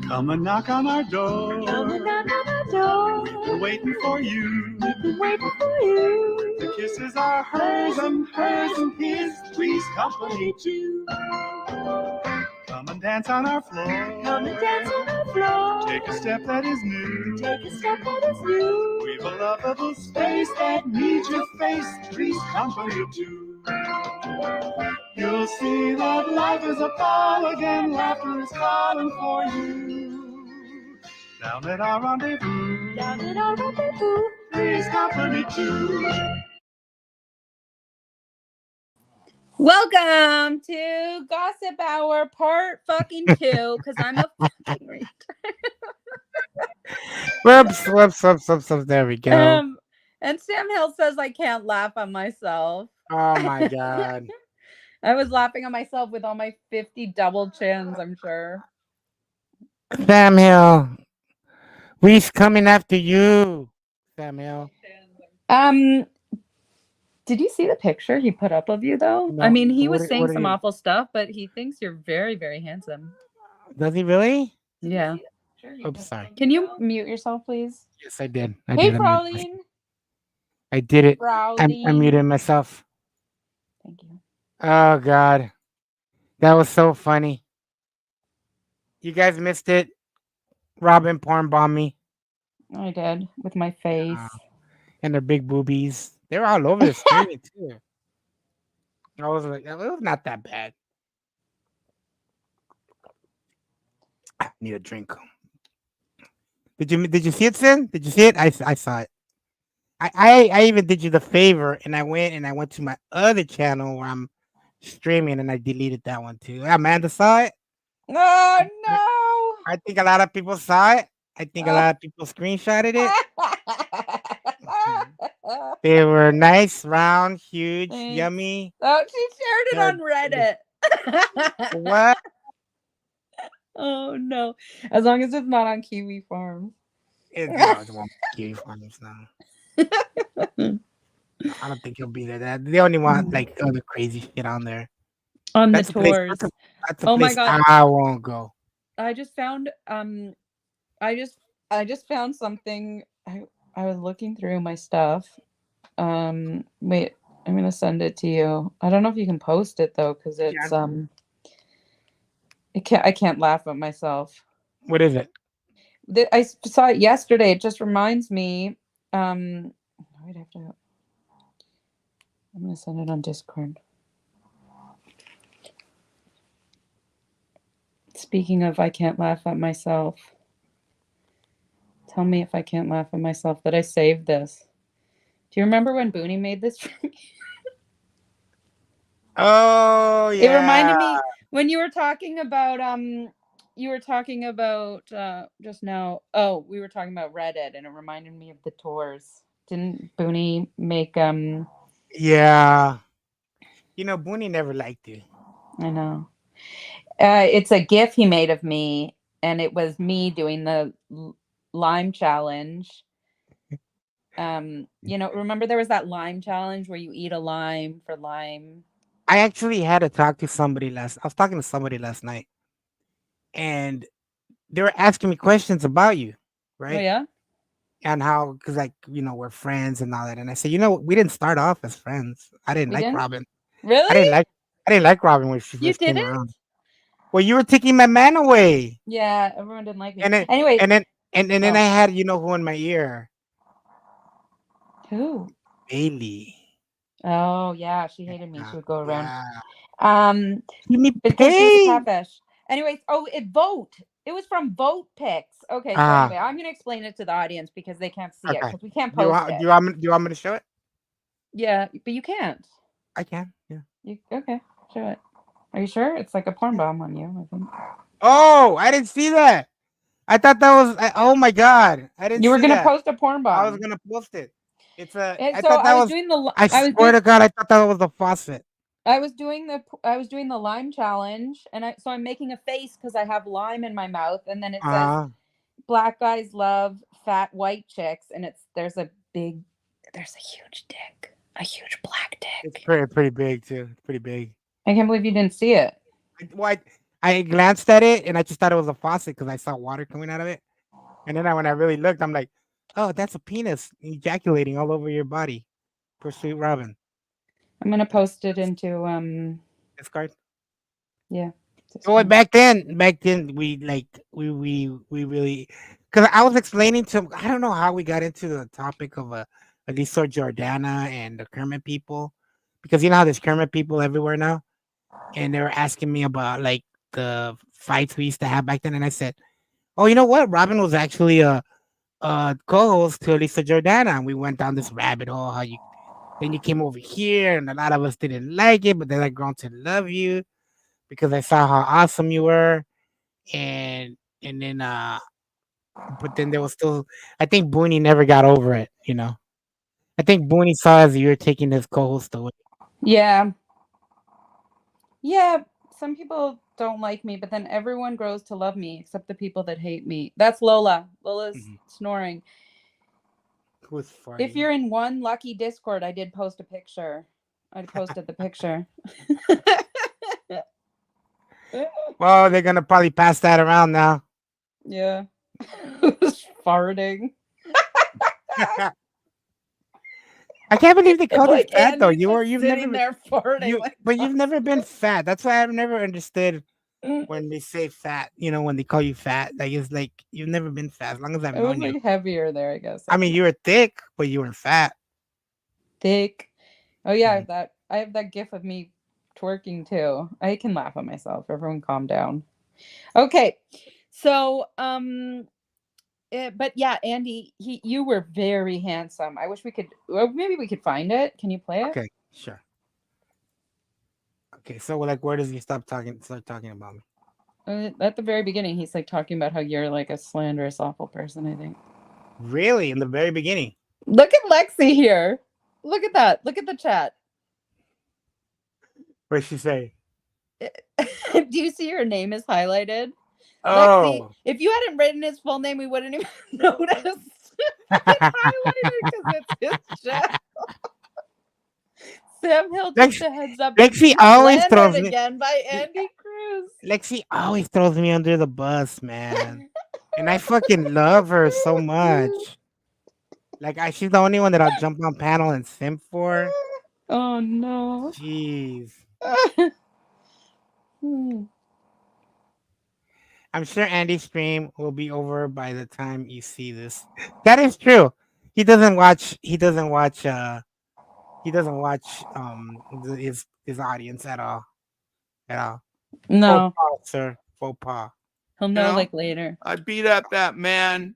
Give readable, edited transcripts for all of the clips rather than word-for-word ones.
Come and knock on our door. Come and knock on our door. We've been waiting for you. We've been waiting for you. The kisses are hers and his. Three's company too. Come and dance on our floor. Come and dance on our floor. Take a step that is new. Take a step that is new. We've a lovable space that needs your face. Three's company too. You'll see that life is a ball again. Laughter is calling for you. Down at our rendezvous. Down at our rendezvous. Three's company too. Welcome to Gossip Hour Part fucking 2, because I'm a fucking Whoops. There we go. And Sam Hill says I can't laugh at myself. Oh my god. I was laughing at myself with all my 50 double chins, I'm sure. Sam Hill. We's coming after you. Sam Hill. Did you see the picture he put up of you though? No. I mean, he was What saying are some you- awful stuff, but he thinks you're very, very handsome. Does he really? Yeah. Oops, sorry. Can you mute yourself, please? Yes, I did. Hey, Fraulein. I did it. I Fraulein. muted myself. Thank you. Oh god. That was so funny. You guys missed it. Robyn porn bombed me. I did with my face. And their big boobies. They were all over the screen too. I was like, it was not that bad. I need a drink. Did you see it, Sin? Did you see it? I saw it. I even did you the favor and I went to my other channel where I'm streaming and I deleted that one too. Amanda saw it. Oh no! I think a lot of people saw it. I think a lot of people screenshotted it. They were nice, round, huge, Thanks. yummy. Oh, she shared it on Reddit. What? Oh no! As long as it's not on Kiwi Farms. It won't Kiwi Farms now. I don't think he'll be there. They only want like other crazy shit on there. On That's the a place- tours. That's a Oh my place God. I won't go. I just found I just found something. I was looking through my stuff. Wait, I'm gonna send it to you. I don't know if you can post it though, because it's I can't laugh at myself. What is it? I saw it yesterday. It just reminds me. I'm gonna send it on Discord. Speaking of, I can't laugh at myself. Tell me if I can't laugh at myself that I saved this. Do you remember when Booney made this for me? Oh yeah. It reminded me when you were talking about just now. Oh, we were talking about Reddit, and it reminded me of the tours. Didn't Booney make Yeah. You know, Booney never liked you. I know. It's a GIF he made of me, and it was me doing the lime challenge. Remember there was that lime challenge where you eat a lime for lime. I actually had to talk to somebody I was talking to somebody last night, and they were asking me questions about you, right? Oh yeah. And how, because we're friends and all that. And I said, we didn't start off as friends. I didn't like Robyn. Really? I didn't like Robyn when she first came didn't? around. Well, you were taking my man away. Yeah, everyone didn't like me. And then, anyway, and then I had who in my ear? Who? Bailey. Oh yeah, she hated me. She would go around. Yeah. Give me because she was a pay. catfish. Anyways, it was from Vote Picks. Okay, so anyway, I'm gonna explain it to the audience because they can't see it because we can't post it. Do you want me to show it? Yeah, but you can't. I can. Yeah. Okay, show it. Are you sure? It's like a porn bomb on you, I think. Oh, I didn't see that. I thought that was. Oh my god, I didn't. You were see gonna that. post a porn bomb. I was gonna post it. It's a. I thought that was doing the. I swear to God, I thought that was a faucet. I was doing the lime challenge, and I'm making a face because I have lime in my mouth, and then it says, "Black guys love fat white chicks," and there's a huge dick, a huge black dick. It's pretty big too. It's pretty big. I can't believe you didn't see it. Well, I glanced at it and I just thought it was a faucet because I saw water coming out of it. And then when I really looked, I'm like, oh, that's a penis ejaculating all over your body. Poor sweet Robyn. I'm gonna post it into Discard. yeah. Well, Discord. back then, we really, because I was explaining to, I don't know how we got into the topic of Elisa Jordana and the Kermit people, because you know how there's Kermit people everywhere now, and they were asking me about like the fights we used to have back then, and I said, oh, you know what? Robyn was actually a co-host to Elisa Jordana, and we went down this rabbit hole. How you then you came over here, and a lot of us didn't like it, but then I grown to love you because I saw how awesome you were, and then but then there was still, I think Booney never got over it. I think Booney saw as you were taking his co-host away. Yeah. Yeah. Some people don't like me, but then everyone grows to love me except the people that hate me. That's Lola. Lola's Mhm. snoring. Who was If farting? you're in one lucky Discord, I did post a picture. I posted the picture. Well, they're gonna probably pass that around now. Yeah. Who's farting? I can't believe they called you Like fat though. Andy's just You've never sitting there farting. you Like, but you've never been fat. That's why I've never understood when they say fat. When they call you fat, like it's like you've never been fat. As long as I've it was known you. like heavier there, I guess. I mean, you were thick, but you were fat. Thick. Oh yeah, Mm. I have that gif of me twerking too. I can laugh at myself. Everyone calm down. Okay. So but yeah, Andy, you were very handsome. I wish we could, well, maybe we could find it. Can you play it? Okay, sure. Okay, so like, where does he start talking about me? At the very beginning, he's like talking about how you're like a slanderous, awful person, I think. Really, in the very beginning. Look at Lexi here. Look at that. Look at the chat. What'd she say? Do you see her name is highlighted? Lexi, Oh. if you hadn't written his full name, we wouldn't even notice. It's highlighted because it's his chat. Sam Hill, just a heads up. Lexi You're always slandered throws me. again by Andy Cruz. Lexi always throws me under the bus, man. And I fucking love her so much. Like, she's the only one that I'll jump on panel and simp for. Oh no. Jeez. Hmm. I'm sure Andy's stream will be over by the time you see this. That is true. He doesn't watch. He doesn't watch. He doesn't watch. His audience at all. At all. Faux No, pas, sir. Faux pas. he'll You know know, like later. I beat up that man,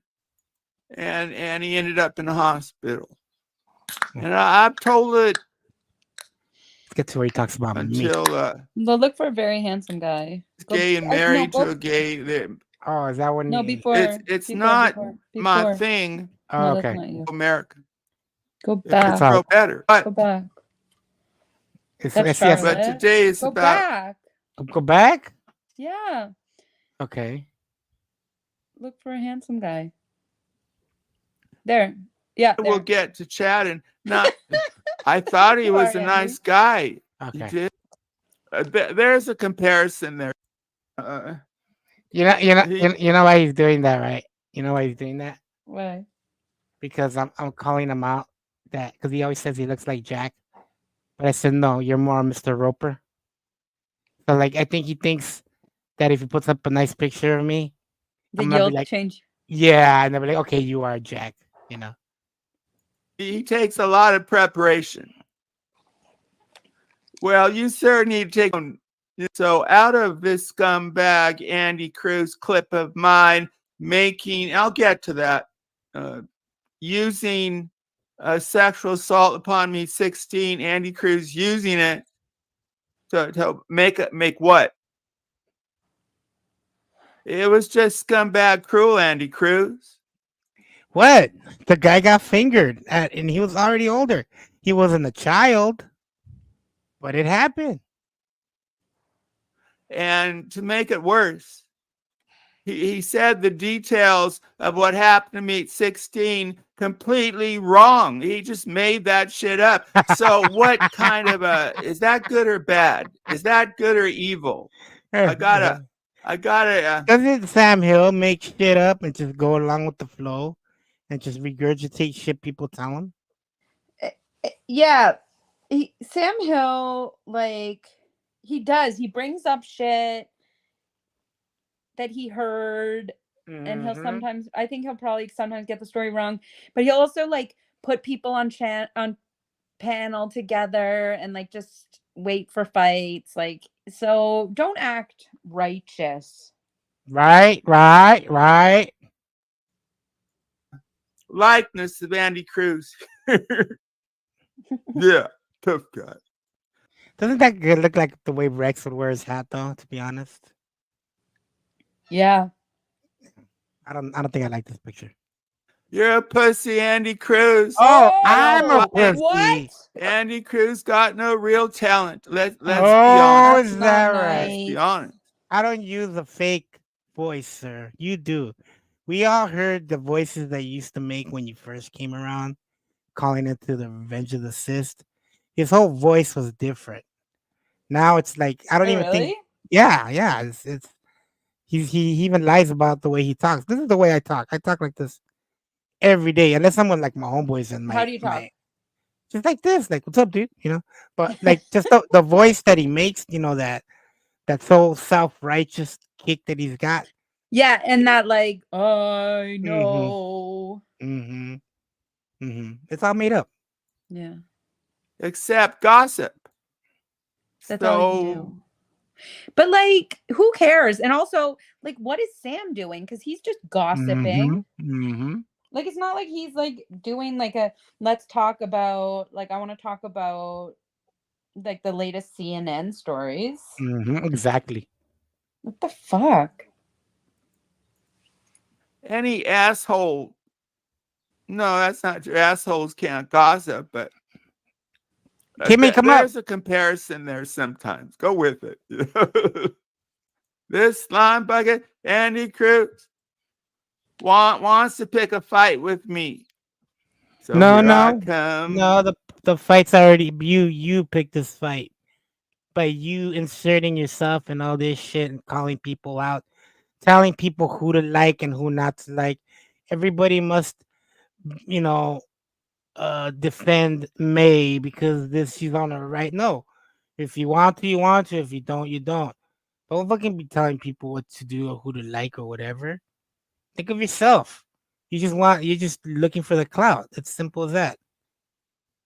and he ended up in the hospital. And I've told it Let's get to where he talks about me. until They'll look for a very handsome guy. gay and married to a gay. Oh, is that what? No, he- before. It's before, not before, my before. thing. Oh, No, okay. that's not you. America. Go It's back. all- so better. Go But back. It's, That's yes. Charlotte. today is Go about back. Go back. Yeah. Okay. Look for a handsome guy. There. Yeah. There. we'll get to chatting. Not. I thought he was a Sorry, nice guy. He Okay. did. There's a comparison there. You know. He- You know why he's doing that, right? You know why he's doing that? Why? Because I'm calling him out that because he always says he looks like Jack, but I said no, you're more Mr. Roper. So like I think he thinks that if he puts up a nice picture of me, Did I'm gonna you be like, change? yeah, and they'll be like, okay, you are Jack, you know. he takes a lot of preparation. Well, you sir need to take. So out of this scumbag Andy Cruz clip of mine, I'll get to that. Using sexual assault upon me, 16. Andy Cruz using it to make what? It was just scumbag, cruel Andy Cruz. What? The guy got fingered, and he was already older. He wasn't a child, but it happened. And to make it worse, he said the details of what happened to me at 16 completely wrong. He just made that shit up. So what kind of a is that good or bad? Is that good or evil? I gotta I gotta Doesn't Sam Hill make shit up and just go along with the flow and just regurgitate shit people tell him? Yeah, Sam Hill, like, he does. He brings up shit that he heard, and he'll Mm-hmm. sometimes, I think he'll probably sometimes get the story wrong, but he'll also like put people on panel together and like just wait for fights. Like, so don't act righteous. Right. likeness of Andy Cruz. Yeah, tough guy. Doesn't that look like the way Rex would wear his hat though, to be honest? Yeah. I don't think I like this picture. You're a pussy, Andy Cruz. Oh, I'm a Oh, what? pussy. Andy Cruz got no real talent. Let's be Oh, honest. That's is not that right? Let's be nice. honest. I don't use a fake voice, sir. You do. We all heard the voices that you used to make when you first came around, calling into the Revenge of the Sith. His whole voice was different. Now it's like I don't Oh, even think. really? Yeah. It's he even lies about the way he talks. This is the way I talk. I talk like this every day, unless someone like my homeboys and How my do you talk? my just like this, like what's up, dude? But like just the voice that he makes, that so self righteous kick that he's got. Yeah, and that like, I Mm-hmm. know. Mm-hmm. Mm-hmm. It's all made up. Yeah, Except gossip. that's all he can So do. But like, who cares? And also, like, what is Sam doing? Because he's just Mm-hmm. gossiping. Mm-hmm. Like, it's not like he's like doing like a let's talk about, like, I want to talk about like the latest CNN stories. Mm-hmm. Exactly. What the fuck? any asshole, no, that's not true. Assholes can't gossip, but Kimmy, come up. there's a comparison there sometimes. Go with it. This slime bucket, Andy Cruz, wants to pick a fight with me. So No, here I no, no. come. The fight's already you picked this fight by you inserting yourself and all this shit and calling people out, telling people who to like and who not to like. Everybody must, you know, defend May because this she's on her right. No, if you want to, you want to. If you don't, you don't. Don't fucking be telling people what to do or who to like or whatever. Think of yourself. You're just looking for the clout. It's simple as that.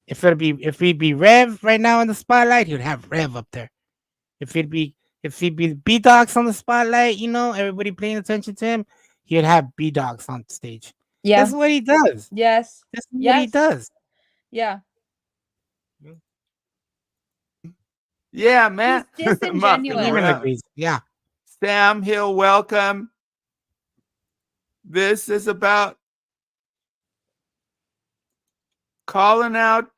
If he'd be Rev right now in the spotlight, he'd have Rev up there. If he'd be B Dogs on the spotlight, everybody paying attention to him, he'd have B Dogs on stage. That's Yeah. what he does. Yes. That's what he Yes. does. Yeah. Yeah, He's man. Muffin disingenuous. Even around. agrees. Yeah. Sam Hill, welcome. This is about calling out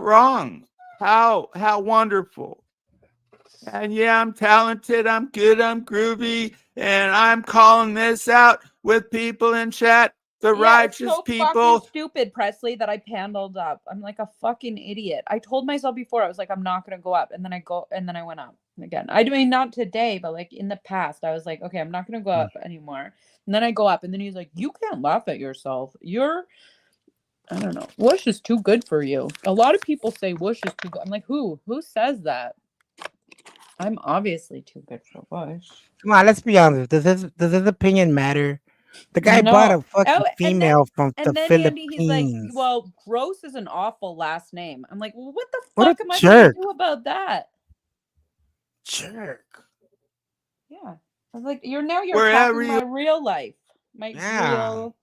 wrong. How wonderful. And yeah, I'm talented, I'm good, I'm groovy, and I'm calling this out with people in chat, the Yeah, it's righteous so fucking people. stupid, Presley, that I pandled up. I'm like a fucking idiot. I told myself before, I was like, I'm not gonna go up, and then I went up again. I mean, not today, but like in the past, I was like, okay, I'm not gonna go Mm. up anymore. And then I go up, and then he's like, you can't laugh at yourself. I don't know. Whoosh is too good for you. A lot of people say Whoosh is too good. I'm like, who? Who says that? I'm obviously too good for Whoosh. Come on, let's be honest. Does his opinion matter? The guy bought No. a fucking Oh, female from the and then Andy, he's like, Philippines. "Well, gross is an awful last name." I'm like, "Well, what the What a fuck am I gonna jerk. do about that?" Jerk. Yeah, I was like, "You're Wherever attacking you my real life, my Yeah. real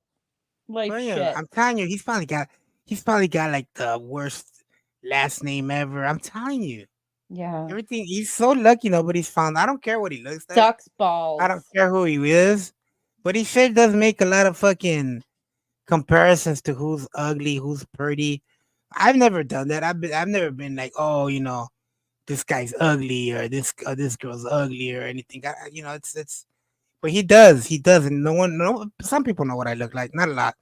life Well, yeah, shit." I'm telling you, he's probably got like the worst last name ever. I'm telling you. Yeah, Everything he's so lucky nobody's found. I don't care what he looks like. sucks I don't balls. care who he is. But he sure does make a lot of fucking comparisons to who's ugly, who's pretty. I've never done that. I've never been like, oh, this guy's ugly or this girl's ugly or anything. It's. But he does, and no. Some people know what I look like, not a lot,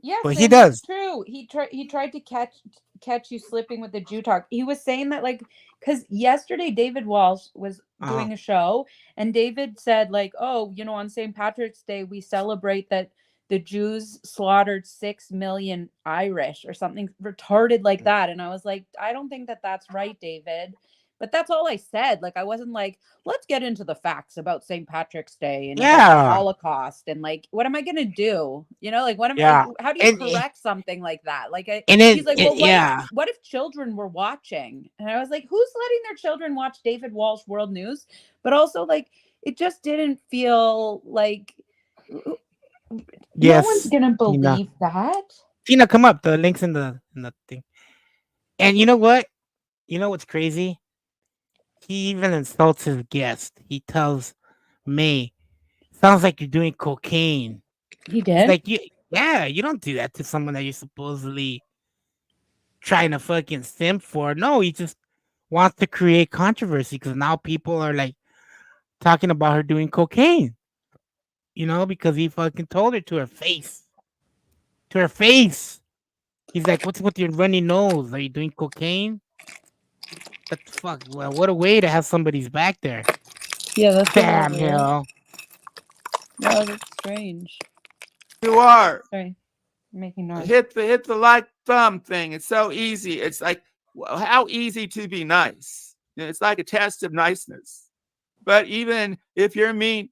Yes, but he and it's does. true. He tried to catch you slipping with the Jew talk. He was saying that like because yesterday David Walsh was Uh-huh. doing a show and David said like, oh, on St. Patrick's Day we celebrate that the Jews slaughtered 6 million Irish or something retarded like that. And I was like, I don't think that that's right, David. But that's all I said. Like I wasn't like, let's get into the facts about St. Patrick's Day and about the Yeah, Holocaust and like what am I gonna do? Like what am like yeah, how do you and correct something like that? Like and he's like, well, yeah, what if children were watching? And I was like, who's letting their children watch David Walsh World News? But also like it just didn't feel like no one's yes, gonna Tina. believe that. Tina, come up. The links in the thing. And you know what? You know what's crazy? He even insults his guest. He tells May, "Sounds like you're doing cocaine." He He's did? like, yeah, you don't do that to someone that you're supposedly trying to fucking simp for. No, he just wants to create controversy because now people are like talking about her doing cocaine. Because he fucking told her to her face. To her face. He's like, what's with your runny nose? Are you doing cocaine? What the fuck? Well, what a way to have somebody's back there. Yeah, that's a little Damn, weird. Hill. No, that's strange. You are. Sorry, I'm making noise. Hit the like thumb thing. It's so easy. It's like how easy to be nice. It's like a test of niceness. But even if you're mean,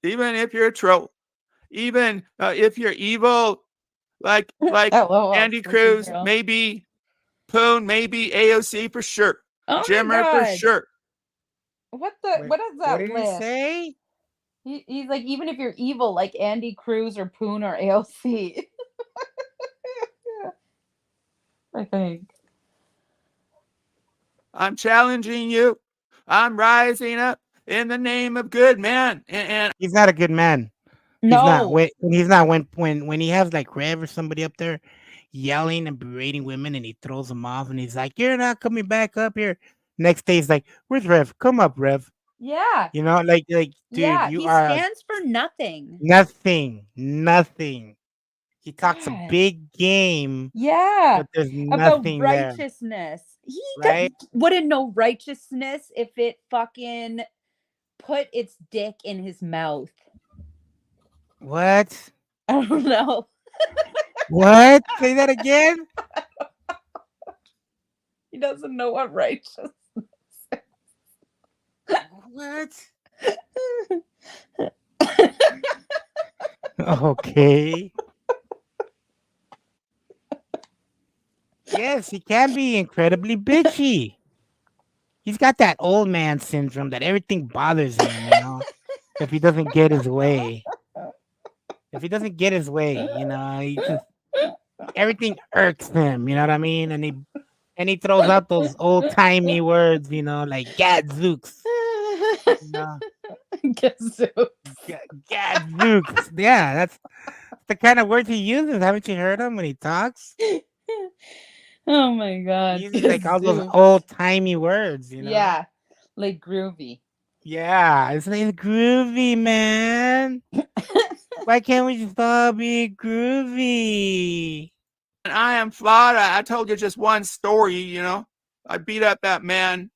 even if you're a troll, even if you're evil, like LOL, Andy Spooky Cruz, Girl. maybe Poon, maybe AOC for sure, Oh my Jimmer for God. sure. What Wait, is that what did he list? say? He's like, even if you're evil, like Andy Cruz or Poon or AOC. I think. I'm challenging you. I'm rising up in the name of good man. And He's not a good man. He's not. No. He's not. When he has like Rev or somebody up there yelling and berating women, and he throws them off, and he's like, "You're not coming back up here." Next day, he's like, "Where's Rev? Come up, Rev." Yeah. Dude, Yeah. you He are stands for nothing. nothing. He talks a God. big game, Yeah. but there's About nothing there, righteousness. He right? wouldn't know righteousness if it fucking put its dick in his mouth. What? I don't know. What? Say that again. He doesn't know what righteous. What? Okay. Yes, he can be incredibly bitchy. He's got that old man syndrome that everything bothers him, if he doesn't get his way. If he doesn't get his way, he just everything irks him, you know what I mean? And he throws out those old timey words, like gadzooks. Gadzooks. Yeah, that's the kind of words he uses. Haven't you heard him when he talks? Oh my God. He uses like all those old timey words. Yeah. Like groovy. Yeah, it's like groovy, man. Why can't we just all be groovy? I am Florida. I told you just one story, I beat up that man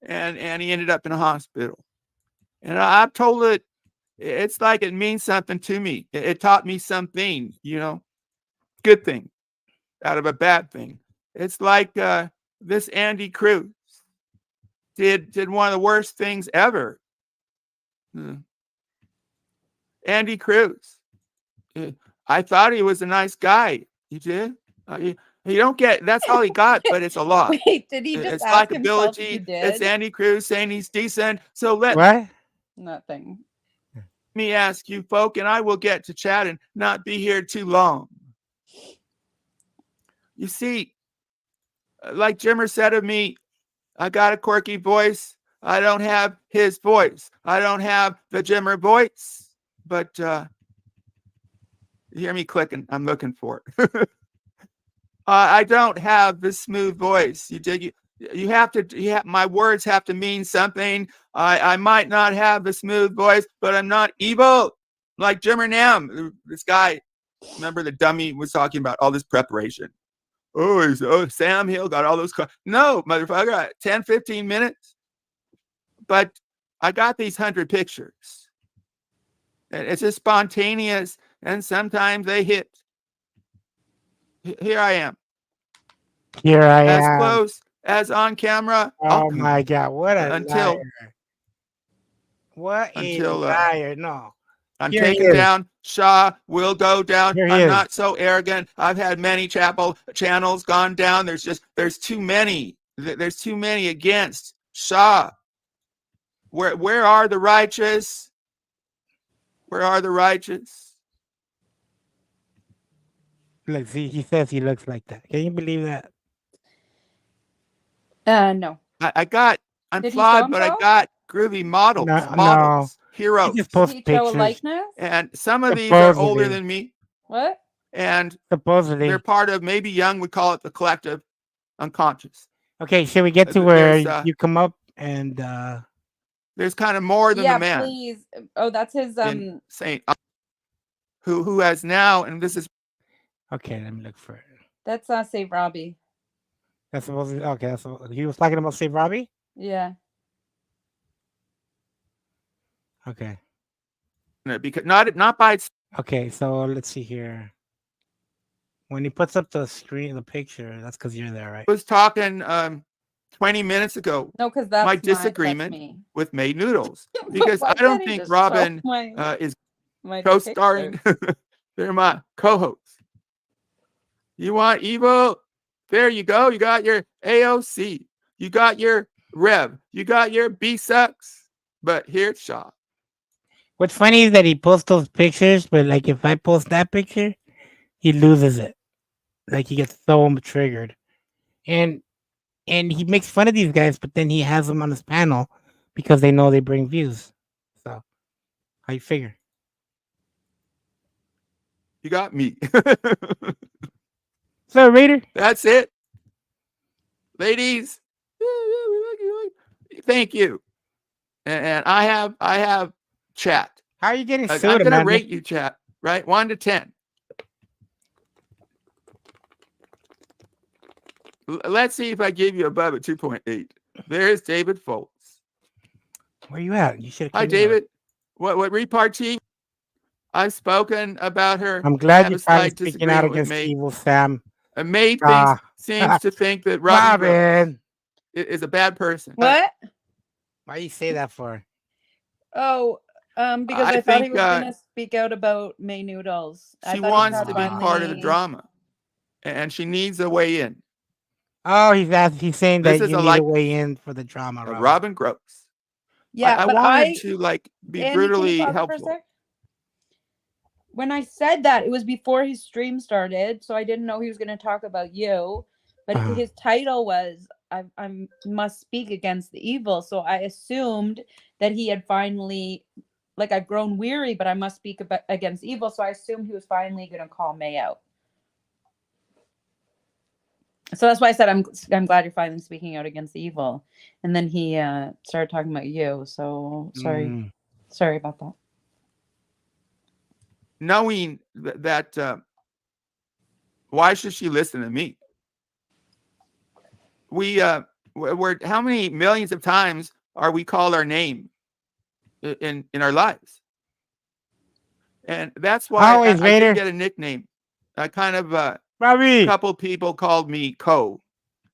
and he ended up in a hospital. And I've told it, it's like it means something to me. It taught me something, good thing out of a bad thing. It's like this Andy Cruz did one of the worst things ever. Andy Cruz. I thought he was a nice guy. You did? You don't get, that's all he got, but it's a lot. Wait, did he just It's ask himself if he likability. did? It's Andy Cruz saying he's decent. So let What? Nothing. me ask you, folk, and I will get to chat and not be here too long. You see, like Jimmer said of me, I got a quirky voice. I don't have his voice. I don't have the Jimmer voice. But you hear me clicking. I'm looking for it. I don't have the smooth voice. You dig? You have to. My words have to mean something. I might not have the smooth voice, but I'm not evil like Jimmer Nam. This guy, remember the dummy was talking about all this preparation. Oh, Sam Hill got all those. No, motherfucker, 10, 15 minutes. But I got these 100 pictures. And it's just spontaneous, and sometimes they hit. Here I am. Here I As am. close as on camera. Oh my God! What a until liar! What a until liar! No, I'm here he taken is. down. Shaw will go down. Here he I'm is. not so arrogant. I've had many channels gone down. There's too many. There's too many against Shaw. Where are the righteous? Where are the righteous? Look, see, he says he looks like that. Can you believe that? No. I'm Did he show flawed, but I himself? got groovy models, No. He heroes. just Did posts he show a pictures. likeness? And some of these are older Supposedly. than me. What? And Supposedly. they're part of, maybe Young would call it the collective unconscious. Okay, should we get to where you come up and there's kind of more than the man. Please. Oh, that's his in Saint, who has now, and this is okay, let me look for it. That's Save Robbie. That's supposed to, okay, he was talking about Save Robbie? Yeah. Okay. Because not by okay, so let's see here. When he puts up the picture, that's because you're there, right? I was talking 20 minutes ago. No, because that's my disagreement me. with Made Noodles. Because I don't think Robyn is co-starring. They're my co-hosts. You want evil? There you go. You got your AOC. You got your Rev. You got your B-Sucks. But here's Shaw. What's funny is that he posts those pictures, but like if I post that picture, he loses it. Like he gets so triggered. And he makes fun of these guys, but then he has them on his panel because they know they bring views. So how you figure? You got me. So Raider. That's it. Ladies, thank you. And I have chat. How are you getting sued, I'm gonna Amanda? rate you, chat, right? 1 to 10. Let's see if I give you above a 2.8. There's David Foltz. Where you at? You should. Hi, David. What repartee? I've spoken about her. I'm glad you're finally speaking out against evil Sam. May seems to think that Robyn is a bad person. What? Why you say that for? Oh, because I thought he was going to speak out about May Noodles. She wants to be part of the drama, and she needs a way in. Oh, he's saying that you need a way in for the drama. Robyn Gross. Yeah, I wanted to be brutally helpful. When I said that, it was before his stream started, so I didn't know he was going to talk about you. But his title was I must speak against the evil. So I assumed that he had finally, I've grown weary, but I must speak against evil. So I assumed he was finally going to call May out. So that's why I said I'm glad you're finally speaking out against the evil. And then he started talking about you. So sorry about that. Knowing that why should she listen to me? We're how many millions of times are we called our name in our lives? And that's why I did get a nickname. I kind of a couple people called me Co.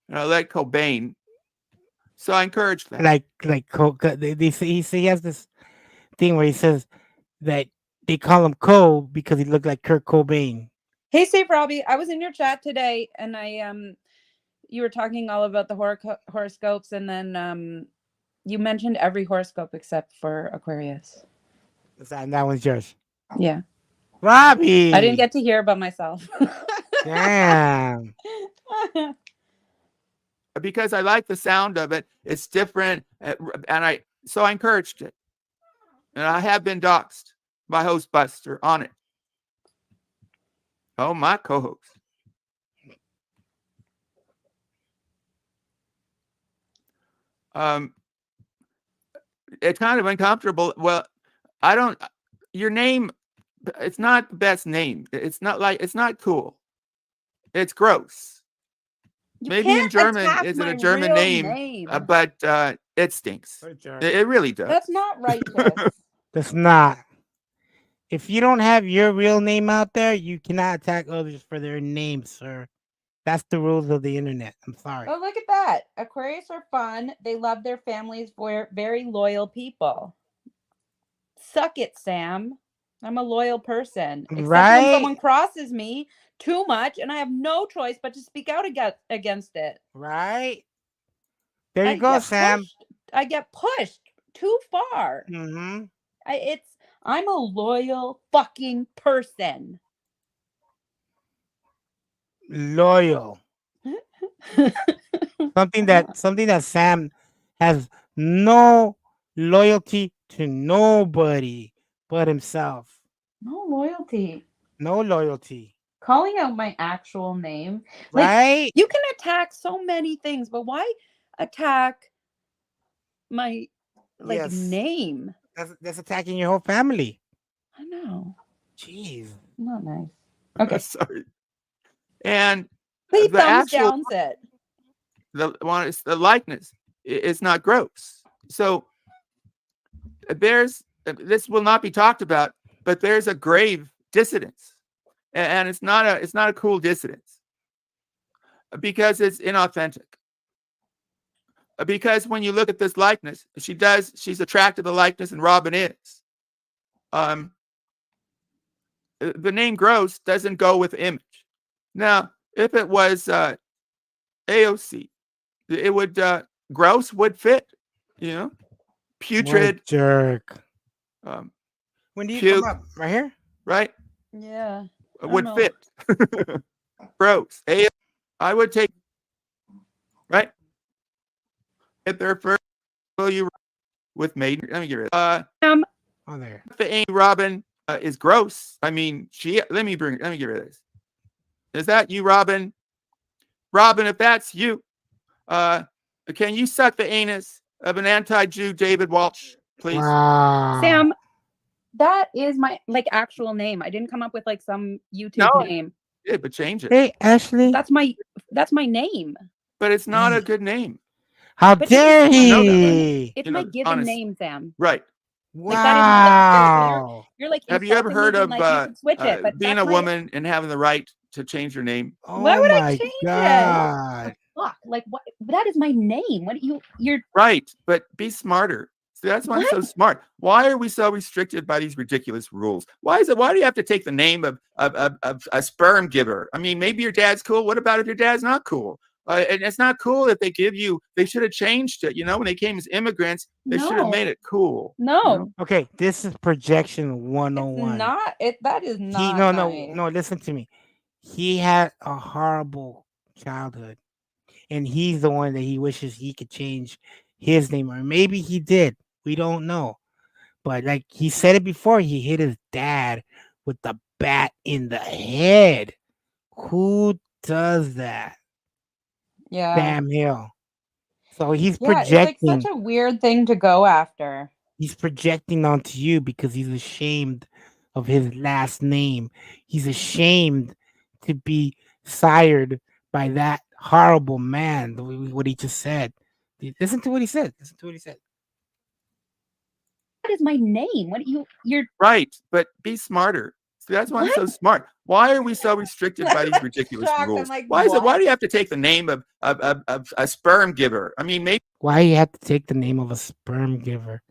And I like Cobain. So I encourage that. Like he has this thing where he says that they call him Co because he looked like Kurt Cobain. Hey, Save Robbie, I was in your chat today, and you were talking all about the horoscopes, and then you mentioned every horoscope except for Aquarius. That one's yours. Yeah, Robbie. I didn't get to hear about myself. Damn. Because I like the sound of it. It's different, and I encouraged it, and I have been doxxed by Hostbuster on it. Oh, my co-host. Um, it's kind of uncomfortable. Well, I don't. Your name, it's not the best name. It's not cool. It's gross. You Maybe in can't German, attack is it my a German real name? name. But it stinks. What a jerk. It really does. That's not righteous. That's not. If you don't have your real name out there, you cannot attack others for their name, sir. That's the rules of the internet. I'm sorry. Oh, look at that. Aquarius are fun. They love their families. Very loyal people. Suck it, Sam. I'm a loyal person. Except when someone Right? crosses me too much and I have no choice but to speak out against it. Right? There you I go, get Sam. pushed. I get pushed too far. Mm-hmm. I'm a loyal fucking person. Loyal. Something that Sam has no loyalty to nobody but himself. No loyalty. No loyalty. Calling out my actual name. Like, Right? you can attack so many things, but why attack my Yes. name? That's attacking your whole family. I know. Jeez. Not nice. Okay. Sorry. And He the thumbs actual downs it. the likeness is not gross. So there's this will not be talked about, but there's a grave dissidence, and it's not a cool dissidence because it's inauthentic. Because when you look at this likeness, she's attracted to the likeness, and Robyn is. The name gross doesn't go with image. Now, if it was AOC, it would gross would fit, you know, What a putrid, jerk. when do you puke, come up? Right here? right? Yeah. Would know. fit. Gross. I would take, right? Get there first. Will you with maiden? Let me get rid of Oh, there. the Amy Robyn is gross. I mean, let me get rid of this. Is that you, Robyn? Robyn, if that's you, can you suck the anus of an anti-Jew David Walsh, please? Wow. Sam, that is my actual name. I didn't come up with some YouTube name. Yeah, but change it. Hey, Ashley. That's my name. But it's not a good name. How But dare it's he? It's my given name, Sam. Right. Wow. You're Have you ever heard of you should switch it, but being a woman and having the right to change your name? Why would I change God. it? Fuck, what? That is my name. What you're right, but be smarter. See, that's why I'm so smart. Why are we so restricted by these ridiculous rules? Why do you have to take the name of a sperm giver? I mean, maybe your dad's cool. What about if your dad's not cool? And it's not cool if they should have changed it. When they came as immigrants, they should have made it cool. No. Okay, this is projection 101. That is not No, listen to me. He had a horrible childhood, and he's the one that he wishes he could change his name, or maybe he did. We don't know. But like he said it before, he hit his dad with the bat in the head. Who does that? Yeah. Sam Hill. So he's Yeah, projecting. it's such a weird thing to go after. He's projecting onto you because he's ashamed of his last name. He's ashamed to be sired by that horrible man. What he just said. Listen to what he said. That is my name. What you're right, but be smarter. See, that's why I'm so smart. Why are we so restricted by these ridiculous rules? Why do you have to take the name of a sperm giver? I mean, maybe why you have to take the name of a sperm giver?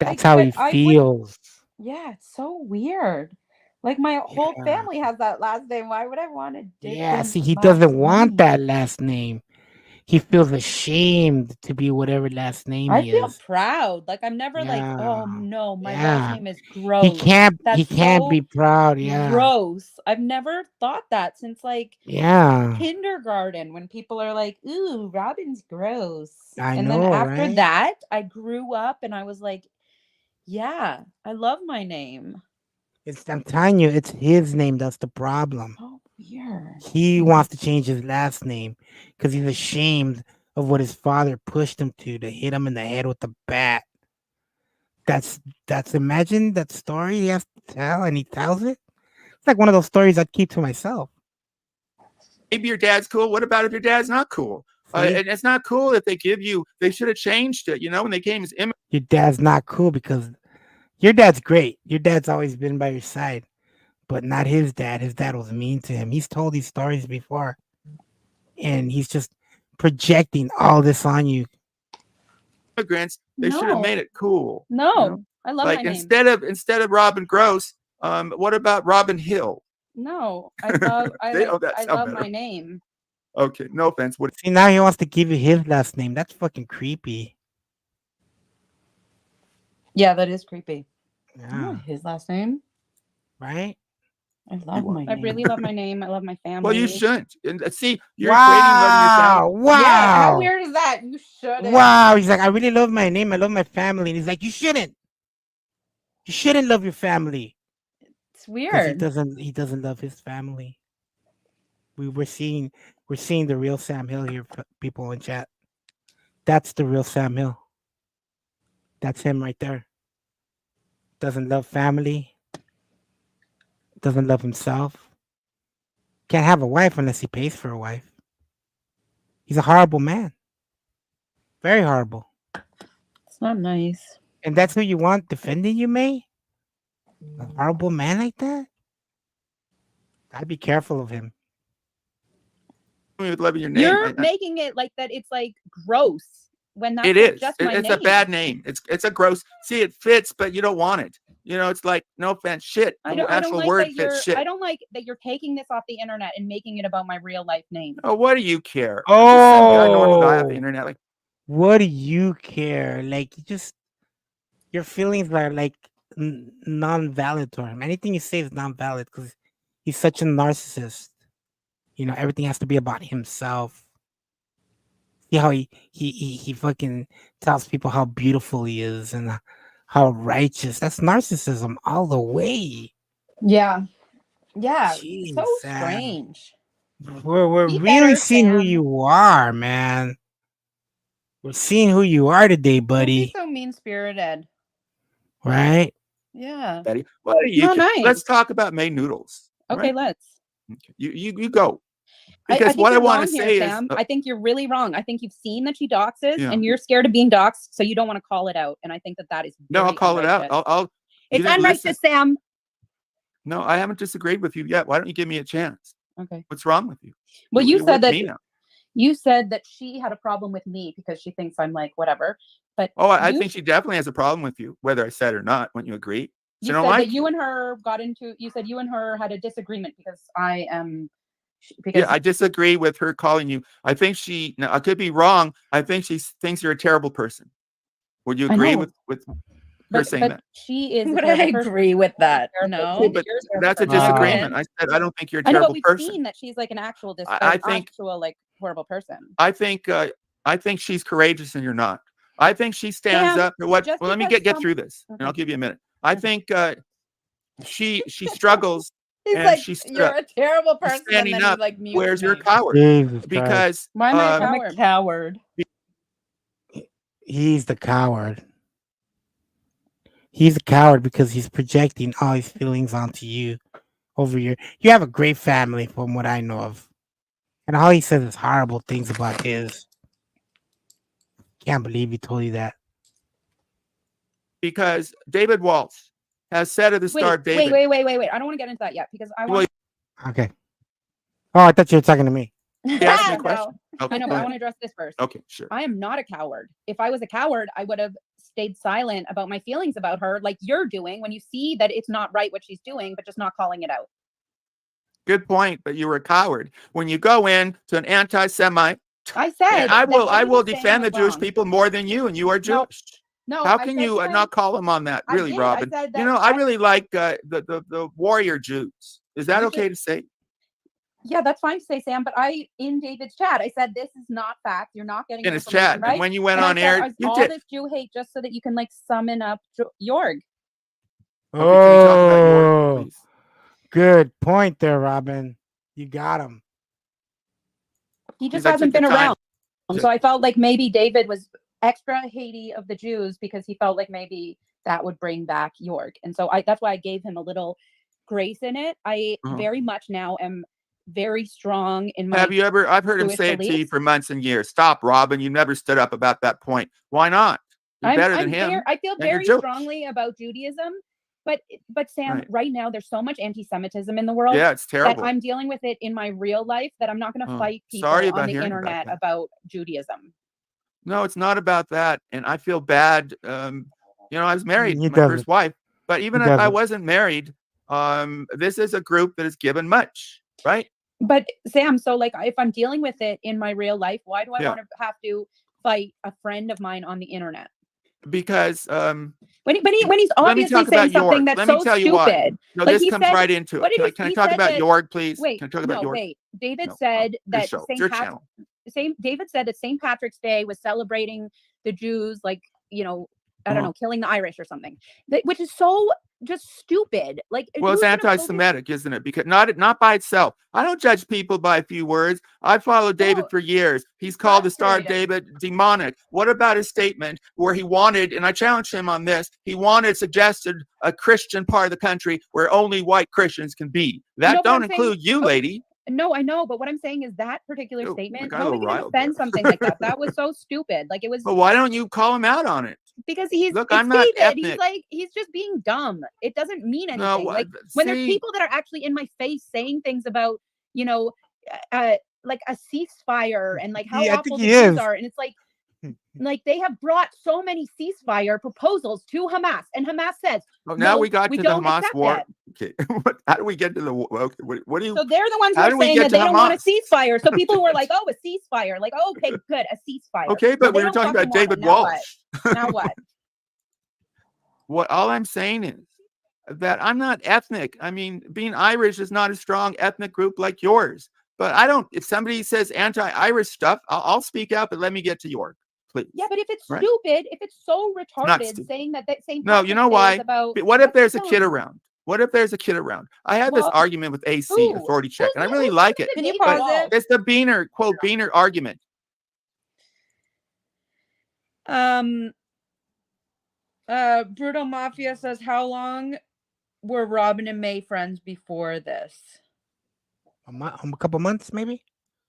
That's how he feels. Yeah, it's so weird. My whole family has that last name. Why would I want to? Yeah, see, he doesn't want that last name. He feels ashamed to be whatever last name he is. I feel proud. I'm never oh no, my last name is gross. He can't be proud. Yeah. Gross. I've never thought that since kindergarten when people are like, ooh, Robyn's gross. And then after that, I grew up and I was like, yeah, I love my name. I'm telling you, it's his name that's the problem. Oh, weird. He wants to change his last name because he's ashamed of what his father pushed him to hit him in the head with the bat. That's imagine that story he has to tell, and he tells it. It's like one of those stories I'd keep to myself. Maybe your dad's cool. What about if your dad's not cool? And it's not cool if they give you. They should have changed it. When they came as immigrants. Your dad's not cool because your dad's great. Your dad's always been by your side, but not his dad. His dad was mean to him. He's told these stories before, and he's just projecting all this on you. Immigrants, they should have made it cool. No, I love like my name. instead of Robyn Gross, what about Robyn Hill? No, I love I love my name. Okay, no offense. What? See, now he wants to give you his last name. That's fucking creepy. Yeah, that is creepy. Yeah. His last name, right? I love my name. I really love my name. I love my family. Well, you shouldn't. And see, you're equating loving your family. Wow. Yeah, how weird is that? You shouldn't. Wow. He's like, I really love my name. I love my family. And he's like, you shouldn't. You shouldn't love your family. It's weird. He doesn't love his family. We're seeing the real Sam Hill here, people in chat. That's the real Sam Hill. That's him right there. Doesn't love family. Doesn't love himself. Can't have a wife unless he pays for a wife. He's a horrible man. Very horrible. It's not nice. And that's who you want defending you, May? A horrible man like that? I'd be careful of him. With loving your name. You're making it like that. It's like gross when that's it is. Just my it's name. A bad name. It's a gross. See, it fits, but you don't want it. It's like, no offense, shit. I don't like word that fits shit. I don't like that you're taking this off the internet and making it about my real life name. Oh, what do you care? Oh, I know I have the internet. Like, what do you care? Like, your feelings are like non-valid to him. Anything you say is non-valid because he's such a narcissist. Everything has to be about himself. See how he fucking tells people how beautiful he is and how righteous. That's narcissism all the way. Yeah. Jeez, so Sam. Strange. We're really seeing who you are, man. We're seeing who you are today, buddy. Don't be so mean-spirited. Right? Yeah. Betty, what are you? Nice. Let's talk about May noodles. Okay, right? let's. Okay. You go. Because what I want to say is, I think you're really wrong. I think you've seen that she doxes, and you're scared of being doxed, so you don't want to call it out. And I think that is no. I'll call it out. I'll. It's unrighteous, Sam. No, I haven't disagreed with you yet. Why don't you give me a chance? Okay. What's wrong with you? Well, you said that. You said that she had a problem with me because she thinks I'm like whatever. But I think she definitely has a problem with you, whether I said or not. Wouldn't you agree? You said that you and her got into. You said you and her had a disagreement because I am. I disagree with her calling you. I think I could be wrong. I think she thinks you're a terrible person. Would you agree with her saying that? She is. Would I agree with that? No, but that's a disagreement. I said I don't think you're a terrible person. We've seen that she's like an actual, actual like horrible person. I think she's courageous and you're not. I think she stands up. Well, let me get through this, and I'll give you a minute. I think she struggles. He's like, you're a terrible person. Standing and up, like where's your coward? Because why am I a coward? He's the coward. He's a coward because he's projecting all his feelings onto you. You have a great family, from what I know of, and all he says is horrible things about his. Can't believe he told you that. Because David Walsh has said at the start, David. Wait. I don't want to get into that yet because I want. Okay. Oh, I thought you were talking to me. You asked me a question. Okay, I know, but I want to address this first. Okay, sure. I am not a coward. If I was a coward, I would have stayed silent about my feelings about her, like you're doing when you see that it's not right what she's doing, but just not calling it out. Good point, but you were a coward when you go in to an anti-Semite. I said I will defend the Jewish people more than you, and you are Jewish. No, how can you not call him on that? Really, Robyn? I really like the warrior Jews. Is that okay to say? Yeah, that's fine to say, Sam. But in David's chat, I said this is not fact. You're not getting in his chat. Right? And when you went on air, you all did this Jew hate just so that you can like summon up Jorg. Okay, can you talk about Jorg, please? Good point there, Robyn. You got him. He just hasn't been around. So I felt like maybe David was extra Haiti of the Jews because he felt like maybe that would bring back York. And so that's why I gave him a little grace in it. I very much now am very strong in my. Have you ever? I've heard him Jewish say it to you beliefs. for months and years. Stop, Robyn. You never stood up about that point. Why not? You're better than him. I feel very strongly about Judaism, but Sam, right now there's so much anti-Semitism in the world. Yeah, it's terrible. That I'm dealing with it in my real life that I'm not going to fight people on the internet about Judaism. No, it's not about that. And I feel bad. I was married to my first wife, but even if I wasn't married, this is a group that has given much, right? But Sam, so like if I'm dealing with it in my real life, why do I want to have to fight a friend of mine on the internet? Because when he's obviously saying something that's so stupid. No, like this comes right into it. Can I talk about York, please? Wait, can I talk about York? Wait. David said that David said that St. Patrick's Day was celebrating the Jews, like, I don't know, killing the Irish or something, which is so just stupid. Like, well, it's anti-Semitic, isn't it? Because not by itself. I don't judge people by a few words. I followed David for years. He's called the Star of David demonic. What about his statement where he wanted, and I challenged him on this, suggested a Christian part of the country where only white Christians can be. That don't include you, lady. No, I know, but what I'm saying is that particular statement, nobody can defend something like that. That was so stupid. Like, it was. But why don't you call him out on it? Because I'm not ethnic. He's just being dumb. It doesn't mean anything. No, like when there's people that are actually in my face saying things about, like a ceasefire and like how awful the Jews are, and it's like they have brought so many ceasefire proposals to Hamas, and Hamas says, "Well, now we got to the Hamas war." Okay, how do we get to the war? Okay, what do you? So they're the ones who are saying that they don't want a ceasefire. So people were like, "Oh, a ceasefire!" Like, oh, okay, good, a ceasefire. Okay, but we were talking about David Walsh. Now what? What? All I'm saying is that I'm not ethnic. I mean, being Irish is not a strong ethnic group like yours. But I don't. If somebody says anti-Irish stuff, I'll speak out. But let me get to York. Please. Yeah, but if it's stupid, if it's so retarded, saying that same. No, you know why? What if there's a kid around? What if there's a kid around? I had this argument with AC, Authority Check, and I really like it. Can you pause it? It's the Beaner, quote, Beaner argument. Brutal Mafia says, how long were Robyn and May friends before this? A couple months, maybe?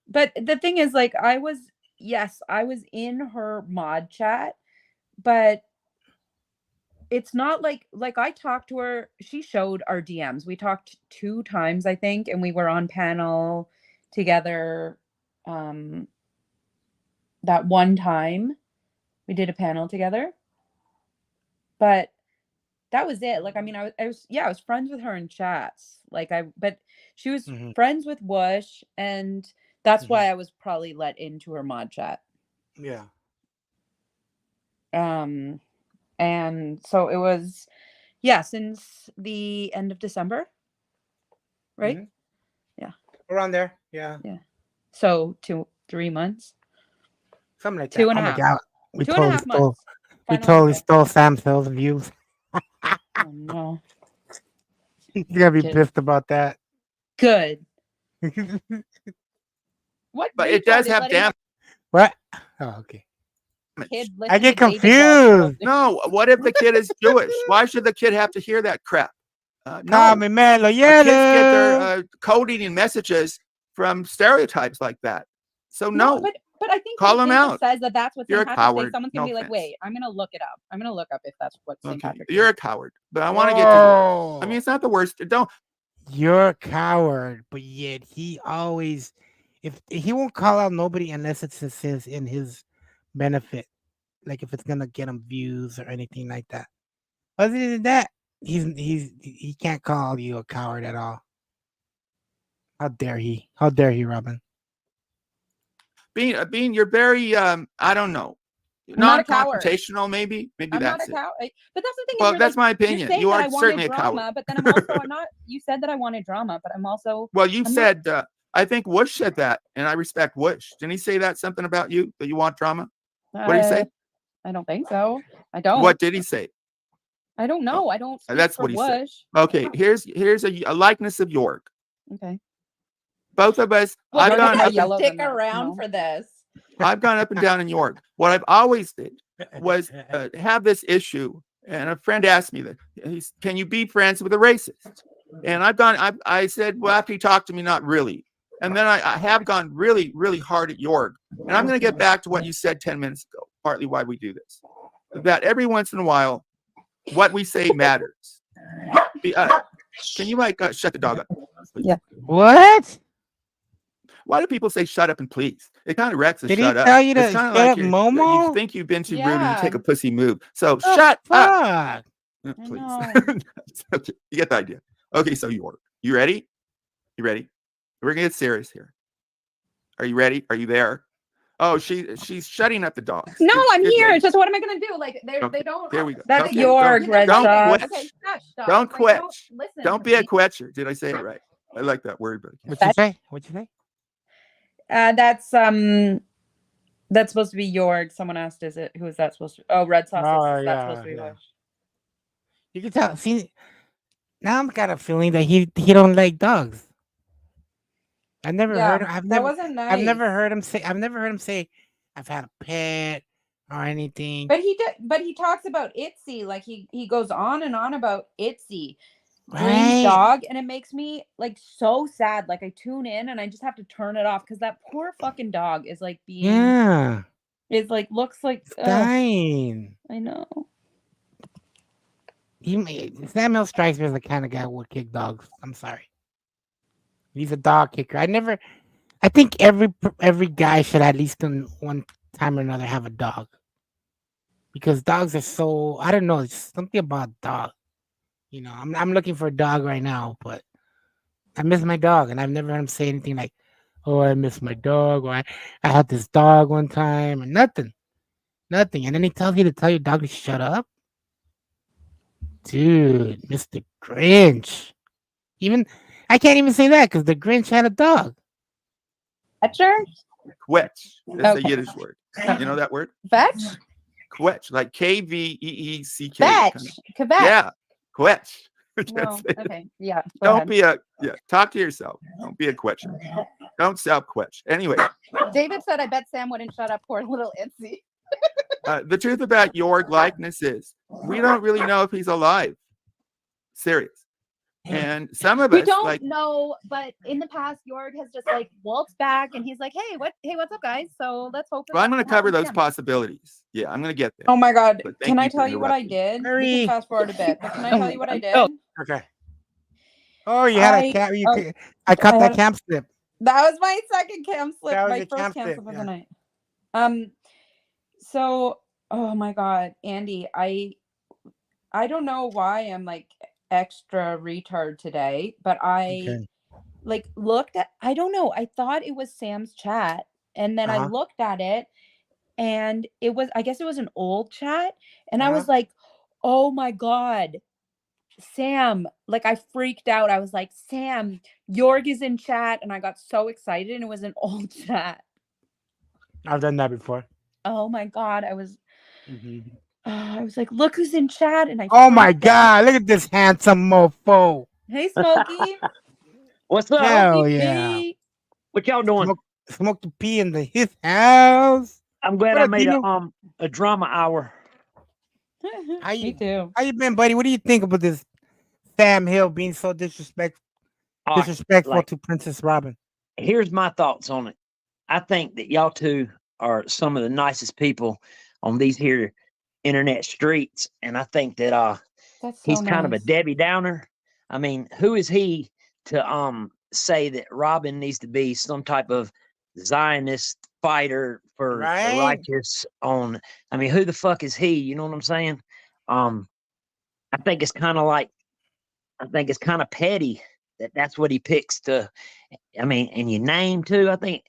But the thing is, like, I was in her mod chat, but it's not like I talked to her. She showed our DMs. We talked 2 times, I think, and we were on panel together. That one time we did a panel together, but that was it. Like, I mean, I was friends with her in chats. But she was friends with Whoosh, and that's why I was probably let into her mod chat. Yeah. And so it was, since the end of December, right? Mm-hmm. Yeah. Around there. Yeah. Yeah. So 3 months. Something like that. 2.5. Oh my God. We 2.5 months. We totally stole Sam's views. Oh no. You're gonna be pissed about that. Good. What? But it does have damage. What? Oh, okay. I get confused. No, what if the kid is Jewish? Why should the kid have to hear that crap? No. Kids get their coding and messages from stereotypes like that. So no. But I think call them out. Says that's what You're St. a coward. Someone's gonna be like, wait, I'm gonna look it up. I'm gonna look up if that's what St. Patrick. You're a coward. But I want to get to you. I mean, it's not the worst. Don't. You're a coward, but yet he always, if he won't call out nobody unless it's in his benefit, like if it's gonna get him views or anything like that. Other than that, he can't call you a coward at all. How dare he? How dare he, Robyn? Being you're very I don't know, not confrontational. Maybe I'm that's not a coward. But that's the thing. Well, that's my opinion. You are certainly a coward. But then I'm not. You said that I wanted drama, but I'm also. Well, you said. I think Whoosh said that, and I respect Whoosh. Didn't he say that something about you that you want drama? What did he say? I don't think so. I don't. What did he say? I don't know. I don't. That's what he said. Okay, here's a likeness of York. Okay. Both of us. I've done. Stick around for this. I've gone up and down in York. What I've always did was have this issue. And a friend asked me that, can you be friends with a racist? And I said, well, after he talked to me, not really. And then I have gone really, really hard at York. And I'm going to get back to what you said 10 minutes ago, partly why we do this. That every once in a while, what we say matters. Can you shut the dog up? Please? Yeah. What? Why do people say shut up and please? It kind of wrecks a Did shut he up. tell you to It's kind shut of up, like Momo? you think you've been too rude and Yeah. you take a pussy move. So The shut up. fuck? Please. know. Okay, you get the idea. Okay, so York. You ready? You ready? We're gonna get serious here. Are you ready? Are you there? Oh, she's shutting up the dogs. No, I'm Good here. lady. It's just what am I gonna do? Like Okay, they don't. there we go. That's Okay, your don't- red don't dog. quit. Okay, shush, stop. Don't Like, quit. listen Don't to be a me. quetcher. Did I say it right? I like that word, but What'd you say? What'd you say? That's supposed to be York. Someone asked, who is that supposed to? Oh, red sauce. Oh, Is that supposed yeah, to be yeah. Bush? You can tell. See, now I'm got a feeling that he don't like dogs. I've never heard. Yeah, I've that never. wasn't nice. I've never heard him say. I've never heard him say, "I've had a pet" or anything. But he talks about Itzy. Like he goes on and on about Itzy. Green's Right? dog, and it makes me like so sad. Like I tune in and I just have to turn it off because that poor fucking dog is like being Yeah. is like looks like It's dying. I know. Samuel strikes me as the kind of guy who would kick dogs. I'm sorry. He's a dog kicker. I think every guy should at least one time or another have a dog. Because dogs are so, I don't know, it's something about dog. You know, I'm looking for a dog right now, but I miss my dog, and I've never heard him say anything like, "Oh, I miss my dog," or "I had this dog one time," or nothing. And then he tells you to tell your dog to shut up. Dude, Mr. Grinch. Even I can't even say that because the Grinch had a dog. Fetcher? quetch. That's Okay. a Yiddish word. You know that word? Fetch? Quetch, like Kveeck. Fetch. Quebec. Yeah, quetch. No. Okay. Yeah. Go Don't ahead. be talk to yourself. Don't be a quetcher. Don't self-quetch. Anyway, David said, "I bet Sam wouldn't shut up, poor little Itzy." the truth about York likeness is we don't really know if he's alive. Serious. And some of We us don't know, but in the past, York has just like waltzed back and he's like, "Hey, what's up, guys? So let's hope." well, I'm going to cover those Sam. possibilities. Yeah, I'm going to get there. Oh my God! But thank Can I you for tell you what I interrupting. did? We Hurry. can fast forward a bit. But can I tell you what I did? Okay. Oh, you had a camp. I cut I that had- camp slip. That was my second camp slip. That was My your first camp camp slip, slip of yeah. the night. So, oh my God, Andy, I don't know why I'm like extra retard today, but I Okay. like looked at. I don't know. I thought it was Sam's chat, and then I Uh-huh. looked at it, and it was. I guess it was an old chat, and I Uh-huh. was like, oh my God. Sam, like I freaked out. I was like, Sam, Jorg is in chat, and I got so excited, and it was an old chat. I've done that before. Oh my God, I was Mhm. like, look who's in chat, and I Oh my freaked out. God! Look at this handsome mofo. Hey, Smokey. What's up? Hell Smokey yeah! P. What y'all doing? Smoke the pee in his house. I'm glad What I up, made Dino? a drama hour. How Me you too. How you been, buddy? What do you think about this Sam Hill being so disrespectful All right, like, to Princess Robyn? here's my thoughts on it. I think that y'all two are some of the nicest people on these here internet streets, and I think that That's so he's kind of a nice. Debbie Downer. I mean, who is he to say that Robyn needs to be some type of Zionist fighter for the Right? righteous on? I mean, who the fuck is he? You know what I'm saying? I think it's kind of petty that that's what he picks to. I mean, and your name too. I think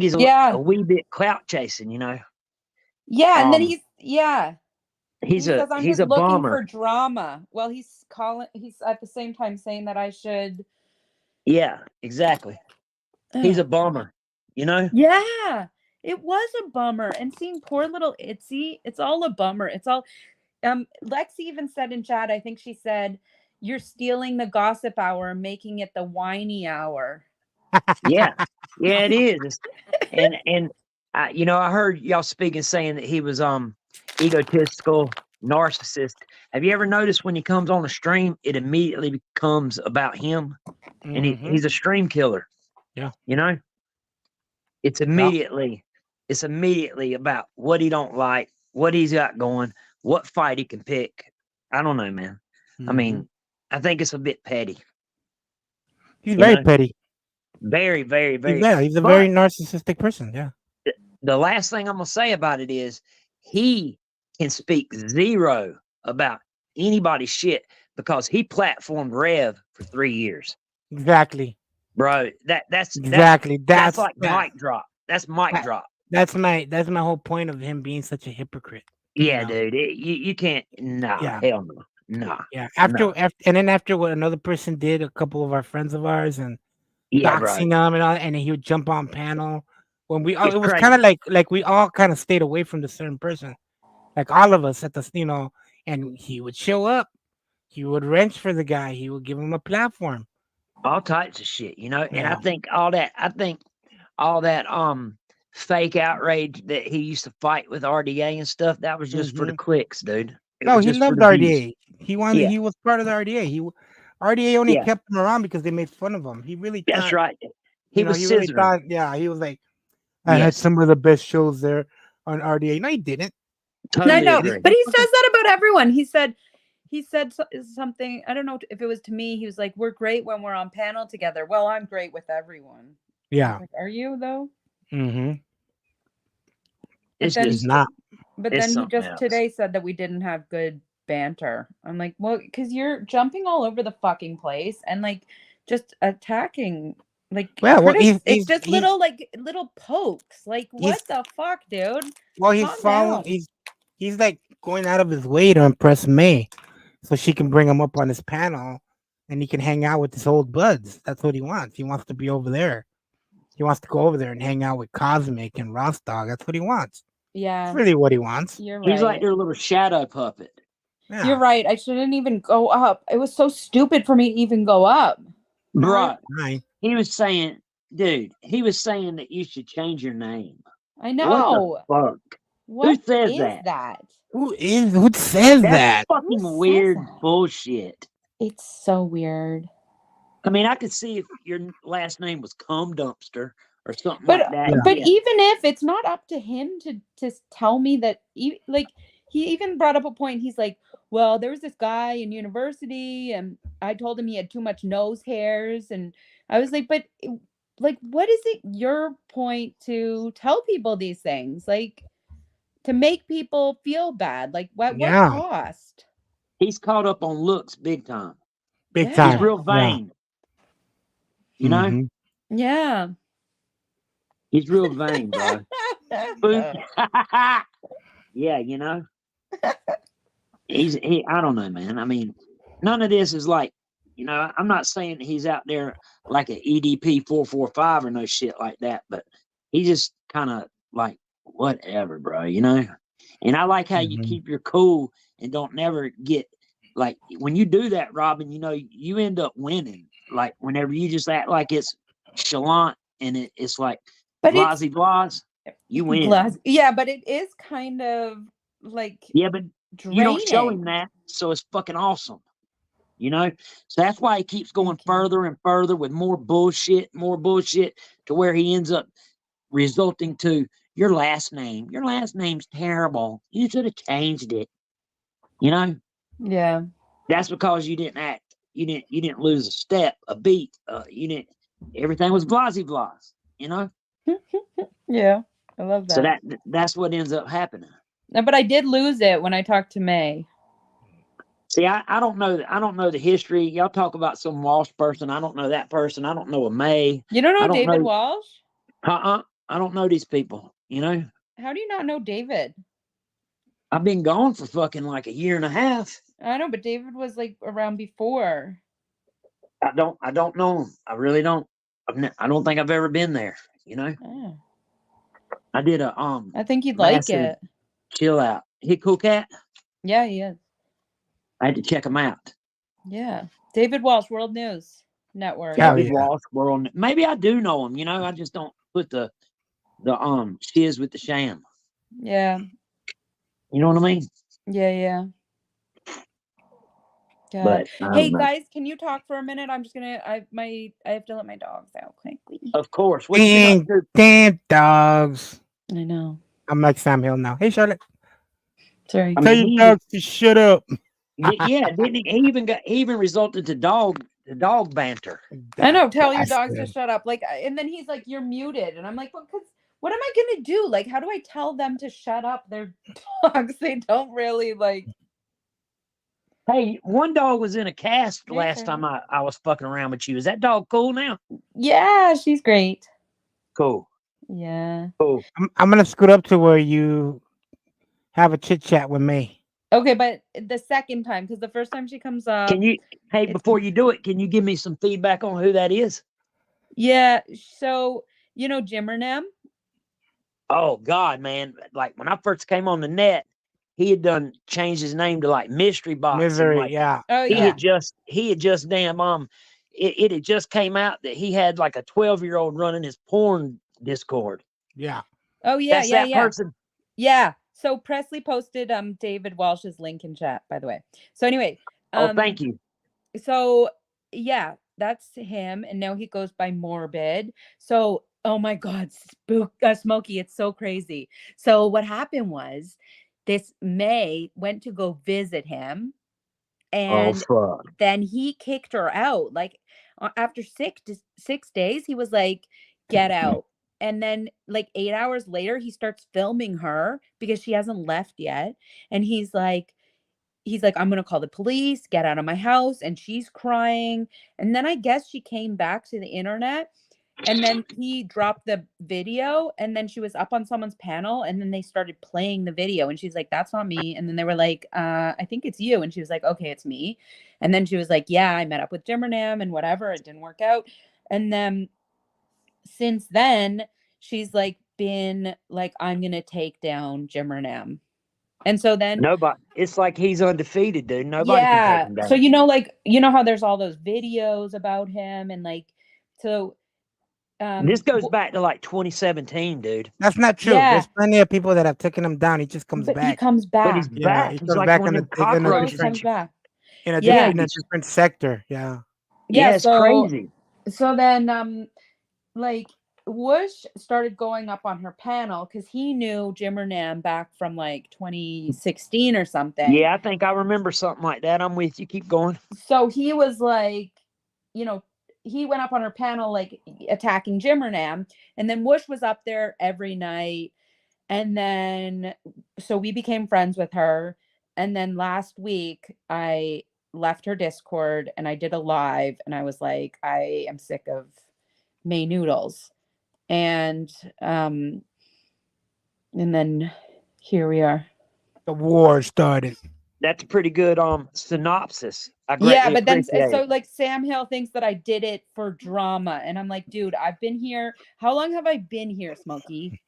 he's Yeah. a wee bit clout chasing. You know, Yeah, and then Um, he says I'm he's just a looking bummer. for drama. Well, he's at the same time saying that I should. Yeah, exactly. He's a bummer. You know. Yeah, it was a bummer. And seeing poor little Itzy, it's all a bummer. It's all Lexi even said in chat, I think she said, "You're stealing the gossip hour, making it the whiny hour." Yeah, yeah, it is. And You know, I heard y'all speaking saying that he was egotistical, narcissist. Have you ever noticed when he comes on a stream, it immediately becomes about him, and Mhm. he's a stream killer. Yeah. You know, it's Yeah. immediately about what he don't like, what he's got going, what fight he can pick. I don't know, man. I Mhm. mean, I think it's a bit petty. He's You very know, petty. very, very, very. Yeah, he's a But very narcissistic person. Yeah. the last thing I'm gonna say about it is he can speak zero about anybody's shit because he platformed Rev for 3 years. Exactly. Bro, that's Exactly. like mic drop. That's mic that- drop. that's my whole point of him being such a hypocrite. Yeah, know? dude. You can't. Nah, Yeah. hell no. Nah. Yeah. No. After what another person did, a couple of our friends of ours, and Yeah, bro. doxing him and all, and then he would jump on panel. When we all, It's it was crazy. kind of like we all kind of stayed away from the certain person, like all of us at the, and he would show up, he would wrench for the guy, he would give him a platform. All types of shit, you know. And I Yeah. think all that fake outrage that he used to fight with RDA and stuff, that was just for the clicks, dude. It No, was he just for loved the views. RDA. He wanted. Yeah. He was part of the RDA. RDA only Yeah. kept him around because they made fun of him. He really thought. That's right. He was He really scissoring. thought. Yeah, he was like, I had Yes. some of the best shows there on RDA. No, he didn't. Totally I know, agree. but he says that about everyone. He said something. I don't know if it was to me. He was like, "We're great when we're on panel together." Well, I'm great with everyone. I Yeah. was like, are you though? Mm-hmm. It's then- just Not. But It's then he something just else. today said that we didn't have good banter. I'm like, well, because you're jumping all over the fucking place and like just attacking. Like, Well, it's he's- just he's- little pokes. Like, what the fuck, dude? Well, he's Calm following. down. He's like going out of his way to impress May, so she can bring him up on his panel, and he can hang out with his old buds. That's what he wants. He wants to be over there. He wants to go over there and hang out with Cosmic and Ross Dog. That's what he wants. Yeah, That's really what he wants. you're right. He's like their little shadow puppet. Yeah. You're right. I shouldn't even go up. It was so stupid for me to even go up. Bro, Right. he was saying that you should change your name. I know. What the fuck? What says is that? Who says That's that? fucking says weird that? bullshit. It's so weird. I mean, I could see if your last name was Cum Dumpster or something But like that. but Yeah. even if it's not up to him to tell me that, like, he even brought up a point. He's like, well, there was this guy in university, and I told him he had too much nose hairs, and I was like, but like, what is it your point to tell people these things? Like, to make people feel bad? Like, what Yeah. cost? He's caught up on looks big time. Big Yeah. time. He's real vain. You know? Mhm. Yeah. He's real vain, bro. Yeah, you know? I don't know, man. I mean, none of this is like, you know, I'm not saying he's out there like an EDP 445 or no shit like that, but he just kind of like, whatever, bro, you know? And I like how you Mhm. keep your cool and don't never get, like, when you do that, Robyn, you know, you end up winning. Like, whenever you just act like it's chalant and it's like, But it's blasey blas, you win. Yeah, but it is kind of like Yeah, but draining. you don't show him that, so it's fucking awesome. You know? So that's why he keeps going Okay. further and further with more bullshit, to where he ends up resulting to your last name. Your last name's terrible. You should have changed it. You know? Yeah. That's because you didn't act. You didn't lose a step, a beat. Everything was blasey blas, you know? Yeah. I love that. So that's what ends up happening. No, but I did lose it when I talked to May. See, I don't know. I don't know the history. Y'all talk about some Walsh person. I don't know that person. I don't know a May. You don't know I don't David know- Walsh? I don't know these people. You know, How do you not know David? I've been gone for fucking like a year and a half. I know, but David was like around before. I don't know him. I really don't. I don't think I've ever been there. You know, Oh, I did a I think you'd like massive it. chill out. He a cool cat. Yeah, he is. I had to check him out. Yeah. David Walsh, World News Network. Yeah. David Walsh, World. Maybe I do know him. You know, I just don't put the The shiz with the sham. Yeah. You know what I mean? Yeah. God. But I Hey don't know. guys, can you talk for a minute? I'm just gonna. I have to let my dogs out quickly. Of course. What you been up to? Damn dogs. I know. I'm like Sam Hill now. Hey, Charlotte. Sorry. I Tell mean, your he dogs to shut up. yeah, didn't he? He even resulted to dog banter. I know. That Tell your dogs to bastard. shut up. Like, and then he's like, "You're muted," and I'm like, "Well, because what am I gonna do? Like, how do I tell them to shut up? They're dogs. They don't really like." Hey, one dog was in a cast Hey, last Charlie. time I was fucking around with you. Is that dog cool now? Yeah, she's great. Cool. Yeah. Cool. I'm gonna scoot up to where you have a chit chat with me. Okay, but the second time, because the first time she comes up, Can you, hey, it's- before you do it, can you give me some feedback on who that is? yeah. So you know Jimmernam? Oh God, man. Like when I first came on the net, he had done changed his name to like Mystery Box, and Misery, like yeah. Oh he yeah. had just damn it had just came out that he had like a 12-year-old running his porn Discord. Yeah. Oh yeah. That's that person. Yeah. So Presley posted David Walsh's link in chat, by the way. So anyway, Oh, thank you. so yeah, that's him, and now he goes by Morbid. So oh my God, Smokey, it's so crazy. So what happened was this May went to go visit him, Oh and fuck. then he kicked her out. Like after 6 days, he was like, "Get out." And then like 8 hours later, he starts filming her because she hasn't left yet, and he's like, "I'm gonna call the police, get out of my house," and she's crying. And then I guess she came back to the internet, and then he dropped the video, and then she was up on someone's panel, and then they started playing the video, and she's like, "That's not me." And then they were like, "I think it's you." And she was like, "Okay, it's me." And then she was like, "Yeah, I met up with Jimmernam and whatever, it didn't work out." And then since then, she's like been like, "I'm gonna take down Jimmernam." And so then Nobody. It's like he's undefeated, dude. Nobody can take yeah. him down. So like how there's all those videos about him, and like so This goes back to like 2017, dude. That's not true. Yeah. There's plenty of people that have taken him down. He just comes but he back. comes But back. he's Yeah, back. he He's comes like back one in of them a, in He a always cockroaches. comes back. in a Yeah. different sector. Yeah. Yeah, it's so crazy. so then like Whoosh started going up on her panel because he knew Jimmernam back from like 2016 or something. Yeah, I think I remember something like that. I'm with you. Keep going. So he was like, he went up on her panel like attacking Jimmernam, and then Whoosh was up there every night. And then so we became friends with her. And then last week I left her Discord and I did a live, and I was like, I am sick of May Noodles. And then here we are. The war started. That's a pretty good synopsis. I greatly Yeah, but then appreciate so it. like Sam Hill thinks that I did it for drama, and I'm like, dude, I've been here. How long have I been here, Smokey?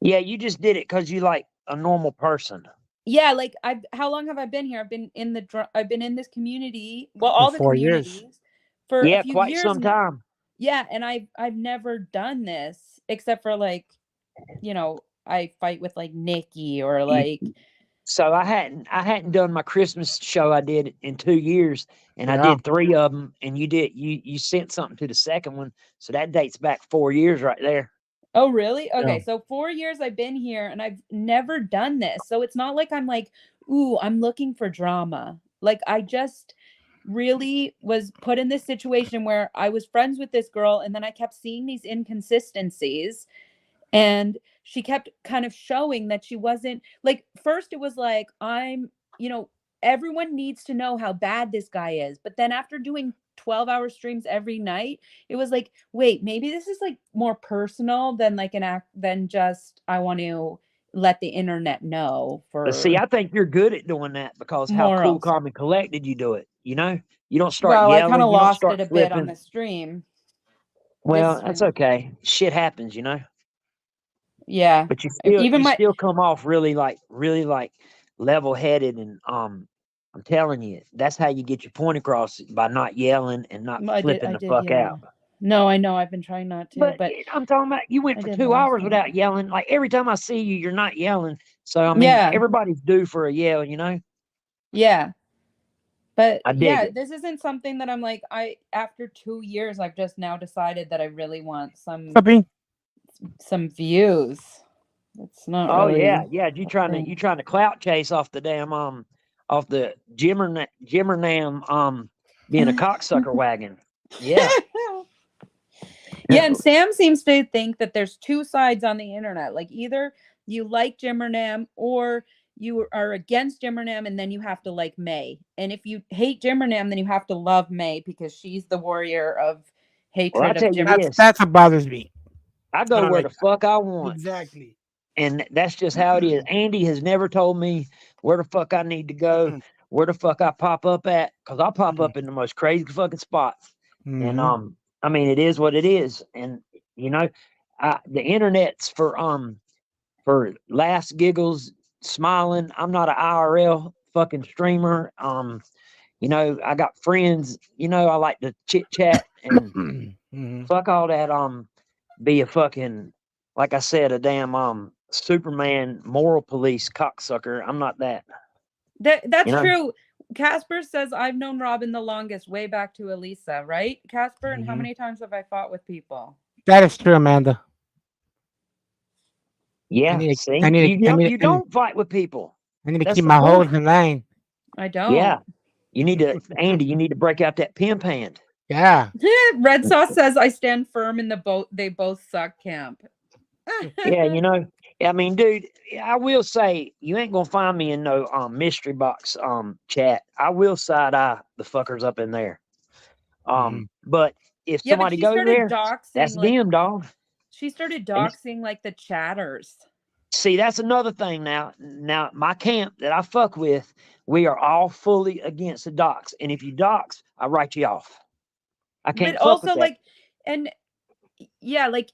Yeah, you just did it because you like a normal person. Yeah, like how long have I been here? I've been in I've been in this community, well, all the 4 years. communities for Yeah, a few quite years. some time. Yeah, and I've never done this except for like, I fight with like Nikki or like. So I hadn't done my Christmas show I did in 2 years, and I Yeah. did 3 of them, and you sent something to the second one, so that dates back 4 years right there. Oh, really? Okay, Yeah. so 4 years I've been here and I've never done this. So it's not like I'm like, ooh, I'm looking for drama. Like I just really was put in this situation where I was friends with this girl, and then I kept seeing these inconsistencies, and she kept kind of showing that she wasn't like, first it was like, everyone needs to know how bad this guy is. But then after doing 12-hour streams every night, it was like, wait, maybe this is like more personal than like an act than just I want to let the internet know for But see, I think you're good at doing that because how cool, morals. calm, and collected you do it. You don't start Well, I yelling. kind of You don't lost start it a bit on flipping. the stream. Well, This that's stream. okay. Shit happens, Yeah. But you Even still come off really like level headed, and I'm telling you, that's how you get your point across, by not yelling and not I flipping did the fuck yell. out. No, I know. I've been trying not to, but I'm talking about you went I for did 2 last hours night. without yelling. Like every time I see you, you're not yelling. So I mean, Yeah. everybody's due for a yell, you know. Yeah. But I dig yeah, it. this isn't something that I'm like, after 2 years, I've just now decided that I really want Puppy. some views. It's not Oh really yeah. You a trying thing. to clout chase off the damn off the Jimmernam being a cocksucker wagon. Yeah. Yeah, and Sam seems to think that there's two sides on the internet. Like either you like Jimmernam or you are against Jimmernam and then you have to like May. And if you hate Jimmernam, then you have to love May because she's the warrior of Well, I hatred of tell you Jim. this, That's what bothers me. I I go don't where like the fuck I want. exactly. And that's just how it is. Andy has never told me where the fuck I need to go, where the fuck I pop up at, because I pop up in the most crazy fucking spots. And Mm-hmm. I mean, it is what it is. And you know, the internet's for laughs, giggles, smiling. I'm not an IRL fucking streamer. You know, I got friends. You know, I like to chit chat and Mm-hmm. fuck all that. Be a fucking, like I said, a damn Superman moral police cocksucker. I'm not that. That's You know. true. Casper says I've known Robin the longest, way back to Elisa, right? Casper, and how Mm-hmm. many times have I fought with people? That is true, Amanda. Yeah. See, you I don't fight with people. need to That's keep the my point. hoes in line. I don't. Yeah. You need to, Andy. You need to break out that pimp hand. Yeah. Red Sauce says I stand firm in the boat. They both suck camp. Yeah. You know. I mean, dude, I will say you ain't gonna find me in no mystery box chat. I will side eye the fuckers up in there. Mm-hmm. But if Yeah, but somebody she goes started there, doxing that's like them, dog. she started And doxing like the chatters. see, that's another thing now. Now, my camp that I fuck with, we are all fully against the docs. And if you dox, I write you off. I But can't fuck with also that. like and yeah, like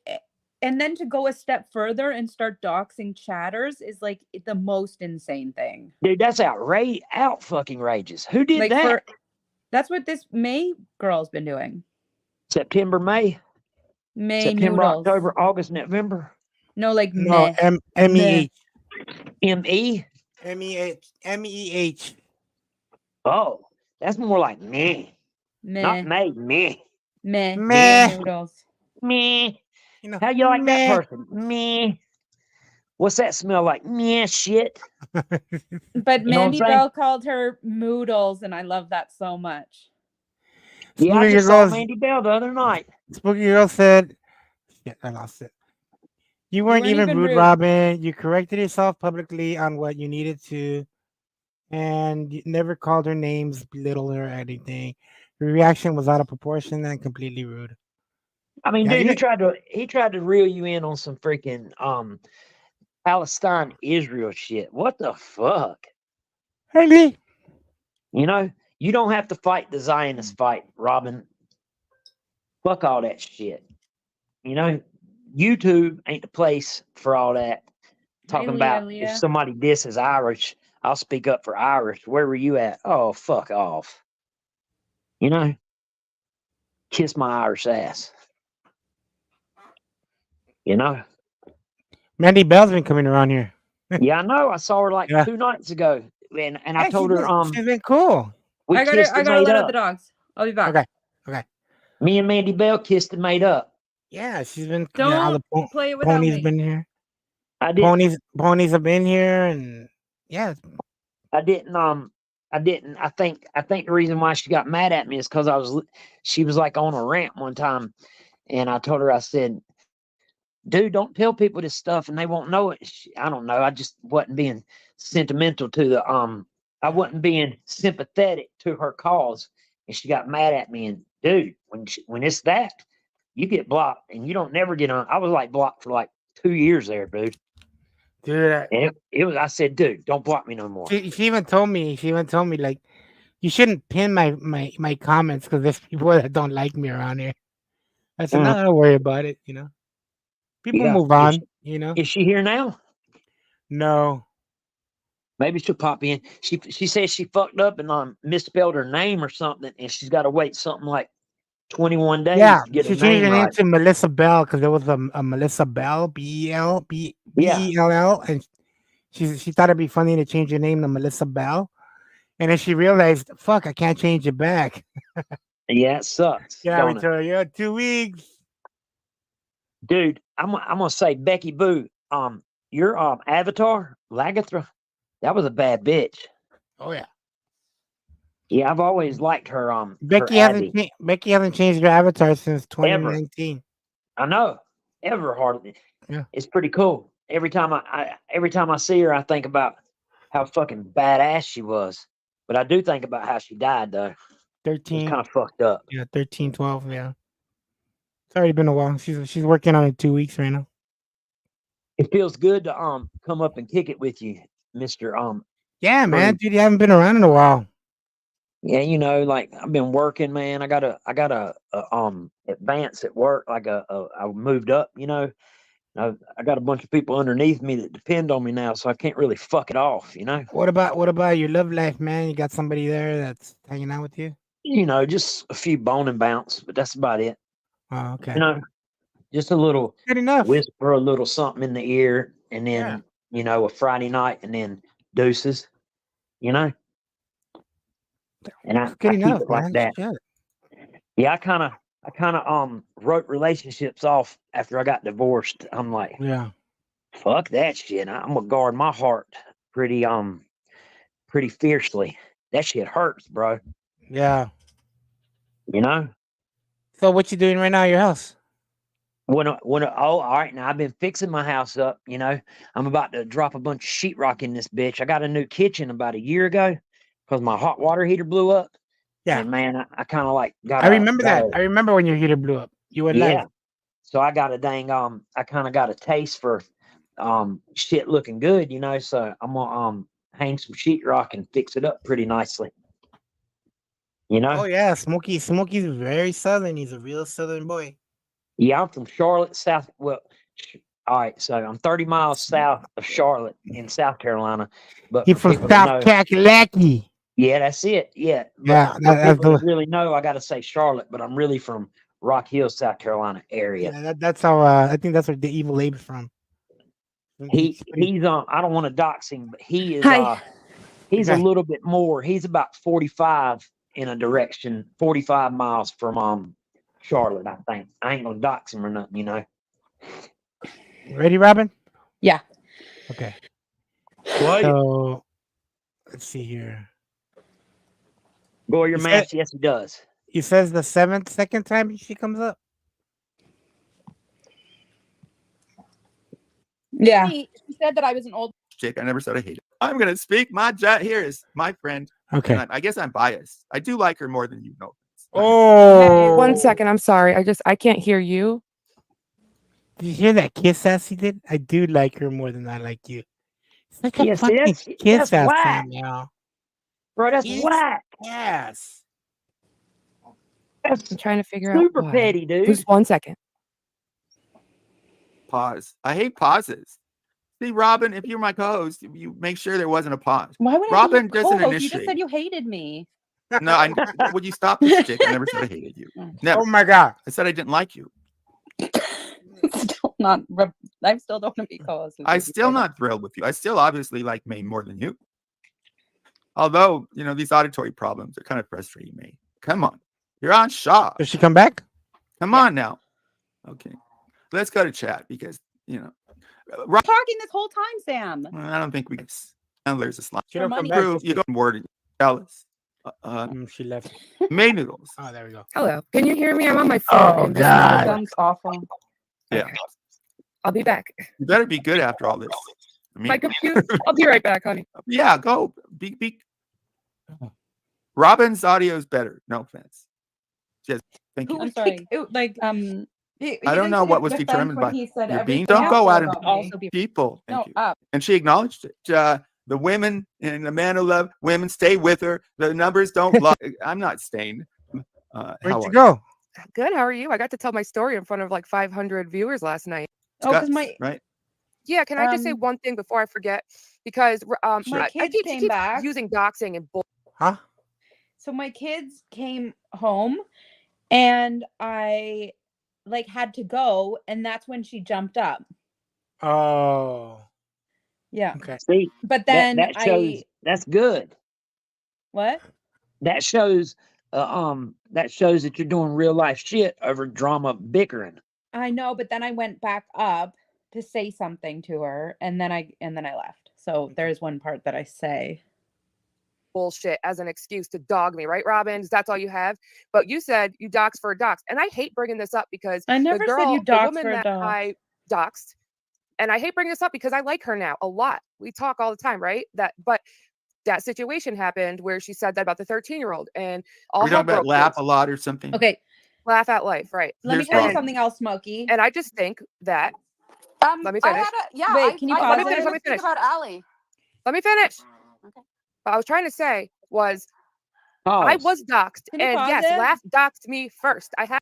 and then to go a step further and start doxing chatters is like the most insane thing. Dude, that's outrage, out fucking rages. Who did Like that? that's what this May girl's been doing. September, May, May September, noodles. October, August, November. No, like No, meh. MEH. ME? MEH. Oh, that's more like me. Meh. Not May, me. Meh. Meh. Noodles. Me. You know, How you like that meh. person? Me. What's that smell like? Meh, shit. But You know what I'm Mandy saying? Bell called her Moodles, and I love that so much. Yeah, I Spooky just saw Girls. Mandy Bell the other night. Spooky Girl said, shit, I lost it. You weren't weren't even even rude, rude. Robin. You corrected yourself publicly on what you needed to, and you never called her names, belittled her, or anything. Your reaction was out of proportion and completely rude. I mean, Yeah, dude, you know, he tried to reel you in on some freaking Palestine Israel shit. What the fuck? really? You know, you don't have to fight the Zionist fight, Robin. Fuck all that shit. You know, YouTube ain't the place for all that. Talking about if Leah. somebody disses Irish, I'll speak up for Irish. Where were you at? Oh, fuck off. You know, kiss my Irish ass. You know? Mandy Bell's been coming around here. Yeah, I know. I saw her like Yeah. 2 nights ago. And I Hey, told her, she's been cool. we I kissed and gotta made let out the up. dogs. I'll be back. Okay. Okay. Me and Mandy Bell kissed and made up. Yeah, she's been. Don't All the play it without ponies me. been here. I didn't. Ponies have been here, and yeah. I didn't. I think the reason why she got mad at me is because she was like on a rant one time, and I told her, I said, "Dude, don't tell people this stuff, and they won't know it." I don't know. I just wasn't being sentimental to the I wasn't being sympathetic to her cause, and she got mad at me. And dude, when it's that, you get blocked, and you don't never get on. I was like blocked for like 2 years there, dude. Dude, And it was. I said, dude, don't block me no more. she even told me. She even told me like, you shouldn't pin my comments because there's people that don't like me around here. I said, no, don't worry about it. You know, people Yeah. move on. You know, Is she here now? no. Maybe she'll pop in. She says she fucked up and misspelled her name or something, and she's got to wait something like 21 days Yeah, to get she her changed name her name right. to Melissa Bell because there was a Melissa Bell, Bell, and she thought it'd be funny to change her name to Melissa Bell, and then she realized, fuck, I can't change it back. Yeah, it sucks, Yeah, we don't it? told her, yeah, 2 weeks. Dude, I'm gonna say, Becky Boo, your avatar, Lagatha, that was a bad bitch. Oh yeah. Yeah, I've always liked her her Becky Abby. hasn't changed her avatar since Ever. 2019. I know. Ever hardly. Yeah. It's pretty cool. Every time I see her, I think about how fucking badass she was. But I do think about how she died though. It's 13. kind of fucked up. Yeah, 13, 12. Yeah. It's already been a while. She's working on it 2 weeks right now. It feels good to come up and kick it with you, Mr. Yeah, man, Bruce. dude, you haven't been around in a while. Yeah, like I've been working, man. I got a advance at work, like I moved up, I got a bunch of people underneath me that depend on me now, so I can't really fuck it off, What about your love life, man? You got somebody there that's hanging out with you? Just a few bone and bounce, but that's about it. Oh, okay. Just a little Good enough. whisper, a little something in the ear, and then a Friday night, and then deuces, and I Good keep enough, it like man. that. Shit. Yeah, I kind of wrote relationships off after I got divorced. I'm like, Yeah. fuck that shit. I'm gonna guard my heart pretty fiercely. That shit hurts, bro. Yeah. So what you doing right now at your house? all right, now I've been fixing my house up. I'm about to drop a bunch of sheetrock in this bitch. I got a new kitchen about a year ago because my hot water heater blew up. Yeah. And man, I kind of like got. I remember that. I remember when your heater blew up. You were live. Yeah. So I got a dang I kind of got a taste for shit looking good, so I'm gonna hang some sheetrock and fix it up pretty nicely. Oh yeah, Smokey's very southern. He's a real southern boy. Yeah, I'm from Charlotte, South. Well, all right, so I'm 30 miles south of Charlotte in South Carolina. But He's for from people that South know, Kakalaki. yeah, that's it. Yeah, Yeah, but for that's people that the really know, I got to say Charlotte, but I'm really from Rock Hill, South Carolina area. yeah. That's how I think that's where the evil Abe's from. He's I don't want to dox him, but he is Hi. he's a Okay. little bit more. He's about 45 in a direction, 45 miles from Charlotte, I think. I ain't gonna dox him or nothing, Ready, Robyn? Yeah. Okay. What? So let's see here. Go your You said- mask. Yes, he does. He says the second time she comes up. Yeah. She said that I was an old Chick, I never said I hate it. I'm gonna speak. Here is my friend. Okay. And I guess I'm biased. I do like her more than you know. Oh, 1 second. I'm sorry. I can't hear you. Did you hear that kiss ass he did? I do like her more than I like you. Such a Yeah, see, fucking that's kiss ass whack. now. Bro, that's Kiss whack. Yes. That's I'm trying to figure out super why. petty, dude. Just 1 second. Pause. I hate pauses. See, Robyn, if you're my co-host, you make sure there wasn't a pause. Why would Robyn I be your doesn't co-host? You just initiate. said you hated me. No, would you stop this, Chick? I never said I hated you. Never. Oh my god. I said I didn't like you. Still not. I still don't want to be co-host. with I'm you. still not thrilled with you. I still obviously like May more than you. Although, these auditory problems are kind of frustrating me. Come on. You're on Shaw. Does she come back? Come on now. Okay. Let's go to chat because, Talking this whole time, Sam. I don't think we can. And there's a slide. She don't come money. back. Prove you don't word tell us. She left. May noodles. Oh, there we go. Hello. Can you hear me? I'm on my phone. Oh, and this God. is- Sounds awful. Yeah. Okay. I'll be back. You better be good after all this. I mean, My computer. I'll be right back, honey. yeah, go. Be. Robyn's audio is better. No offense. Just thank you. I'm sorry. I don't know what was determined by your being. Don't go out and also be people. Thank no you. up. And she acknowledged it. The women and the men who love women stay with her. The numbers don't love. I'm not staying. Where'd you go? Good. How are you? I got to tell my story in front of like 500 viewers last night. Oh, because my right. Yeah. Can I just say one thing before I forget? Because My I kids keep came back. using doxing and bull. Huh? So my kids came home and I like had to go, and that's when she jumped up. Oh, Yeah. okay. See, But that then that shows that's good. what? That shows that you're doing real life shit over drama bickering. I know, but then I went back up to say something to her, and then I left. So there's one part that I say. Bullshit as an excuse to dog me, right, Robyn? That's all you have. But you said you doxed for a dox, and I hate bringing this up because I never said you the doxed woman for a that dox. I doxed, and I hate bringing this up because I like her now a lot. We talk all the time, right? But that situation happened where she said that about the 13-year-old, and all We hell talk about broke laugh loose. a lot or something. Okay, Laugh at life, right? let me Here's tell you Robyn. something else, Smokey. And I just think that let me I finish. had a yeah. Wait, can you I pause Let me it? finish. Let me Speak finish. about Allie. Let me finish. Okay. What I was trying to say was Pause. I was doxed, Can you and pause yes, it? Laugh doxed me first. I had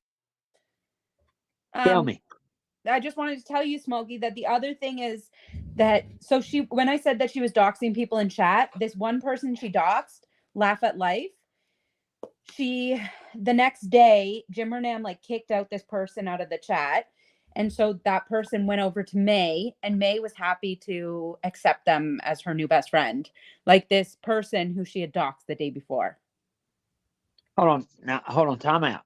Tell me. I just wanted to tell you, Smokey, that the other thing is that so when I said that she was doxing people in chat, this one person she doxed, Laugh at Life, the next day, Jim Renam like kicked out this person out of the chat. And so that person went over to May, and May was happy to accept them as her new best friend. Like this person who she had doxed the day before. Hold on, time out.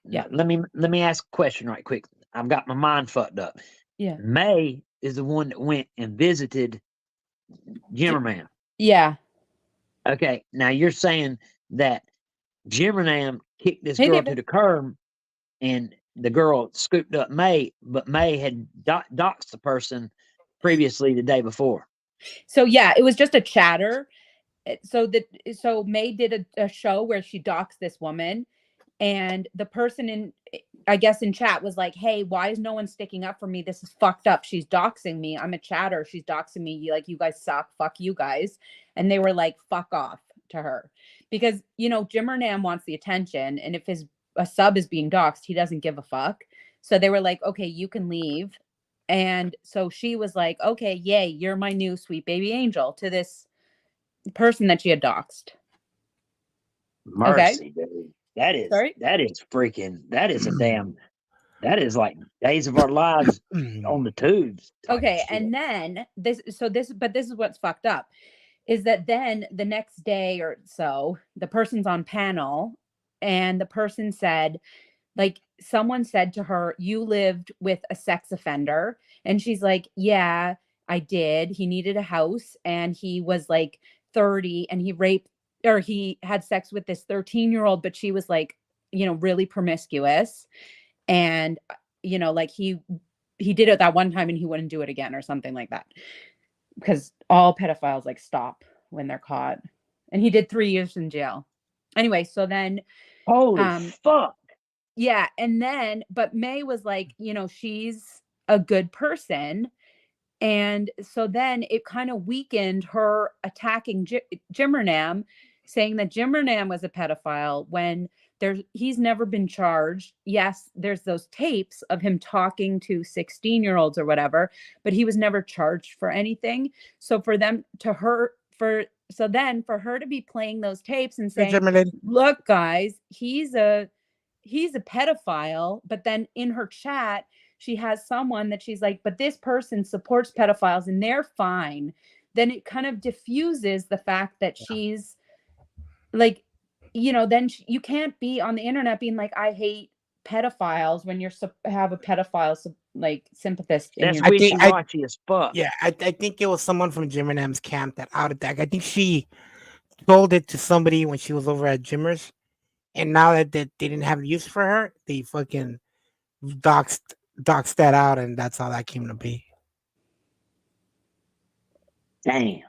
Yeah. Now, let me ask a question right quick. I've got my mind fucked up. Yeah. May is the one that went and visited Jimmerman. Yeah. Okay, now you're saying that Jimmernam kicked this Hey, girl David. to the curb, and the girl scooped up May, but May had doxed the person previously the day before. So yeah, it was just a chatter. So May did a show where she doxed this woman, and the person in chat was like, hey, why is no one sticking up for me? This is fucked up. She's doxing me. I'm a chatter. She's doxing me. Like, you guys suck. Fuck you guys. And they were like, fuck off to her, because Jimmernam wants the attention, and if a sub is being doxed, he doesn't give a fuck. So they were like, okay, you can leave. And so she was like, okay, yay, you're my new sweet baby angel, to this person that she had doxed. Mercy, baby. That is a damn, that is like Days of Our Lives on the tubes. Okay, and then this is what's fucked up, is that then the next day or so, the person's on panel, and the person said, like, someone said to her, you lived with a sex offender, and she's like, yeah, I did. He needed a house, and he was like 30, and he had sex with this 13-year-old, but she was like, really promiscuous, and like he did it that one time and he wouldn't do it again or something like that, because all pedophiles like stop when they're caught, and he did 3 years in jail anyway. So then holy fuck. Yeah, and then but May was like, she's a good person. And so then it kind of weakened her attacking Jimmernam, saying that Jimmernam was a pedophile when he's never been charged. Yes, there's those tapes of him talking to 16-year-olds or whatever, but he was never charged for anything. So for her to be playing those tapes and saying, look, guys, he's a pedophile, but then in her chat she has someone that she's like, but this person supports pedophiles and they're fine, then it kind of diffuses the fact that she's like, then you can't be on the internet being like, I hate pedophiles, when you're have a pedophile like sympathist in That's your wishy-washy as fuck. Yeah, I think it was someone from Jimmernam's camp that outed that. I think she told it to somebody when she was over at Jimmer's, and now that they didn't have use for her, they fucking doxed that out, and that's how that came to be. Damn.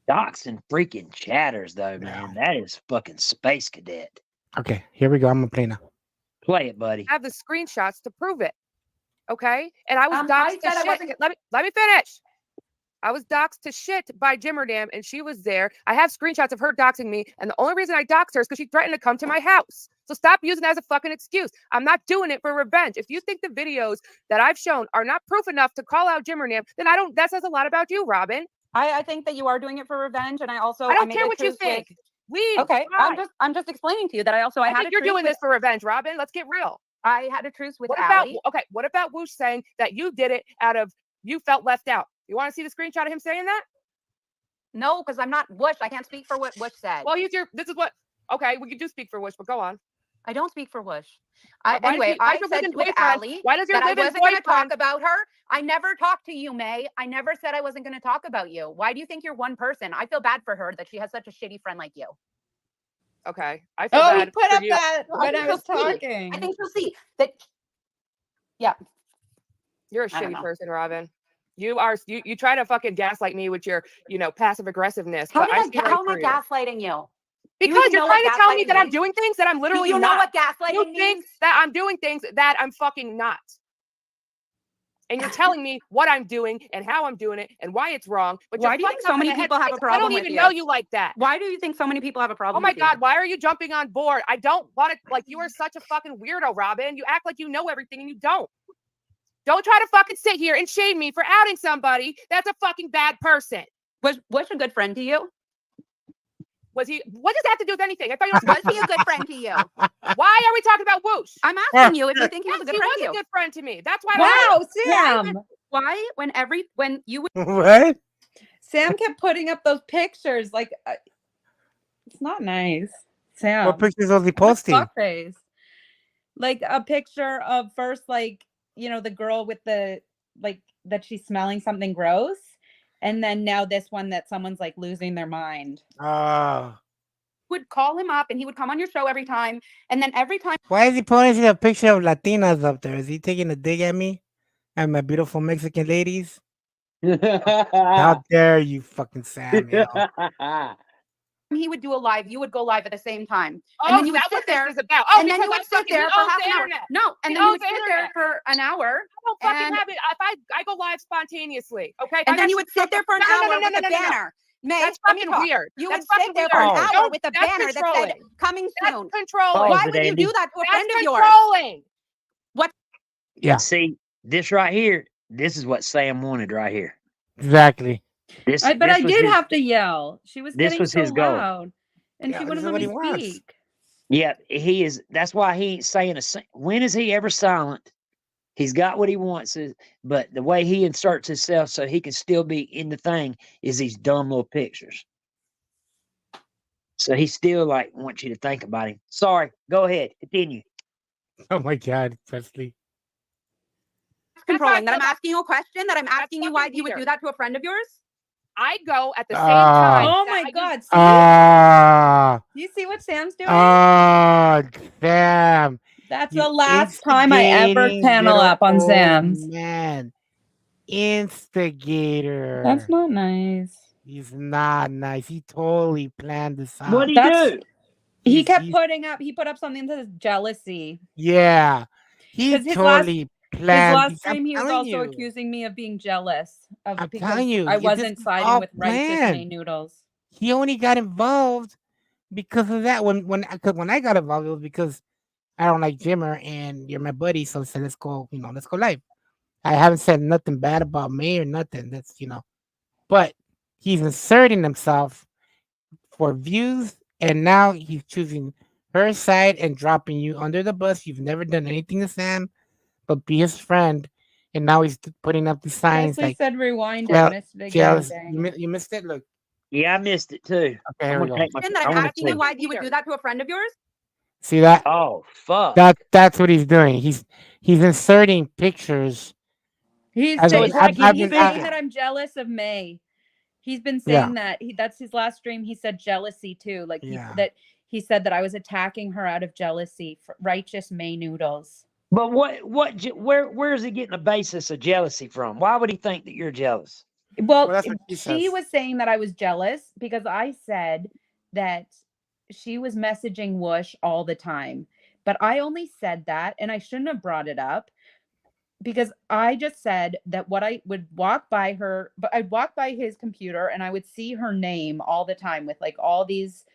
Doxing freaking chatters, though, man. That is fucking Space Cadet. Okay, here we go. I'm gonna play now. Play it, buddy. I have the screenshots to prove it. Okay, and I was I doxed said to I shit. wasn't- Let me finish. I was doxed to shit by Jimmerdam, and she was there. I have screenshots of her doxing me, and the only reason I doxed her is because she threatened to come to my house. So stop using it as a fucking excuse. I'm not doing it for revenge. If you think the videos that I've shown are not proof enough to call out Jimmerdam, then that says a lot about you, Robyn. I think that you are doing it for revenge, and I don't care what you think. Leave. Okay, Bye. I'm just explaining to you that I I had think a you're truce doing with, this for revenge, Robyn. Let's get real. I had a truce with What about Allie. okay? What about Woosh saying that you did it out of you felt left out? You want to see the screenshot of him saying that? No, because I'm not Woosh. I can't speak for what Woosh said. Well, this is what. Okay, we do speak for Woosh, but go on. I don't speak for Woosh. Anyway, I said with Allie that I wasn't going to talk about her. I never talked to you, May. I never said I wasn't going to talk about you. Why do you think you're one person? I feel bad for her that she has such a shitty friend like you. Okay, I feel Oh, bad he put for up you. that No, when I was talking. I think she'll see that. Yeah, You're a I don't shitty know. person, Robyn. You are. You try to fucking gaslight me with your, passive aggressiveness. How But I am see right I through you. gaslighting you? Because you're know trying what to tell me gaslighting that I'm means? doing things that I'm literally Do you know not. what gaslighting You think means? that I'm doing things that I'm fucking not. And you're telling me what I'm doing and how I'm doing it and why it's wrong. But Why you're do you think fucking so up in many the people have a headspace. I problem don't with even you? know you like that. Why do you think so many people have a Oh problem my with you? God, why are you jumping on board? I don't want to, you are such a fucking weirdo, Robyn. You act like you know everything and you don't. Don't try to fucking sit here and shame me for outing somebody that's a fucking bad person. Was a good friend to you? What does that have to do with anything? I thought you were Was he a good friend to you? Why are we talking about Woosh? I'm asking you if you think he was a good He friend was to a you. good friend to me. That's why Wow, Sam. Why when you What? Sam kept putting up those pictures. Like, it's not nice. Sam. What pictures was he What posting? fuckface. Like a picture of first, the girl with the, that she's smelling something gross. And then now this one that someone's like losing their mind. would call him up and he would come on your show every time, and then every time Why is he posting a picture of Latinas up there? Is he taking a dig at me and my beautiful Mexican ladies? How dare you, fucking Samuel? he would do a live, you would go live at the same time. Oh, And then you would that's sit what this there. is about. Oh, And then you would sit there for half an hour. internet. No, and He then you owns would the sit there internet. for an hour. I don't fucking And- have it. If I go live spontaneously, okay? And then you would sit there for an hour with a banner. May, That's let me fucking talk. weird. You That's would fucking sit there for weird. an hour Don't- with a that's banner that said controlling. coming That's soon. controlling. Pause Why it, would you Andy. do that to a That's friend of yours? controlling. Yeah, See, this right here, this is what Sam wanted right here. exactly. This, But this I was did his- have to yell. She was this getting was so his goal. loud. And Yeah, she this wouldn't is let what me he wants. speak. Yeah, he is. That's why he ain't saying when is he ever silent? He's got what he wants, but the way he inserts himself so he can still be in the thing is these dumb little pictures. So he still wants you to think about him. Sorry, go ahead, continue. Oh my God, Presley. Controlling. That I'm asking you a question. That I'm asking you why fucking you would weird. do that to a friend of yours. I go at the same Ah. time. Oh that my I God. use- See? Ah, Do you see what Sam's doing? damn. That's You the last time I ever instigating panel little up on old Sam's. Man, instigator. That's not nice. He's not nice. He totally planned this out. What'd he That's- do? He He's- kept he's- he put up something that says jealousy. Yeah, he 'Cause his totally His planned. last I'm stream, he was telling also you. accusing me of being jealous of I'm because telling you, I this wasn't is siding all with righteous planned. May noodles. He only got involved because of that. When I got involved, it was because I don't like Jimmer and you're my buddy, so I said let's go live. I haven't said nothing bad about me or nothing. That's but he's inserting himself for views, and now he's choosing her side and dropping you under the bus. You've never done anything to Sam, but be his friend, and now he's putting up the signs Leslie like said rewind. well, I missed it again. jealous. Dang. You missed it. Look, Yeah, I missed it too. okay, here we go. That I'm I wanna asking you see. why you would do that to a friend of yours. See that? Oh fuck! That's what he's doing. He's inserting pictures. He's I've saying, been- I've- I've he's been- saying I've- that I'm jealous of May. He's been Yeah. saying that. That's his last stream. He said jealousy too. Like Yeah. he said that I was attacking her out of jealousy for righteous May noodles. But where is he getting a basis of jealousy from? Why would he think that you're jealous? Well, that's what she she says. was saying that I was jealous because I said that she was messaging Woosh all the time. But I only said that, and I shouldn't have brought it up because I just said that what I would walk by her, but I'd walk by his computer and I would see her name all the time with all these,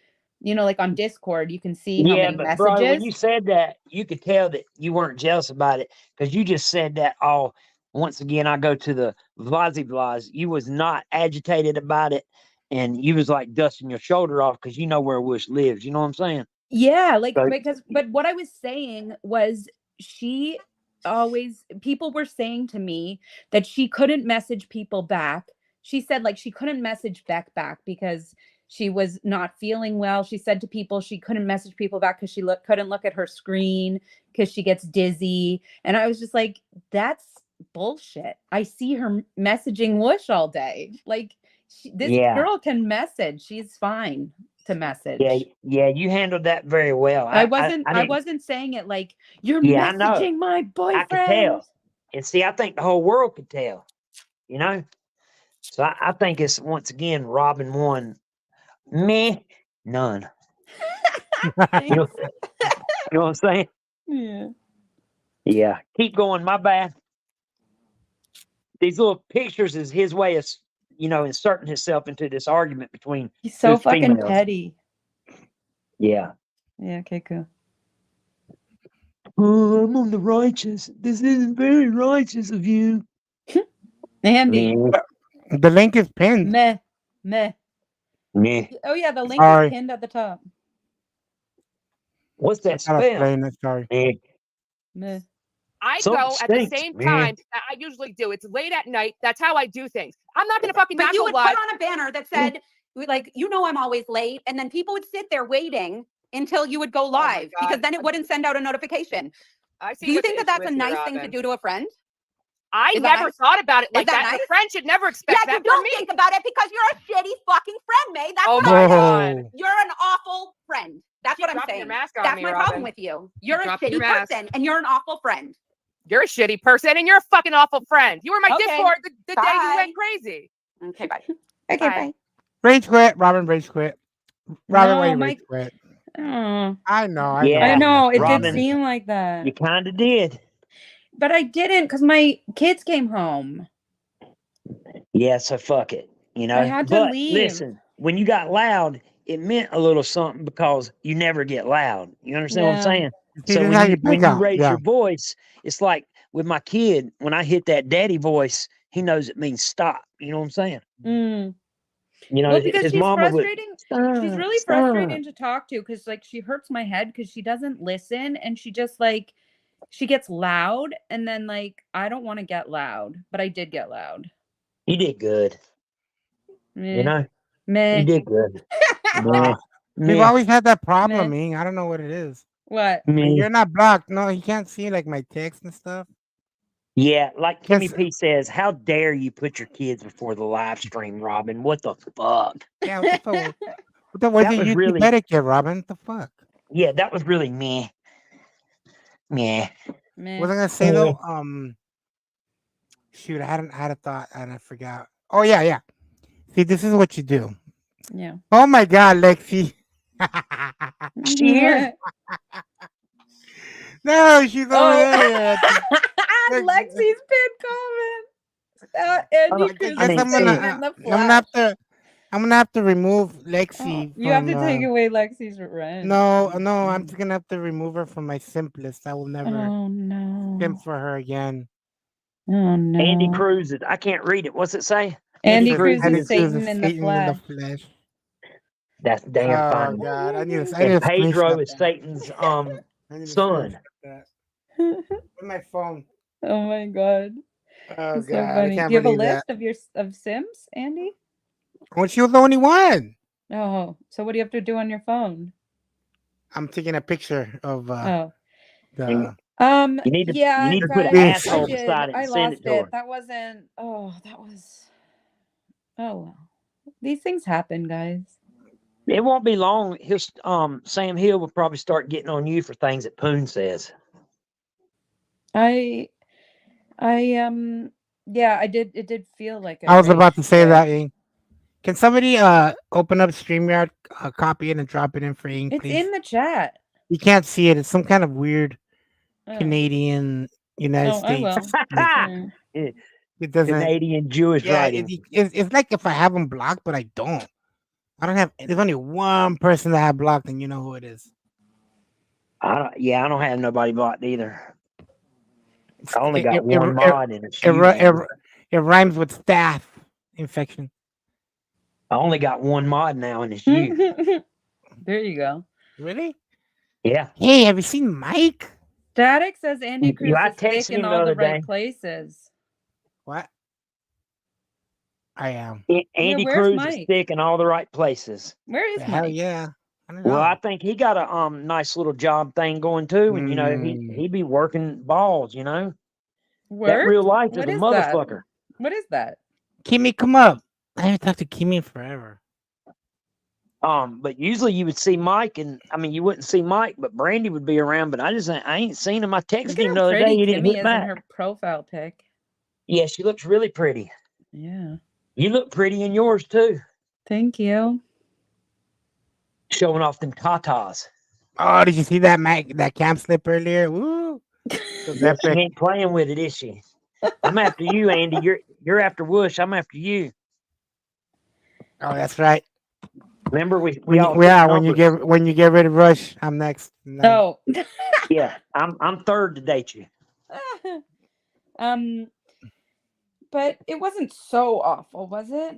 like on Discord, you can see how many but messages. bro, when you said that, you could tell that you weren't jealous about it because you just said that all. Once again, I go to the Vlazi Vlaz. You was not agitated about it, and you was like dusting your shoulder off because you know where Wish lives. You know what I'm saying? Yeah, like So- but what I was saying was people were saying to me that she couldn't message people back. She said like she couldn't message Beck back because she was not feeling well. She said to people she couldn't message people back because she couldn't look at her screen because she gets dizzy. And I was just like, that's bullshit. I see her messaging Whoosh all day. Like this Yeah. girl can message. She's fine to message. Yeah, you handled that very well. I wasn't I I didn't- wasn't saying it like you're Yeah, I know. messaging my I boyfriend. could tell. And see, I think the whole world could tell, you know? So I think it's, once again, Robyn won. Me, none. You know, you know what I'm saying? Yeah. Yeah. Keep going. My bad. These little pictures is his way of, inserting himself into this argument between He's so two fucking females. petty. Yeah. Yeah, okay, cool. Oh, I'm on the righteous. This isn't very righteous of you. Andy. The link is pinned. Meh. Oh yeah, the link Sorry. is pinned at the top. What's that I was spell? playing it, sorry. Meh. I Something go at the stinks, same man. time that I usually do. It's late at night. That's how I do things. I'm not gonna fucking But not you go would live. put on a banner that said, like, I'm always late. And then people would sit there waiting until you would go live because God. then it wouldn't send out a notification. I see Do you what think the that that's issue a is here, nice thing to Robyn. do to a friend? I Is that never nice? thought about it like that that. nice? A friend should never expect Yeah, that you from don't me. think about it because you're a shitty fucking friend, May. That's Oh what my I'm God. saying. You're an awful friend. That's Keep what I'm dropping saying. your mask on That's me, my problem Robyn. with you. You're a dropping your shitty mask. person and you're an awful friend. You're a shitty person and you're a fucking awful friend. You were my Okay. Discord the day you Bye. went crazy. Okay, bye. Okay, Bye. bye. Rage quit. Robyn rage quit. Robyn, why No, you my- rage quit? Oh, I know. Yeah. I know it did Robyn, seem like that. You kind of did. But I didn't because my kids came home. Yeah, so fuck it. I had to but leave. listen, when you got loud, it meant a little something because you never get loud. You understand what I'm Yeah. saying? See, So this is how you when pick you out. raise Yeah. your voice, it's like with my kid, when I hit that daddy voice, he knows it means stop. You know what I'm saying? Mm. You know, Well, because his she's mama would frustrating. stop, She's really stop. frustrating to talk to because like she hurts my head because she doesn't listen and she just like she gets loud and then like I don't want to get loud, but I did get loud. You did good. Meh. You know, Meh. you did good. Meh. We've Meh. always had that problem, Meh. Ming. I don't know what it is. What? When Meh. you're not blocked. No, you can't see like my text and stuff. Yeah, like Kimmy Yes. P says, how dare you put your kids before the live stream, Robyn? What the fuck? Yeah, what the fuck? What the was That it was YouTube really- etiquette, Robyn? What the fuck? Yeah, that was really meh. Meh. Meh. What was I gonna say though? Shoot, I had a thought and I forgot. Oh yeah. See, this is what you do. Yeah. Oh my God, Lexi. She here? No, she's over Oh. there. Lexi's pinned comment. Andy Oh, Cruz I is mean, saying see- in the I'm gonna have to remove Lexi. You have to from, take away Lexi's rent. No, I'm just gonna have to remove her from my simplest. I will never Oh no. simp for her again. Oh no. Andy Cruz. I can't read it. What's it say? Andy It says, Cruz Andy is Cruz Satan in the flesh. That's damn Oh funny. God, I need to And Pedro screenshot is that. Satan's I need to son. screenshot that. With my phone. Oh my god. Oh That's so God, I funny. Do can't you have a believe that. list of your Sims, Andy? Well, she was the only one. Oh, so what do you have to do on your phone? I'm taking a picture of Oh. the. You need to- yeah, you need to put an guys, asshole I did. beside it and I send it lost to her. it. That wasn't that was oh well. These things happen, guys. It won't be long. Sam Hill will probably start getting on you for things that Poon says. I yeah, I did it did feel like I was about to say that. that. Ing. Can somebody open up StreamYard, copy it, and drop it in for Ing, It's please? in the chat. You can't see it. It's some kind of weird Oh. Canadian United Oh, I will. States. Like, Mm. it doesn't. Canadian Jewish Yeah, writing. it's like if I have them blocked, but I don't. I don't have. There's only one person that I have blocked, and you know who it is. I don't have nobody blocked either. It's- I only got it- one it- mod and it's It, you, ri- man. it rhymes with staph infection. I only got one mod now, and it's you. There you go. Really? Yeah. Hey, have you seen Mike? Static says Andy Cruz I is thick texted in him the all the other right day. places. What? I am. Andy where's Cruz is Mike? thick in all the right places. Where is Hell Mike? yeah. I don't Well, know. I think he got a nice little job thing going too, and he be working balls. That Work? real life What is a is that? motherfucker. What is that? Kimmy, come up. I haven't talked to Kimmy in forever. But usually you would see Mike, and I mean you wouldn't see Mike, but Brandy would be around. But I ain't seen him. I texted Look at him how the other day. pretty He didn't Kimmy hit is in back. her profile pic. Yeah, she looks really pretty. Yeah. You look pretty in yours too. Thank you. Showing off them tatas. Oh, did you see that that cam slip earlier? Woo! Yeah, she ain't playing with it, is she? I'm after you, Andy. You're after Whoosh. I'm after you. Oh, that's right. Remember we When all you, yeah, took numbers. when you get rid of Rush, I'm next. Oh. Yeah, I'm third to date you. But it wasn't so awful, was it?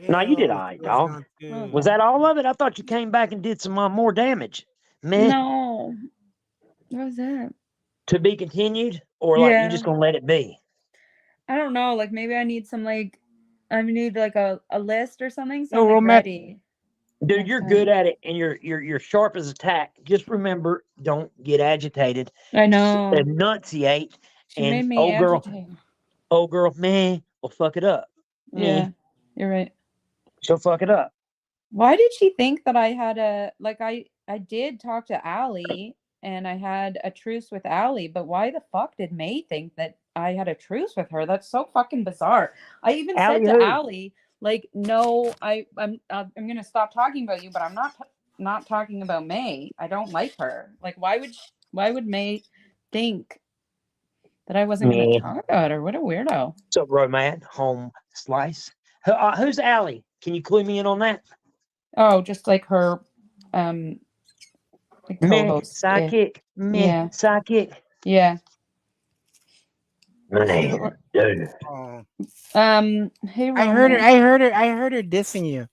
No, you did Phil, all right, was dog. not good. Okay. Was that all of it? I thought you came back and did some more damage. Meh. No. What was that? To be continued, or like you just gonna let it be? I don't know. Like maybe I need some I need like a list or something. So No, I'm like, Romac. ready. Dude, next you're time. good at it, and you're sharp as a tack. Just remember, don't get agitated. I know. Enunciate. She And made me old girl, man, will fuck it up. Yeah, you're right. She'll fuck it up. Why did she think that I had I did talk to Allie and I had a truce with Allie, but why the fuck did May think that I had a truce with her? That's so fucking bizarre. I even said to Allie, like, no, I'm gonna stop talking about you, but I'm not talking about May. I don't like her. Like, why would May think that I wasn't gonna talk about her? What a weirdo. So, Romad, home slice. Who's Allie? Can you clue me in on that? Oh, just like her like co-host. Sidekick. Yeah. Sidekick. Yeah. Man, dude. Oh. Hey, I heard her dissing you.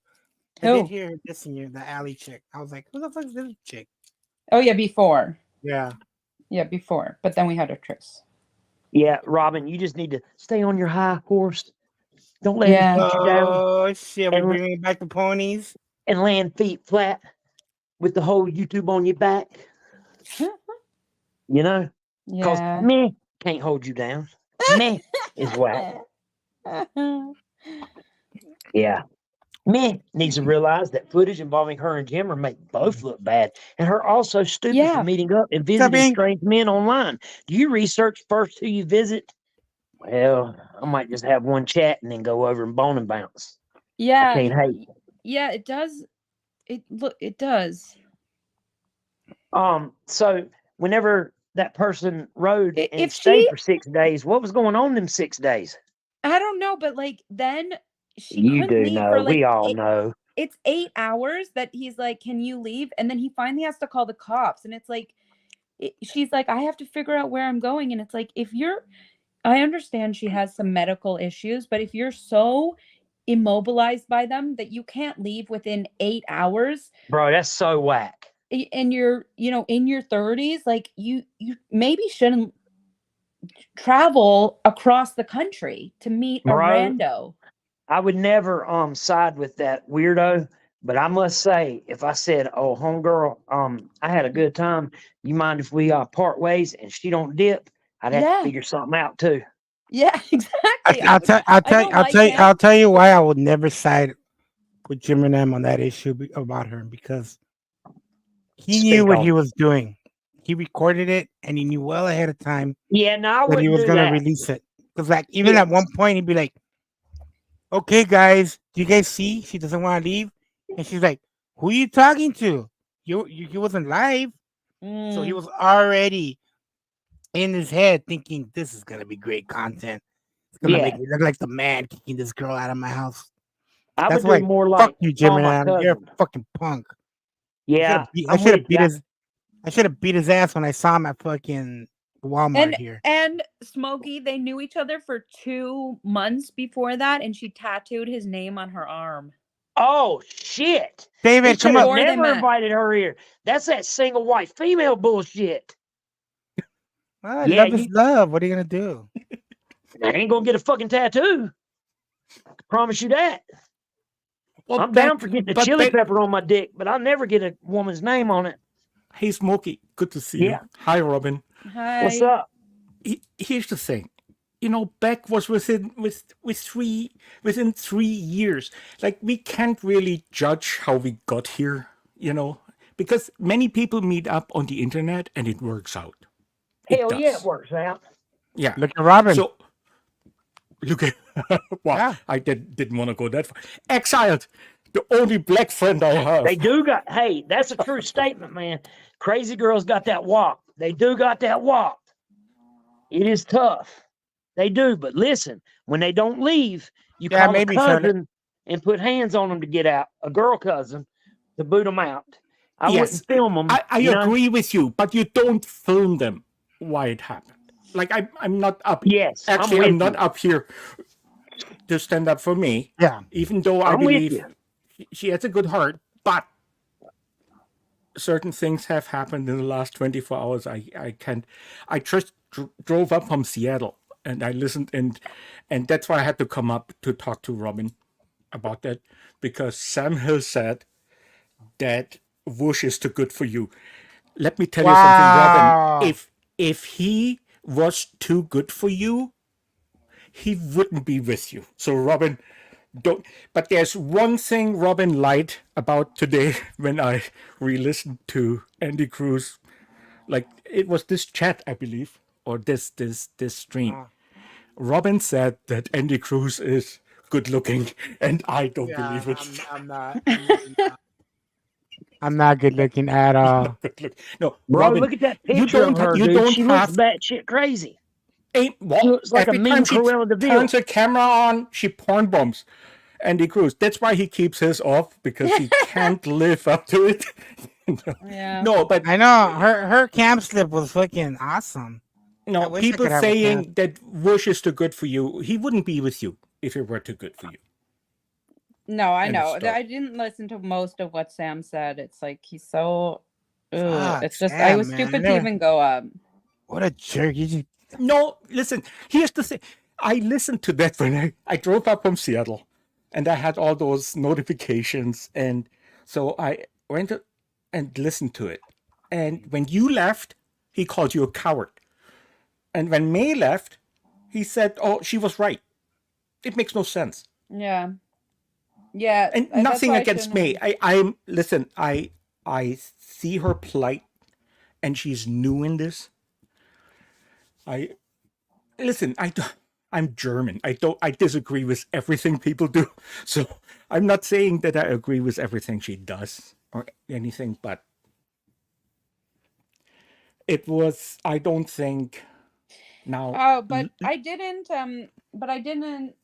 I Who? did hear her dissing you, the Alley chick. I was like, who the fuck is this chick? Oh yeah, before. Yeah. Yeah, before. But then we had a truce. Yeah, Robyn, you just need to stay on your high horse. Don't let it put you down. Oh shit, we're bringing back the ponies. And land feet flat with the whole YouTube on your back. You know? Because me can't hold you down. Me is whack. Yeah. Me needs to realize that footage involving her and Jimmer make both look bad. And her also stupid for meeting up and visiting strange men online. Do you research first who you visit? Well, I might just have one chat and then go over and bone and bounce. Yeah. I can't hate. Yeah, it does. It does. So whenever that person rode and stayed for 6 days, what was going on them 6 days? I don't know, but like then she You couldn't do leave know. for like We all know. It's 8 hours that he's like, can you leave? And then he finally has to call the cops. And it's like, she's like, I have to figure out where I'm going. And it's like, I understand she has some medical issues, but if you're so immobilized by them that you can't leave within 8 hours. Bro, that's so whack. And you're, in your 30s, like you maybe shouldn't travel across the country to meet a rando. I would never side with that weirdo, but I must say, if I said, "Oh, homegirl, I had a good time. You mind if we part ways?" and she don't dip, I'd have to figure something out too. Yeah, exactly. I'll tell you why I would never side with Jim and them on that issue about her, because he knew what he was doing. He recorded it and he knew well ahead of time. Yeah, no, that he was going to release it. Because like even at one point he'd be like, "Okay, guys, do you guys see she doesn't want to leave?" And she's like, "Who are you talking to? He wasn't live." So he was already in his head thinking, this is gonna be great content. It's gonna make me look like the man kicking this girl out of my house. That's why more like, fuck you, Jim, you're a fucking punk. Yeah, I should have beat his ass when I saw him at fucking Walmart here. And Smokey, they knew each other for 2 months before that, and she tattooed his name on her arm. Oh shit! David, He come should have up. Before they never met. invited her here. That's that single white female bullshit. Well, Yeah, love is love. What are you gonna do? I ain't gonna get a fucking tattoo. I promise you that. Well, I'm Beck, down for getting a but chili Beck, pepper on my dick, but I'll never get a woman's name on it. hey, Smokey, good to see Yeah. you. Hi, Robyn. Hi. What's up? Here's the thing. Beck was within 3 years. Like, we can't really judge how we got here, because many people meet up on the internet and it works out. Hell yeah, it does. works out. Yeah. Look at Robyn. So look at well, Yeah. I didn't want to go that far. Exiled, the only black friend I have. They do got, hey, that's a true statement, man. Crazy girls got that walk. They do got that walk. It is tough. They do, but listen, when they don't leave, you Yeah, call maybe, a Charlotte. cousin and put hands on them to get out, a girl cousin to boot them out. I Yes, wouldn't film them. I agree with you, but you don't film them why it happened. Like, I'm not up. Yes, Actually, I'm not you. up here to stand up for me. Yeah. Even though I I'm with believe you. she has a good heart, but certain things have happened in the last 24 hours. I can't. I just drove up from Seattle and I listened, and that's why I had to come up to talk to Robyn about that, because Sam Hill said that Whoosh is too good for you. Let me tell you Wow. something, Robyn. If he was too good for you, he wouldn't be with you. So, Robyn, don't. But there's one thing Robyn lied about today when I re-listened to Andy Cruz. Like, it was this chat, I believe, or this stream. Robyn said that Andy Cruz is good looking, and I don't believe it. I'm not. I'm not good looking at all. Good look. No, Bro, Robyn, look at that you picture don't of her, you dude. don't She have looks batshit crazy. She looks like a every mean time she Cruella de Vil. turns her camera on, she porn bombs Andy Cruz. That's why he keeps his off, because he can't live up to it. Yeah. No, but I know her cam slip was fucking awesome. I no, wish I people could have a saying that Whoosh is too good for you. He wouldn't be with you if it were too good for you. No, I End of know. story. I didn't listen to most of what Sam said. It's like he's so. Fuck, It's just I Sam, was man. stupid Never- to even go up. What a jerk! You just No, listen, here's the thing. I listened to that when I drove up from Seattle, and I had all those notifications, and so I went and listened to it. And when you left, he called you a coward. And when May left, he said, "Oh, she was right. It makes no sense." Yeah. Yeah. And that's nothing why I against shouldn't May. I'm listen. I see her plight, and she's new in this. I'm German. I disagree with everything people do. So I'm not saying that I agree with everything she does or anything, but it was, I don't think now. Oh, but I didn't. But I didn't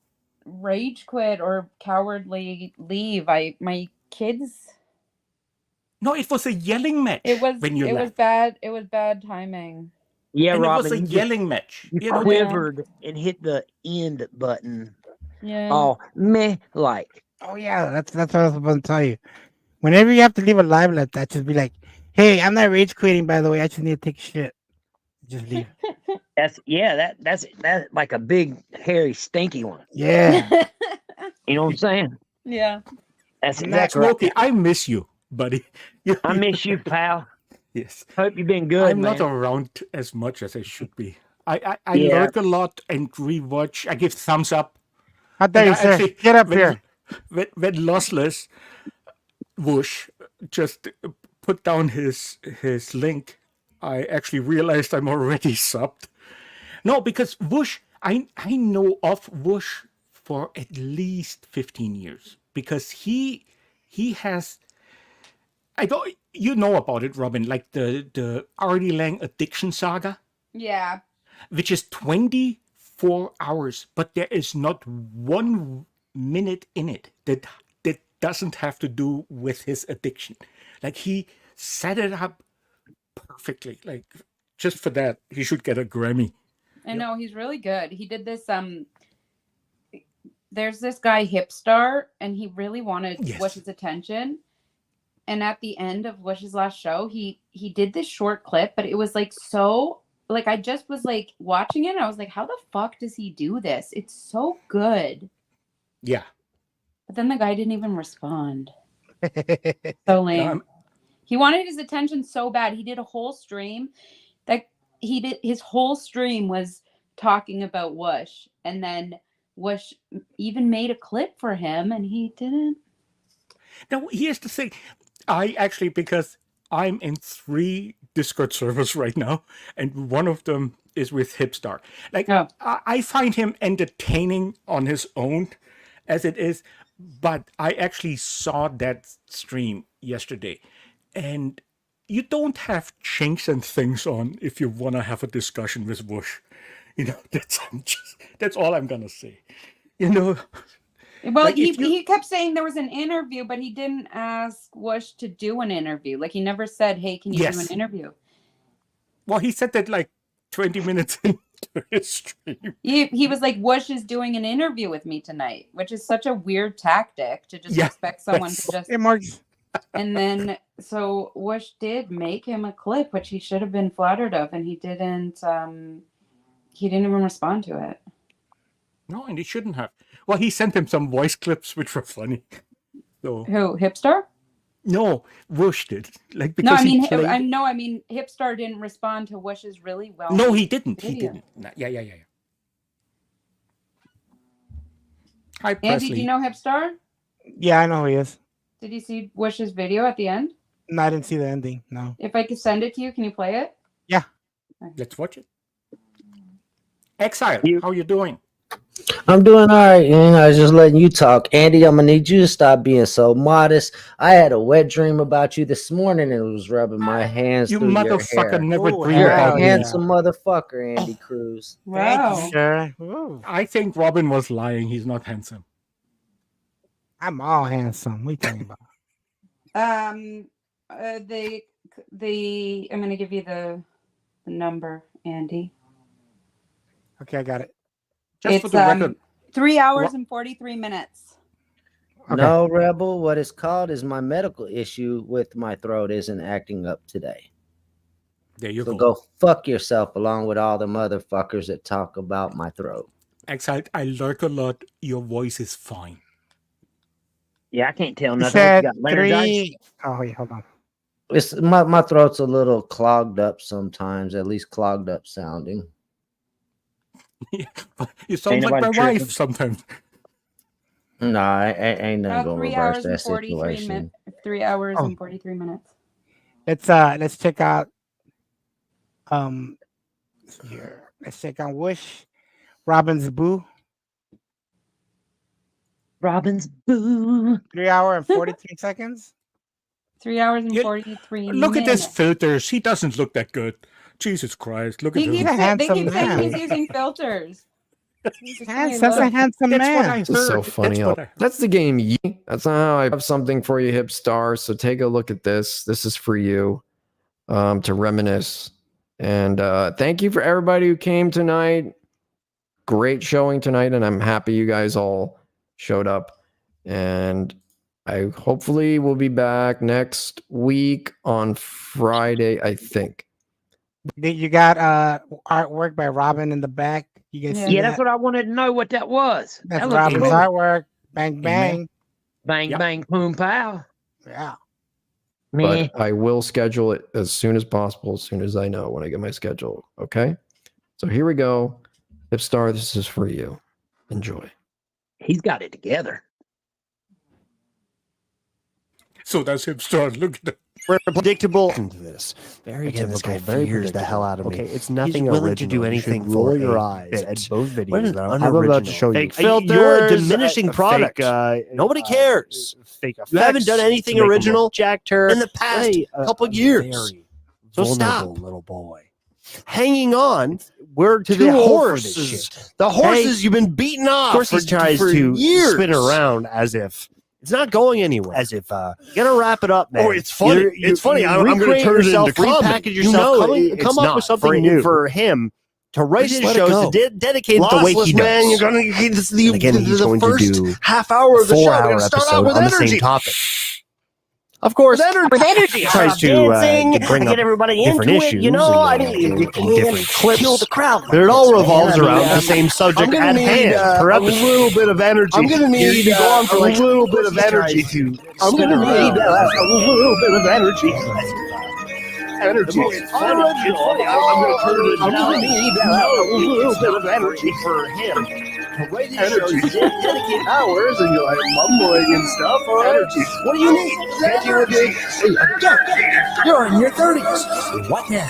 rage quit or cowardly leave. My kids. No, it was a yelling match. It was. when you It left. was bad. It was bad timing. Yeah, And Robyn, it was a you just- yelling match. You You know, quivered and hit the end button. Yeah. Oh, meh, like. Oh yeah, that's what I was about to tell you. Whenever you have to leave a live like that, just be like, "Hey, I'm not rage quitting, by the way. I just need to take a shit." Just leave. That's like a big, hairy, stinky one. Yeah. You know what I'm saying? Yeah. That's I'm exactly right. Smokey, I miss you, buddy. I miss you, pal. Yes. Hope you've been good, I'm man. not around as much as I should be. I Yeah. learned a lot and rewatch. I give thumbs up. How dare And you, I sir? actually- Get up when, here. When Lossless Whoosh just put down his link, I actually realized I'm already subbed. No, because Whoosh, I know of Whoosh for at least 15 years because he has. I don't. You know about it, Robyn, like the Artie Lang addiction saga, Yeah. which is 24 hours, but there is not 1 minute in it that doesn't have to do with his addiction. Like he set it up perfectly. Like just for that, he should get a Grammy. I know, he's really good. He did this there's this guy Hipstar, and he really wanted Wish's attention. And at the end of Wish's last show, he did this short clip, but it was like so like I just was like watching it and I was like, how the fuck does he do this? It's so good. Yeah. But then the guy didn't even respond. So lame. He wanted his attention so bad. He did a whole stream. His whole stream was talking about Whoosh, and then Whoosh even made a clip for him, and he didn't. Now, here's the thing. Because I'm in 3 Discord servers right now, and one of them is with Hipstar. I find him entertaining on his own as it is, but I actually saw that stream yesterday, and you don't have chinks and things on if you want to have a discussion with Whoosh. That's all I'm gonna say. Well, like he kept saying there was an interview, but he didn't ask Whoosh to do an interview. Like he never said, "Hey, can you do an interview?" Well, he said that like 20 minutes into his stream. He was like, "Whoosh is doing an interview with me tonight," which is such a weird tactic to just expect someone to just. Hey, Mark. And then so Whoosh did make him a clip, which he should have been flattered of, and he didn't. He didn't even respond to it. No, and he shouldn't have. Well, he sent him some voice clips which were funny. So who, Hipstar? No, Whoosh did. I mean Hipstar didn't respond to Whoosh's really well. No, he didn't. Video. He didn't. Yeah. Hi, Andy, Presley. do you know Hipstar? Yeah, I know who he is. Did you see Whoosh's video at the end? No, I didn't see the ending. No. If I could send it to you, can you play it? Yeah. Let's watch it. Exile, how you doing? I'm doing all right, man. I was just letting you talk. Andy, I'm going to need you to stop being so modest. I had a wet dream about you this morning and it was rubbing my hands through your hair. You motherfucker never dream You're about a me. handsome motherfucker, Andy Cruz. Wow. Thank you, sir. I think Robyn was lying. He's not handsome. I'm all handsome. What are you talking about? I'm going to give you the number, Andy. Okay, I got it. Just for the record. 3 hours and 43 minutes. Okay. No, Rebel. What it's called is my medical issue with my throat isn't acting up today. There you go. Go fuck yourself along with all the motherfuckers that talk about my throat. Exile, I lurk a lot. Your voice is fine. Yeah, I can't tell You nothing. said You got laryngitis? 3. Oh, wait, hold on. It's my throat's a little clogged up sometimes, at least clogged up sounding. You sound like my wife sometimes. No, I ain't nothing gonna 3 reverse hours that and 43 situation. minutes. 3 hours and 43 minutes. Let's check out here. Let's check out Whoosh. Robyn's Boo. Robyn's Boo. 3 hours and 43 seconds. 3 hours and 43 minutes. Look at his filters. He doesn't look that good. Jesus Christ. Look at him. They keep saying he's using filters. That's a handsome man. This is so funny. That's the game. That's not how I have something for you, Hipstar. So take a look at this. This is for you to reminisce. And thank you for everybody who came tonight. Great showing tonight. And I'm happy you guys all showed up. And I hopefully will be back next week on Friday, I think. You got artwork by Robyn in the back. You guys see that's what I wanted to know what that was. That's that Robyn's cool. artwork. Bang, bang. Bang, bang, boom, pow. Yeah. But I will schedule it as soon as possible, as soon as I know when I get my schedule. Okay? So here we go. Hipstar, this is for you. Enjoy. He's got it together. So that's Hipstar. Look at that. We're predictable. To this. Very Again, this typical. guy Very fears the hell out of me. Okay, it's nothing He's willing original. to do anything You should roll for your a eyes bit. at both What videos an that I'm about to show you. Fake Filters, you're a diminishing product. Nobody cares. Fake You haven't done anything original Jack Turk in the past couple years. So stop, little boy. hanging on. We're to too the old for this horses. shit. The horses you've been beating off. Of course, he tries for to years. spin around as if It's not going anywhere. As if you gotta wrap it up, man. Oh, it's funny. It's funny. I'm going to turn it into comedy. Repackage yourself. Come up with something new for him to write his Just let it shows, go. to dedicate it the way he man, does. you're gonna get this, the, And again, he's the going to first do half hour of the show. We're 4-hour gonna start out episode with on energy. the same topic. Of course, With energy. tries to bring get up everybody different into it. issues You know, I and, mean, and you different can't clips. kill the crowd. Like But it all this, revolves man. I around mean, the same subject I'm gonna at need, hand per a episode. little bit of energy. I'm gonna need You go on for a like little bit of he tries energy. to I'm spin gonna around. need a little bit of energy. Energy. It's funny. It's funny. I'm going to turn it into I'm gonna need a little bit of energy. for him to write his Energy. shows, dedicate Hours and you're like mumbling and stuff. All right. energy. What do you need? Energy. You're in your 30s. What now?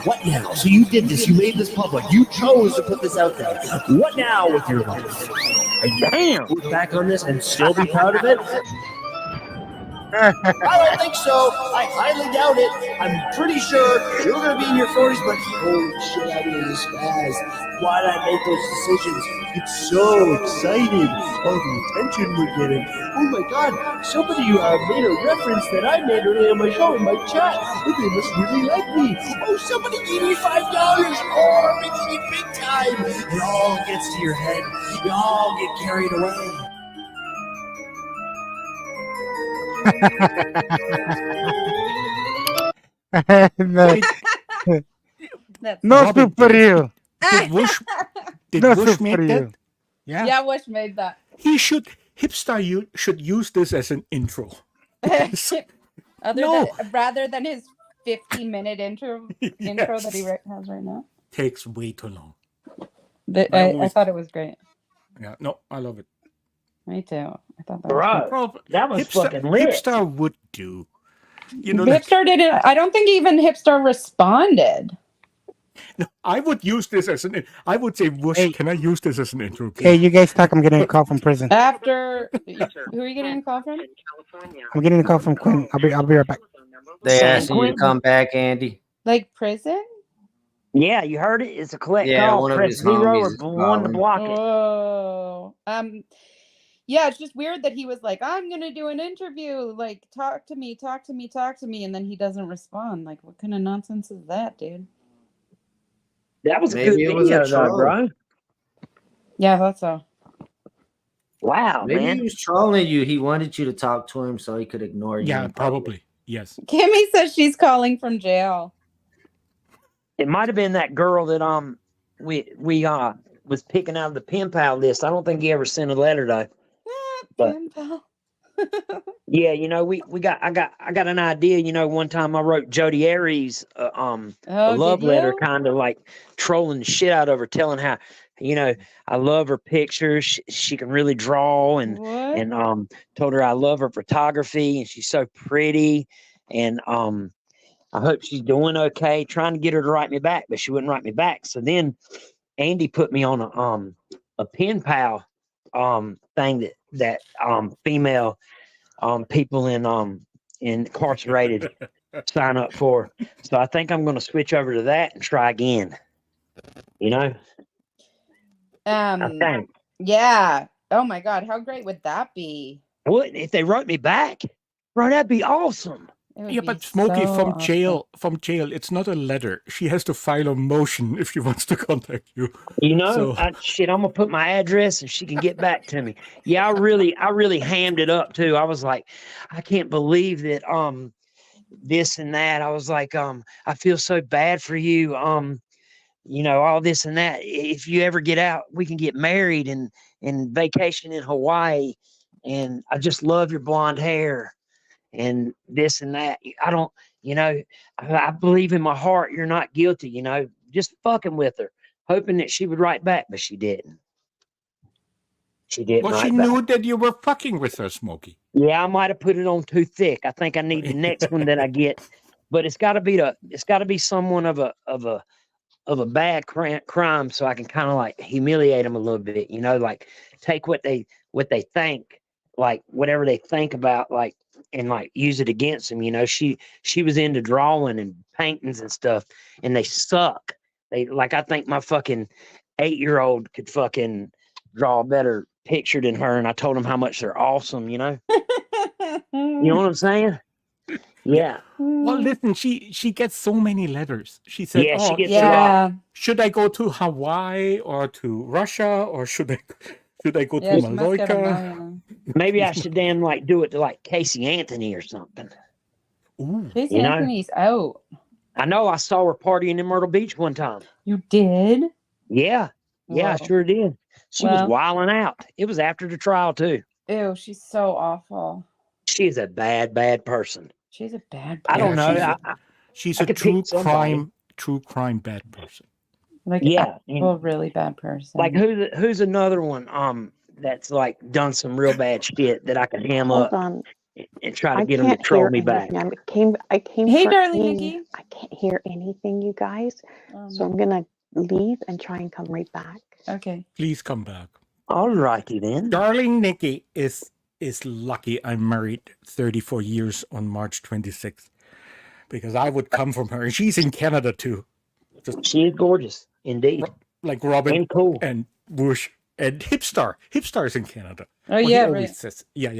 What now? So you did this. You made this public. You chose to put this out there. What now with your life? Are you look back on this and still be proud of it? I don't think so. I highly doubt it. I'm pretty sure you're going to be in your 40s, but holy shit, I was fast. Why did I make those decisions? It's so exciting. All the attention we're getting. Oh my god, somebody made a reference that I made earlier on my show in my chat. They must really like me. Oh, somebody gave me $5. Oh, I'm making it big time. It all gets to your head. You all get carried away. no, That's no Robyn, soup for you. Did Whoosh, did No Whoosh soup make for that? you. Yeah. yeah, Wish made that. He should, Hipstar, you should use this as an intro. No. Rather than his 50-minute intro that he has right now. Takes way too long. I thought it was great. Yeah, no, I love it. Me too. I thought that was Bro, Well, that was fucking lit. Hipstar would do. You know, Hipstar didn't. I don't think even Hipstar responded. no, I would use this as an. I would say, Whoosh, Hey. can I use this as an intro? Please? Hey, you guys talk. I'm getting a call from prison. After who are you getting a call from? I'm getting a call from Quinn. I'll be right back. They San asked you to Quentin. come back, Andy. Like prison? Yeah, you heard it. It's a collect Yeah, call. one of Press his 0 homies or is 1 to calling. block it. Oh. Yeah, it's just weird that he was like, I'm gonna do an interview. Like, talk to me, and then he doesn't respond. Like, what kind of nonsense is that, dude? That was a Maybe good it was a video, though, troll. bro. Yeah, I thought so. Wow, Maybe man. he was trolling you. He wanted you to talk to him so he could ignore you. Yeah, in public. probably. Yes. Kimmy says she's calling from jail. It might have been that girl that we was picking out of the pen pal list. I don't think he ever sent a letter though. But- Pen pal. Yeah, you know, I got an idea. You know, one time I wrote Jodi Arias a love did letter, you? kind of like trolling the shit out of her, telling how, you know, I love her pictures. She can really draw, and What? told her I love her photography and she's so pretty, and I hope she's doing okay. Trying to get her to write me back, but she wouldn't write me back. So then Andy put me on a pen pal thing that female people in incarcerated sign up for. So I think I'm going to switch over to that and try again. You know, I think. Yeah. Oh my God, how great would that be? What if they wrote me back? Bro, that'd be awesome. It would Yeah, be but Smokey, so from awesome. jail, it's not a letter. She has to file a motion if she wants to contact you. You know, So- I'm gonna put my address and she can get back to me. Yeah, I really hammed it up too. I was like, I can't believe that this and that. I was like, I feel so bad for you. You know, all this and that. If you ever get out, we can get married and vacation in Hawaii. And I just love your blonde hair and this and that. I don't, you know, I believe in my heart you're not guilty, you know, just fucking with her, hoping that she would write back, but she didn't. She didn't Well, she write back. knew that you were fucking with her, Smokey. Yeah, I might have put it on too thick. I think I need the next one that I get, but it's got to be someone of a bad crime, so I can kind of like humiliate them a little bit, you know, like take what they think, like whatever they think about, like, and like use it against them. You know, she was into drawing and paintings and stuff, and they suck. They like, I think my fucking 8-year-old could fucking draw a better picture than her, and I told them how much they're awesome. You know what I'm saying? Yeah. Well, listen, she gets so many letters. She said, Yeah, she "Oh, gets a lot. should I go to Hawaii or to Russia or should I go to Yeah, she must get a Mallorca?" million. Maybe I should damn like do it to like Casey Anthony or something. Ooh. Casey You know? Anthony's out. I know. I saw her partying in Myrtle Beach one time. You did? Yeah, I Whoa. sure did. She was Well- wilding out. It was after the trial too. Ew, she's so awful. She's a bad, bad person. She's a bad person. I don't know. She's I a could pick true crime bad person. Like Yeah, a really bad person. Like who's another one that's like done some real bad shit that I can ham Hold up on. and try to I get them to can't troll hear me back. anything. I came Hey, for darling aid. Nikki. I can't hear anything, you guys. So I'm gonna leave and try and come right back. Okay. Please come back. All righty then. Darling Nikki is lucky I'm married 34 years on March 26th because I would come from her. And she's in Canada too. She is gorgeous, indeed. Like Robyn and cool and Bush and Hipstar. Hipstar's in Canada. Oh, yeah, he always right. says, yeah.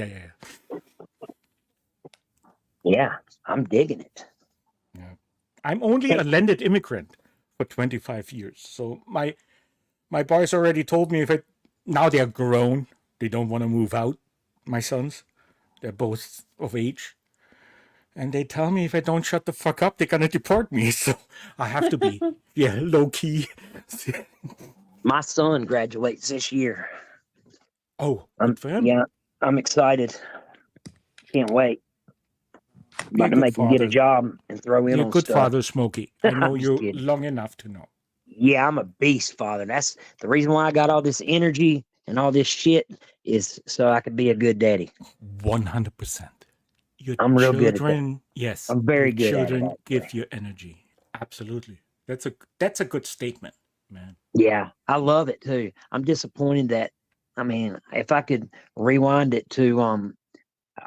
Yeah, I'm digging it. Yeah. I'm only a landed immigrant for 25 years. So my boys already told me now they're grown. They don't want to move out. My sons, they're both of age. And they tell me if I don't shut the fuck up, they're going to deport me. So I have to be, low key. My son graduates this year. Oh, good for him. Yeah, I'm excited. Can't wait. Be a About to good make him get a father. job and throw in Be a on good stuff. father, Smokey. I know I'm just you kidding. long enough to know. Yeah, I'm a beast father. That's the reason why I got all this energy and all this shit is so I could be a good daddy. 100%. Your I'm real good at that. children, yes. I'm very your good at it, children actually. give you energy. Absolutely. That's a good statement, man. Yeah, I love it too. I'm disappointed that, I mean, if I could rewind it to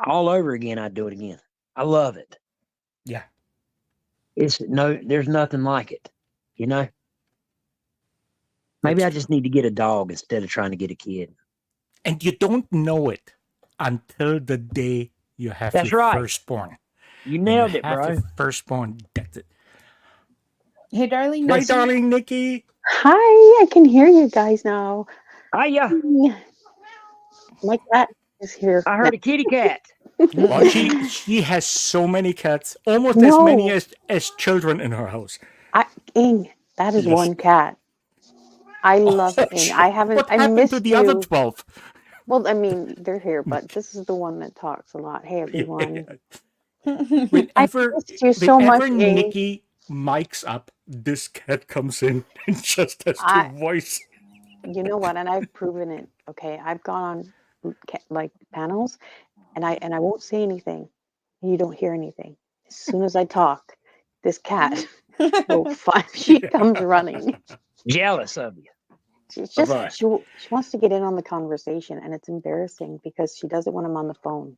all over again, I'd do it again. I love it. Yeah. There's nothing like it, you know? Maybe I just need to get a dog instead of trying to get a kid. And you don't know it until the day you have That's your right. firstborn. You When nailed you it, have bro. your firstborn, that's it. Hey, darling Right, Nikki. darling Nikki. Hi, I can hear you guys now. Hiya. My cat is here. I heard a kitty cat. Well, she has so many cats, almost as No. many as children in her house. Ing, that is Yes. one cat. I love Ing. shit. I haven't. What I happened missed to the you. other 12? Well, I mean, they're here, but this is the one that talks a lot. Hey, everyone. Whenever, missed you so much, whenever Ing. Nikki mics up, this cat comes in and just has I- to voice. You know what? And I've proven it. Okay, I've gone on like panels, and I won't say anything. You don't hear anything. As soon as I talk, this cat will find. She comes running. Jealous of you. She's Of just us. she wants to get in on the conversation, and it's embarrassing because she does it when I'm on the phone.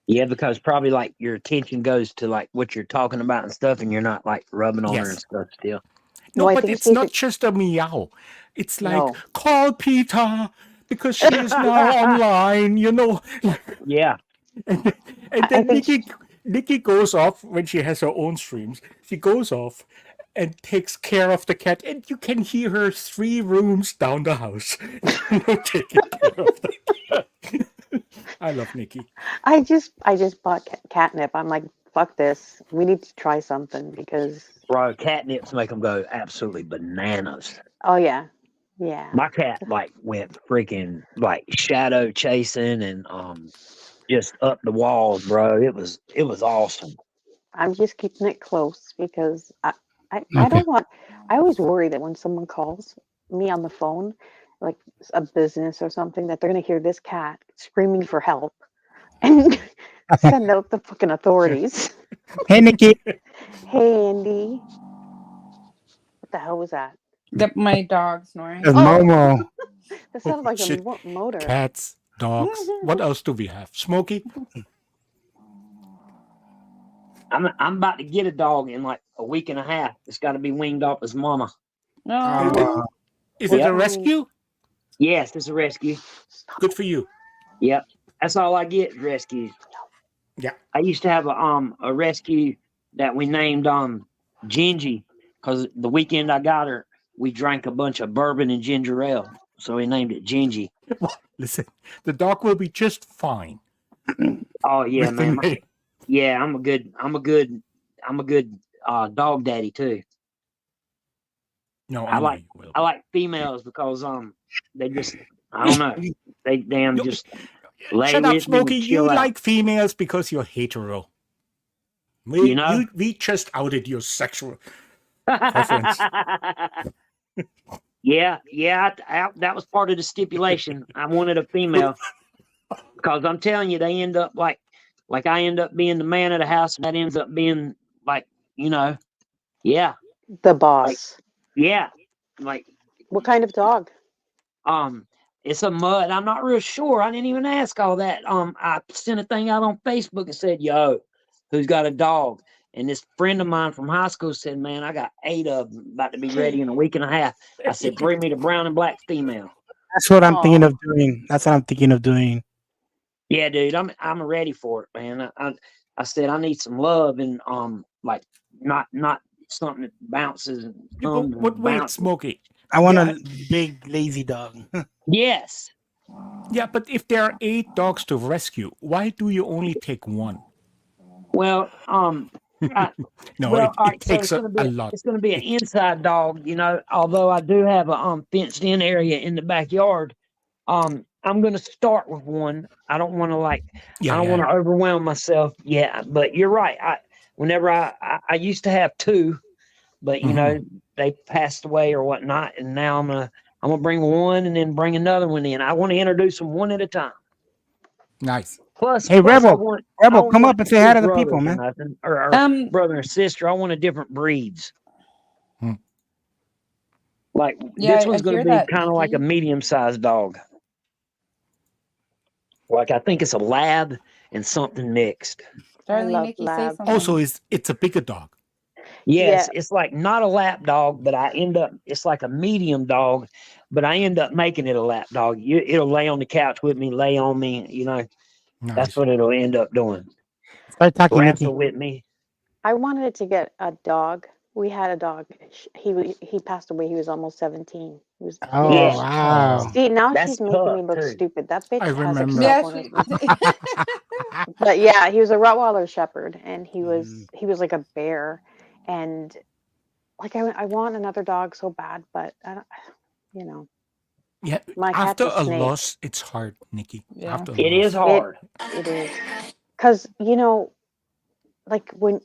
Yeah, because probably like your attention goes to like what you're talking about and stuff, and you're not like rubbing on her Yes. and stuff still. No, I but think it's she's not a- just a meow. It's like, No. call Peter because she is now online, you know. Yeah. And I then think Nikki goes off when she has her own streams. She goes off and takes care of the cat, and you can hear her 3 rooms down the house. Taking care of the cat. I love Nikki. I just bought catnip. I'm like, fuck this. We need to try something because. Bro, catnips make them go absolutely bananas. Oh yeah, yeah. My cat like went freaking like shadow chasing and just up the walls, bro. It was awesome. I'm just keeping it close because I don't want. I always worry that when someone calls me on the phone, like a business or something, that they're gonna hear this cat screaming for help and send out the fucking authorities. Hey, Nikki. Hey, Andy. What the hell was that? My dog snoring. It's Momo. That sounded like Shit. a motor. Cats, dogs. What else do we have? Smokey? I'm about to get a dog in like a week and a half. It's got to be weaned off his mama. No. Is it Yeah. a rescue? Yes, it's a rescue. Good for you. Yep, that's all I get. Rescues. Yeah. I used to have a rescue that we named Gingy because the weekend I got her, we drank a bunch of bourbon and ginger ale, so we named it Gingy. Listen, the dog will be just fine. Oh yeah, with the man. name. Yeah, I'm a good dog daddy too. No, I know like you will. I like females because they just I don't know they damn just lay Shut up, with me Smokey. and You chill out. like females because you're hetero. You know? We just outed your sexual preference. Yeah, that was part of the stipulation. I wanted a female because I'm telling you, they end up like I end up being the man of the house, and that ends up being like yeah, The boss. yeah, like What kind of dog? it's a mud. I'm not real sure. I didn't even ask all that. I sent a thing out on Facebook and said, "Yo, who's got a dog?" And this friend of mine from high school said, "Man, I got 8 of them about to be ready in a week and a half." I said, "Bring me the brown and black female." That's what I'm thinking of doing. That's what I'm thinking of doing. Yeah, dude, I'm ready for it, man. I said I need some love and like not something that bounces and comes and Wait, bounces. Smokey. I want a big lazy dog. Yes. Yeah, but if there are 8 dogs to rescue, why do you only take one? Well, No, well, it all right, so takes a lot. It's going to be an inside dog, although I do have a fenced in area in the backyard. I'm going to start with one. I don't want to I don't want to overwhelm myself. Yeah, but you're right. Whenever I used to have 2, but they passed away or whatnot, and now I'm gonna bring one and then bring another one in. I want to introduce them one at a time. Nice. Plus, Hey, plus Rebel, I don't come want up and say hi to the brothers people, or man. nothing, or brother and sister. I want a different breeds. Like Yeah, this one's I going hear to be that, kind of like a Nikki. medium-sized dog. Like I think it's a lab and something mixed. Darling, love Nikki, say labs. something. Also, it's a bigger dog. Yes, Yeah. it's like not a lap dog, but it's like a medium dog, but I end up making it a lap dog. It'll lay on the couch with me, lay on me, Nice. That's what it'll end up doing. Start talking, Nikki. Wrestle with me. I wanted to get a dog. We had a dog. He passed away. He was almost 17. He was, Oh, Yeah. wow. See, now That's she's making me tough, look too. stupid. That bitch I has remember. except Yeah, one of But yeah, he was a Rottweiler Shepherd, and he was like a bear, and like I want another dog so bad, but I don't, Yeah, my cat's after a a snake. loss, it's hard, Nikki. Yeah. After a It loss. is hard. It is, because like when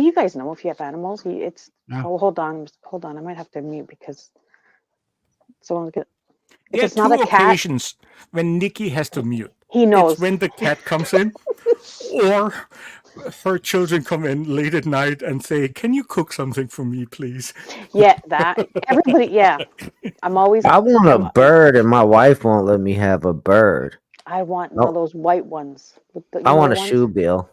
you guys know if you have animals, it's No. oh hold on, I might have to mute because someone's gonna. If There are it's not 2 a cat, occasions when Nikki has to mute. he knows. It's when the cat comes in, or her children come in late at night and say, "Can you cook something for me, please?" Yeah, that everybody. Yeah, I'm always. I want a bird, and my wife won't let me have a bird. I want one of those white ones. With the, I want a ones? shoe bill.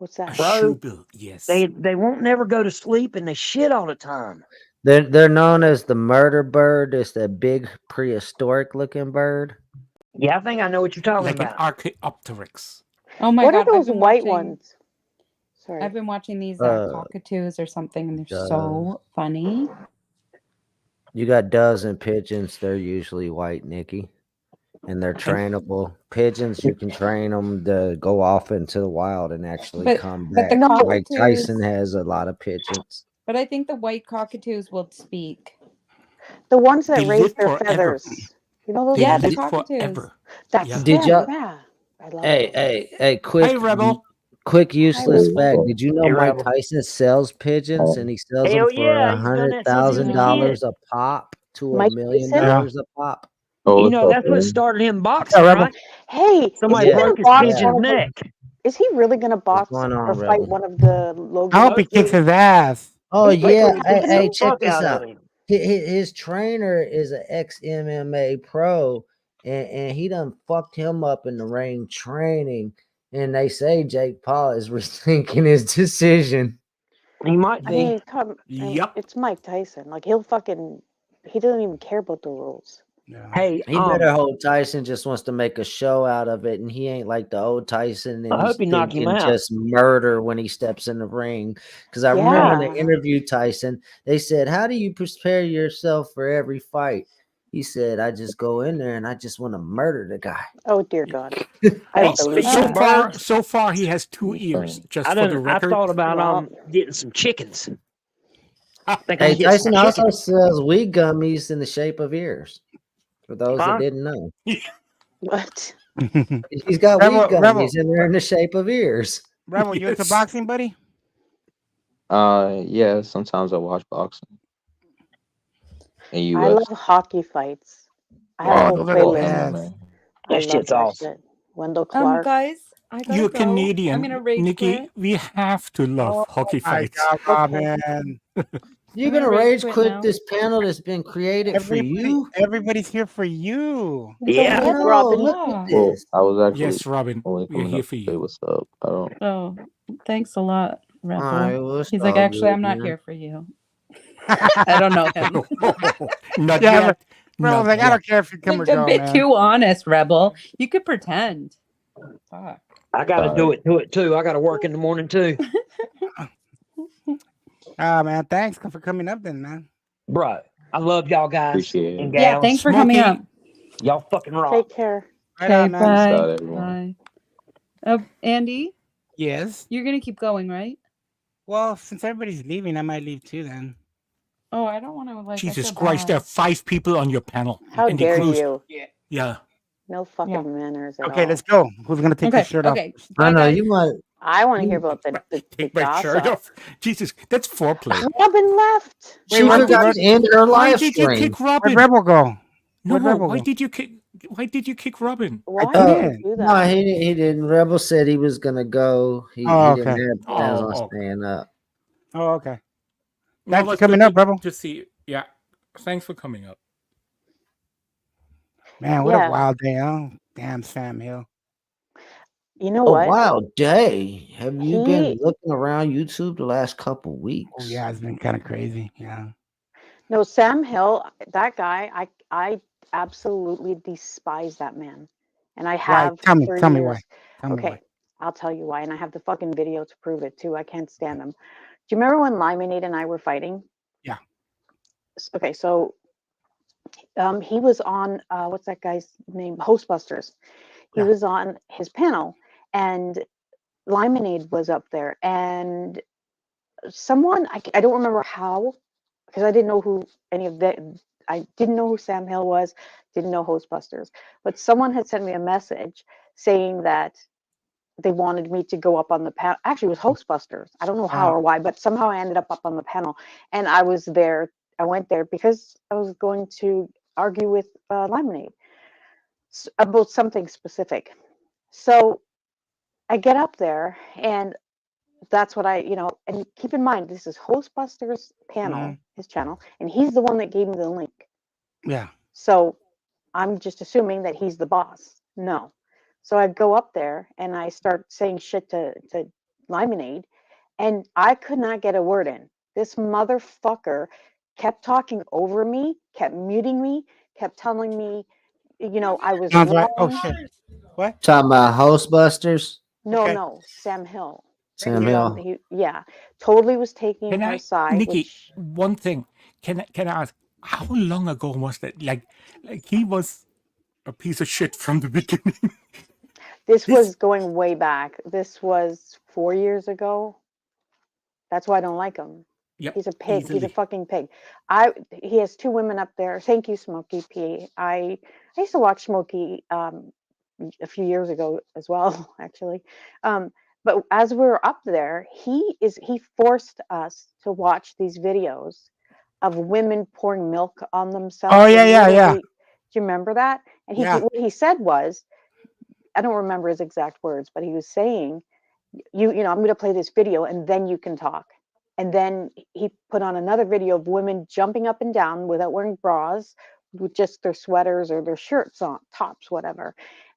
What's that? Bro, Shoebill, yes. They won't never go to sleep and they shit all the time. They're known as the murder bird. It's that big prehistoric looking bird. Yeah, I think I know what you're talking Like an about. Archaeopteryx. Oh my What god, are I've those been white watching. ones? Sorry. I've been watching these Uh, cockatoos or something, and they're so funny. You got doves and pigeons. They're usually white, Nikki, and they're trainable. Pigeons, you can train them to go off into the wild and actually come but back. the Mike cockatoos, Tyson has a lot of pigeons. but I think the white cockatoos will speak. The ones that They raise live their forever. feathers. You know those? They Yeah, the live cockatoos. forever. That's Yeah. Did them. y'all? Yeah, I love Hey, those. quick, Hey, Rebel. quick, useless Rebel. fact. Did you know Hey, Mike Rebel. Tyson sells pigeons and he sells them Hell for yeah, he's done that since he was a $100,000 kid. a pop to Mike $1 million Tyson? a pop? That's what started him boxing, Yeah, Rebel. right? Hey, Somebody is he broke gonna his box pigeon's one of the? neck. Is he really gonna box going or on, fight Rebel? one of the Logan? I hope he kicks his ass. Oh Is he yeah, really hey, gonna? check Fuck this out out. of him. His trainer is an ex MMA pro, and he done fucked him up in the ring training. And they say Jake Paul is rethinking his decision. He might I be. mean, Yep. it's Mike Tyson. Like he doesn't even care about the rules. Hey, he better hope Tyson just wants to make a show out of it, and he ain't like the old Tyson, and I hope he knock him out. just murder when he steps in the ring. Because I remember when they interviewed Tyson, they said, "How do you prepare yourself for every fight?" He said, "I just go in there and I just want to murder the guy." Oh dear God! Hey, so far he has 2 ears. Just for the I record. thought about getting some chickens. Hey, Tyson also sells weed gummies in the shape of ears. For those that didn't know, what? He's got weed gummies Rebel. and they're in the shape of ears. Rebel, you into boxing, buddy? Yeah, sometimes I watch boxing. And I UFC. love hockey fights. I have a whole those are the playlist. best. I That love shit's that awesome. shit. Wendell Clark. Guys, I gotta You're go. I'm Canadian, gonna rage Nikki. quit. We have to love hockey My fights. God, Robyn. You're I'm gonna gonna rage quit quit now. this panel that's been created for you. Everybody's here for you. Yeah. Yes, No, Robyn. look at Well, this. I was actually Yes, Robyn, only we're coming here up for to say you. what's up. I don't. Oh, thanks a lot, Rebel. All right, well, it's He's like, all actually, good, I'm not man. here for you. I don't know him. Not Yeah, yet. Rebel's Not like, I yet. don't care if you come or Like a go, bit man. too honest, Rebel. You could pretend. Fuck. I got to do it too. I got to work in the morning too. Man, thanks for coming up then, man. Bro, I love y'all guys Appreciate and it. gals. Yeah, thanks for coming up. Y'all fucking rock. Take care. Right Okay, on, man. Peace bye. out, everyone. Bye. Andy, Yes. you're gonna keep going, right? Well, since everybody's leaving, I might leave too then. Oh, I don't want to like. Jesus Christ, there are 5 people on your panel. How and dare includes- you? Yeah. No fucking manners at Okay, all. let's go. Who's gonna take their shirt off? Okay. I Bye, know guys. you might. I want to hear about the Take my shirt gossip. off. Jesus, that's foreplay. Robyn left. She forgot to end her Why live did you stream. kick Where'd Robyn? Rebel go? No, Where'd Rebel why go? did you kick Robyn? Why I did did. you do No, that? he didn't. Rebel said he was gonna go. He Oh, didn't okay. have plans on Oh, okay. staying up. Oh, okay. No, Thanks for it's coming good up, Rebel. to see you. Yeah. Thanks for coming up. Man, what Yeah. a wild day, huh? Damn, Sam Hill. You know A what? wild day. Have you been He looking around YouTube the last couple weeks? Oh yeah, it's been kind of crazy. Yeah. no Sam Hill, that guy. I absolutely despise that man, and I Why? have Tell me. for Tell me years. why. Tell me Okay, why. I'll tell you why, and I have the fucking video to prove it too. I can't stand him. Do you remember when Limonade and I were fighting? Yeah. Okay, so he was on what's that guy's name? Hostbusters. He Yeah. was on his panel, and Limonade was up there, and someone I don't remember how, because I didn't know who any of that. I didn't know who Sam Hill was, didn't know Hostbusters, but someone had sent me a message saying that they wanted me to go up on the panel. Actually, it was Hostbusters. I don't know how or why, but somehow I ended up on the panel, and I was there. I went there because I was going to argue with Lemonade about something specific. So I get up there, and that's what and keep in mind, this is Hostbusters panel, his channel, and he's the one that gave me the link. Yeah. So I'm just assuming that he's the boss. No. So I go up there and I start saying shit to Limonade, and I could not get a word in. This motherfucker kept talking over me, kept muting me, kept telling me, I was Sounds right. wrong. Oh shit. What? Talking about Hostbusters? No, Okay. no, Sam Hill. Sam Hill. Totally was taking Can her I, side. Nikki? One thing. Can I ask? How long ago was that? Like he was a piece of shit from the beginning. This was going way back. This was 4 years ago. That's why I don't like him. Yep, He's a pig. He's a easily. fucking pig. He has 2 women up there. Thank you, Smokey P. I used to watch Smokey a few years ago as well, actually. But as we were up there, he forced us to watch these videos of women pouring milk on themselves. Oh yeah. Do you remember that? And what he said was, I don't remember his exact words, but he was saying, I'm going to play this video and then you can talk. And then he put on another video of women jumping up and down without wearing bras, with just their sweaters or their shirts on, tops, whatever,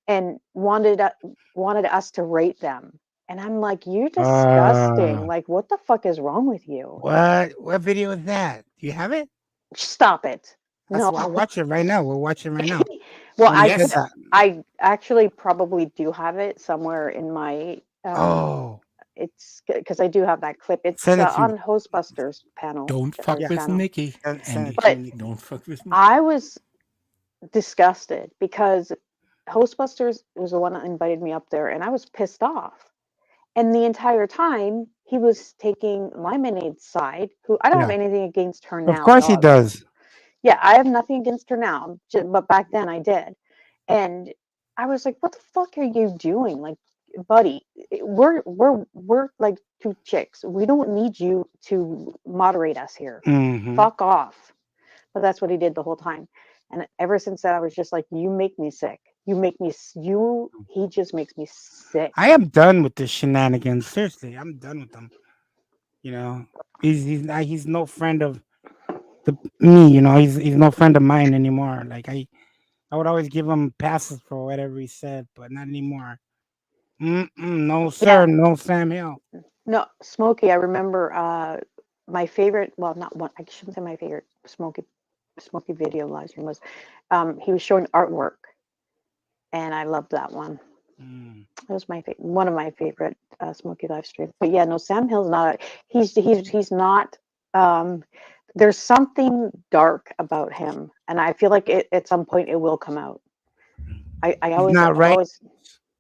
and wanted us to rate them. And I'm like, you're disgusting. Like, what the fuck is wrong with you? What video is that? Do you have it? Stop it. That's No. why I watch it right now. We're watching right now. Well, When he said that. I actually probably do have it somewhere in my. Oh. It's because I do have that clip. It's Send it to me. on Hostbusters panel. Don't fuck with channel. Nikki. Send it Andy. to me. Don't fuck with me. I was disgusted because Hostbusters was the one that invited me up there, and I was pissed off. And the entire time, he was taking Lemonade's side, who I don't have Yeah. anything against her now. Of course at he all. does. Yeah, I have nothing against her now, but back then I did. And I was like, "What the fuck are you doing? Like, buddy, we're like two chicks. We don't need you to moderate us here. Mhm. Fuck off." But that's what he did the whole time. And ever since then, I was just like, "You make me sick. You make me He just makes me sick." I am done with the shenanigans. Seriously, I'm done with them. You know, he's no friend of me. You know, he's no friend of mine anymore. Like I would always give him passes for whatever he said, but not anymore. No, sir. Yeah. No, Sam Hill. No, Smokey, I remember my favorite, well, not one, I shouldn't say my favorite Smokey video live stream was he was showing artwork, and I loved that one. It was one of my favorite Smokey live streams. But yeah, no, Sam Hill's not. He's not. There's something dark about him, and I feel like at some point it will come out. I always, not right.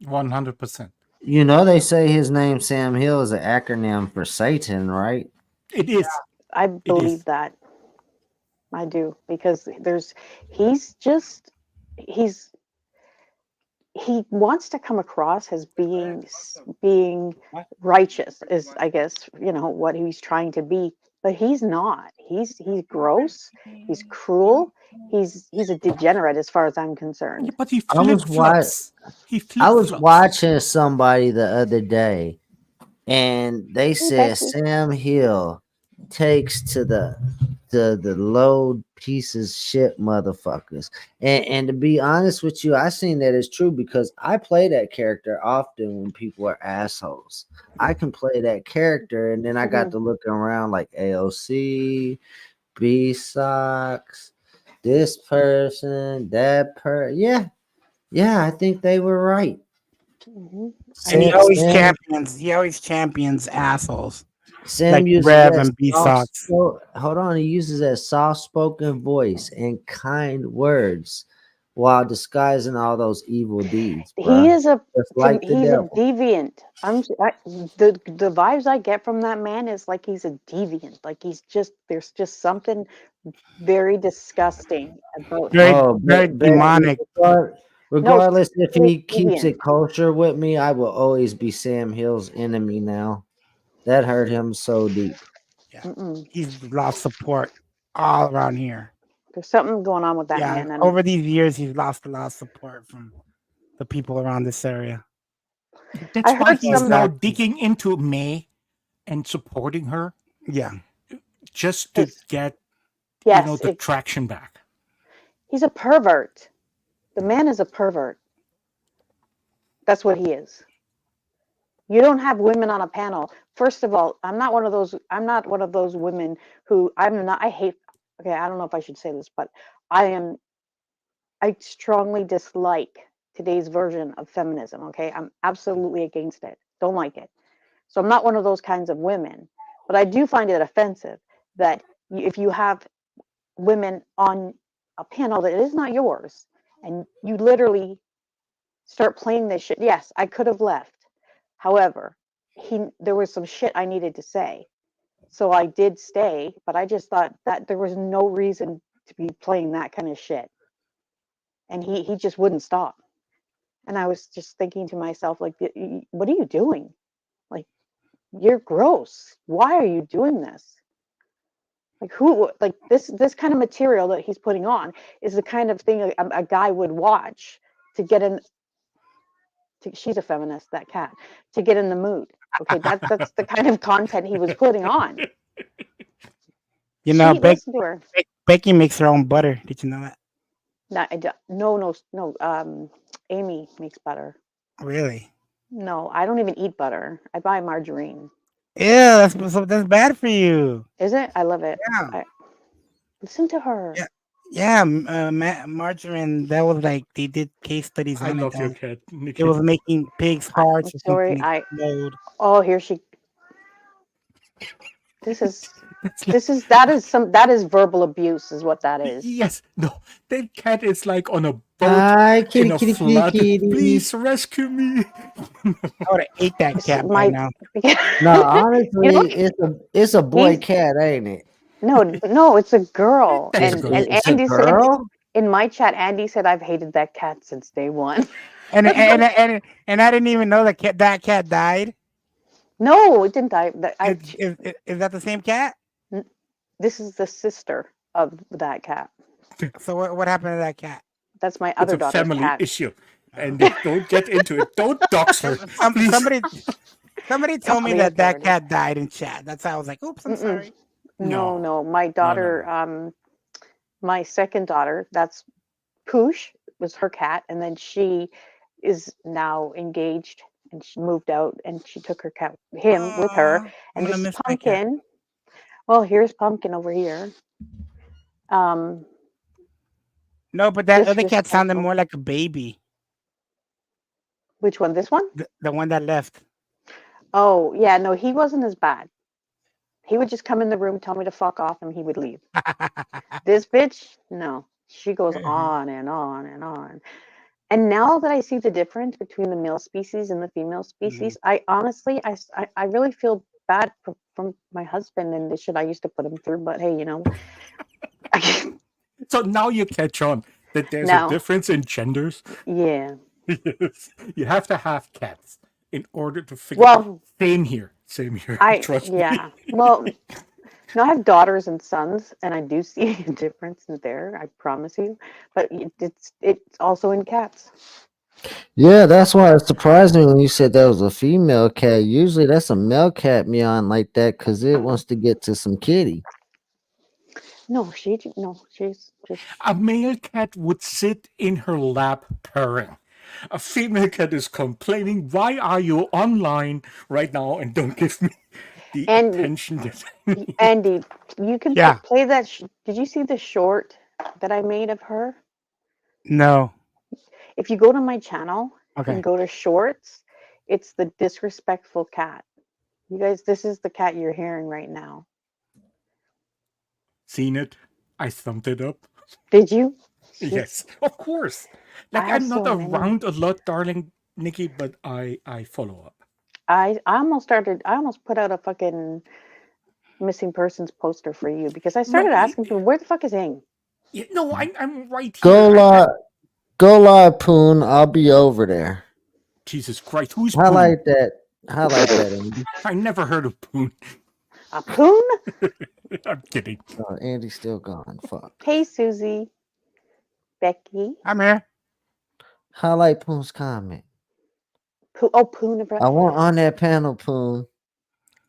100%. You know, they say his name Sam Hill is an acronym for Satan, right? It is. I believe that. I do, because he wants to come across as being righteous, is I guess what he's trying to be, but he's not. He's gross. He's cruel. He's a degenerate as far as I'm concerned. But he I was watching somebody the other day, and they said Becky. Sam Hill takes to the low pieces shit motherfuckers. And to be honest with you, I seen that as true because I play that character often when people are assholes. I can play that character, and then I got to looking around like AOC, B Socks, this person, that person. Yeah, I think they were right. And he always champions assholes. Sam like uses Rev that and B Socks. hold on, he uses that soft-spoken voice and kind words while disguising all those evil deeds. He is like the he's devil. a deviant. The vibes I get from that man is like he's a deviant. Like there's just something very disgusting about him. Very demonic. Regardless if he he's keeps deviant. it kosher with me, I will always be Sam Hill's enemy now. That hurt him so deep. Yeah. He's lost support all around here. There's something going on with that man. And over these years, he's lost a lot of support from the people around this area. That's why he's now digging into May and supporting her. Yeah. Just to get the traction back. He's a pervert. The man is a pervert. That's what he is. You don't have women on a panel. First of all, I'm not one of those women who I don't know if I should say this, but I strongly dislike today's version of feminism. Okay. I'm absolutely against it. Don't like it. So I'm not one of those kinds of women, but I do find it offensive that if you have women on a panel that is not yours and you literally start playing this shit. Yes, I could have left. However, there was some shit I needed to say. So I did stay, but I just thought that there was no reason to be playing that kind of shit. And he just wouldn't stop. And I was just thinking to myself, like, what are you doing? Like, you're gross. Why are you doing this? Like this kind of material that he's putting on is the kind of thing a guy would watch to get in. She's a feminist, that cat, to get in the mood. Okay, that's the kind of content he was putting on. You know, Becky makes her own butter. Did you know that? No. Amy makes butter. Really? No, I don't even eat butter. I buy margarine. Yeah, that's bad for you. Is it? I love it. Yeah. Listen to her. Yeah, margarine. That was like they did case studies I on it. love your That cat, it Nikki. was making pigs' hearts I'm or sorry. something explode. Oh, here she. This is That's like, that is verbal abuse, is what that is. yes, no, that cat is like on a boat Hi, in kitty, a kitty, kitty, flood. kitty. Please rescue me. I would have ate that It's cat by my. now. No, You know, honestly, it's a boy he's cat, ain't it? no, it's a girl, That's a and girl. It's a Andy said girl. in my chat, Andy said I've hated that cat since day one. And I didn't even know that cat died. No, it didn't die. Is that the same cat? This is the sister of that cat. So what happened to that cat? That's my It's other a daughter's family cat. issue. And don't get into it. Don't dox her. Please. Somebody Don't told me put the that authority. cat died in chat. That's how I was like, oops, I'm sorry. No. My daughter, my second daughter, that's Poosh, was her cat, and then she is now engaged, and she moved out, and she took him with her. I'm And gonna this is miss that cat. Pumpkin. Well, here's Pumpkin over here. No, but that other cat Disrespectful. sounded more like a baby. Which one? This one? The one that left. Oh, yeah, no, he wasn't as bad. He would just come in the room, tell me to fuck off, and he would leave. This bitch, no. She goes on and on and on. And now that I see the difference between the male species and the female species, I honestly, I really feel bad from my husband and the shit I used to put him through. But hey, So now you catch on that there's No. a difference in genders. Yeah. Yes. You have to have cats in order to figure. Well, same here. Trust me. Well, no, I have daughters and sons, and I do see a difference in there. I promise you. But it's also in cats. Yeah, that's why it surprised me when you said that was a female cat. Usually that's a male cat meowing like that because it wants to get to some kitty. No, she's just A male cat would sit in her lap purring. A female cat is complaining, why are you online right now and don't give me the attention that I need? Andy, you can Yeah. play that. Did you see the short that I made of her? No. If you go to my channel Okay. and go to shorts, it's the disrespectful cat. You guys, this is the cat you're hearing right now. Seen it? I thumbed it up. Did you? Yes, of course. Like, I have I'm not so many. around a lot, darling Nikki, but I follow up. I almost put out a fucking missing persons poster for you because I started asking people, where the fuck is Ing? Yeah, no, I'm right Go here. live, Poon. I'll be over there. Jesus Christ, who's Highlight that. Highlight that, Andy. I never heard of Poon. A Poon? I'm kidding. Oh, Andy's still gone. Fuck. Hey, Susie. Becky. I'm here. Highlight Poon's comment. Poon. I want on that panel, Poon.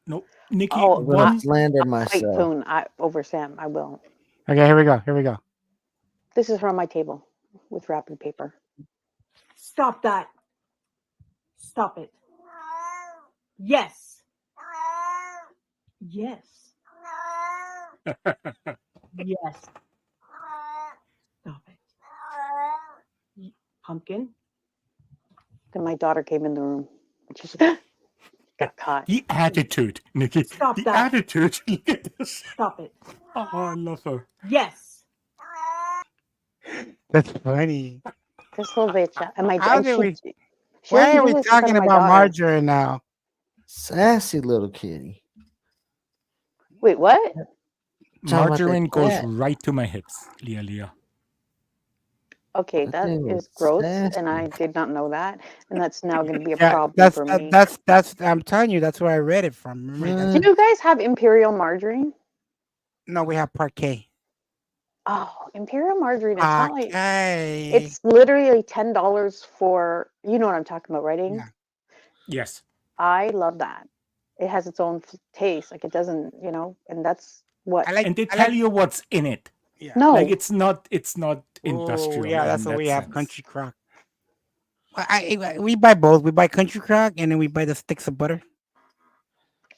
No, Nikki. I'm gonna slander I'll fight myself. Poon over Sam. I will. Okay, here we go. This is her on my table with wrapping paper. Stop that. Stop it. Yes. Yes. Yes. Stop it. Pumpkin. Then my daughter came in the room. And she said, got caught. The attitude, Nikki. Stop the that. attitude. Look at this. Stop it. Oh, I love her. Yes. That's funny. This little bitch. And my How and did we? she Why doesn't are do we this in front talking of my about daughter. margarine now? Sassy little kitty. Wait, what? Talking about the Margarine goes cat. right to my hips, Leah. Okay, That that thing is was gross, sassy. and I did not know that, and that's now going to be a Yeah, problem for me. that's. I'm telling you, that's where I read it from. Remember, Do you guys have Imperial margarine? no, we have parquet. Oh, Imperial margarine. It's not like Parquet. it's literally $10 for. You know what I'm talking about, right? Ing? Yeah. Yes. I love that. It has its own taste. Like it doesn't, and that's what. And they tell you what's in it. Yeah. No. Like it's not Oh, industrial. yeah, that's in what we that have. sense. Country Crock. We buy both. We buy Country Crock, and then we buy the sticks of butter.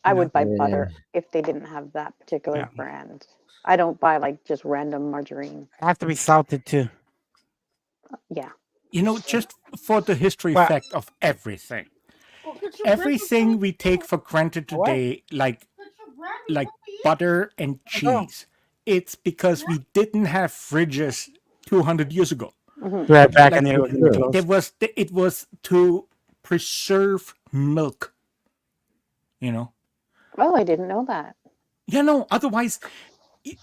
I you know? would buy Yeah. butter if they didn't have that particular Yeah. brand. I don't buy like just random margarine. It has to be salted too. Yeah. You know, just for the history Well, fact of everything. Everything we take for granted today, like butter and cheese, it's because we didn't have fridges 200 years ago. right back in Like there, it was gonna be closed. it was to preserve milk. You know, Oh, I didn't know that. yeah, no. Otherwise,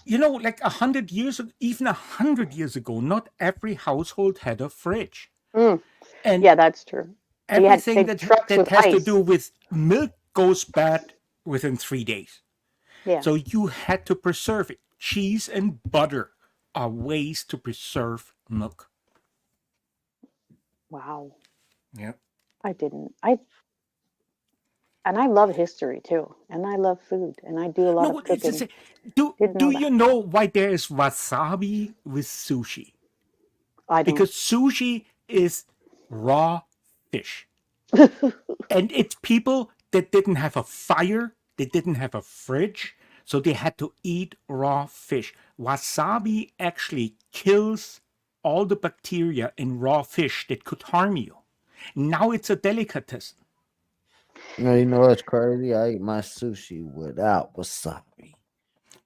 you know, like 100 years, even 100 years ago, not every household had a fridge, Mm. and Yeah, that's true. You had everything big trucks that with has to ice. do with milk goes bad within 3 days. Yeah. So you had to preserve it. Cheese and butter are ways to preserve milk. Wow. Yeah. I didn't. And I love history too, and I love food, and I do a lot No, of it's cooking. just, do Didn't do know you that. know why there is wasabi with sushi? I don't. Because sushi is raw fish. And it's people that didn't have a fire, they didn't have a fridge, so they had to eat raw fish. Wasabi actually kills all the bacteria in raw fish that could harm you. Now it's a delicatessen. No, you know what's crazy? I eat my sushi without wasabi.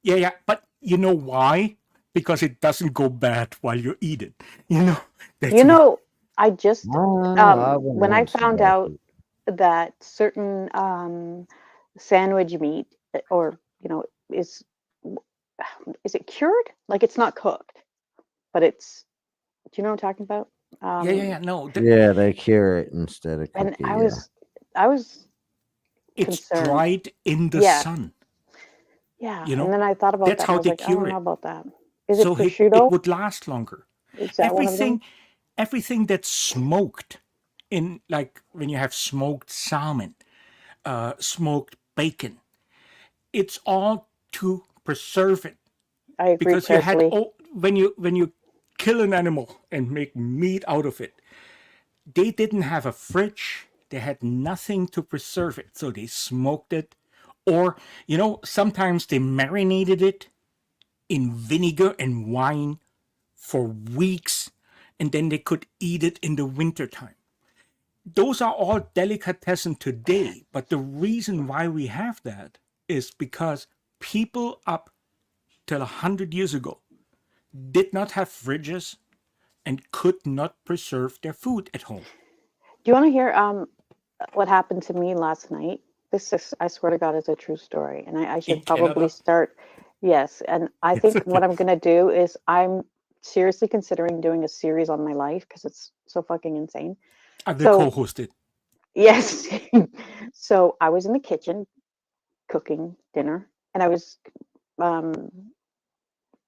Yeah, but you know why? Because it doesn't go bad while you eat it. You know, that's You why. know, I just I wouldn't when I want to see found that. out that certain sandwich meat or is is it cured? Like it's not cooked, but it's do you know what I'm talking about? Yeah. No, Yeah, they cure it instead of And cooking. I was it's concerned. dried in the Yeah. sun. Yeah. You And know, then I thought about that's that and I how was they like, I cure don't know it. about that. Is So it it prosciutto? would last longer. Is that one of them? Everything that's smoked, in like when you have smoked salmon, smoked bacon, it's all to preserve it. I agree, Because you had Presley. when you kill an animal and make meat out of it, they didn't have a fridge. They had nothing to preserve it, so they smoked it, or sometimes they marinated it in vinegar and wine for weeks, and then they could eat it in the wintertime. Those are all delicatessen today, but the reason why we have that is because people up till 100 years ago did not have fridges and could not preserve their food at home. Do you want to hear what happened to me last night? This is, I swear to God, is a true story, and I should In probably Canada? start. Yes, and I Yes, think what okay. I'm gonna do is I'm seriously considering doing a series on my life because it's so fucking insane. I will So co-host it. yes, so I was in the kitchen cooking dinner, and I was um,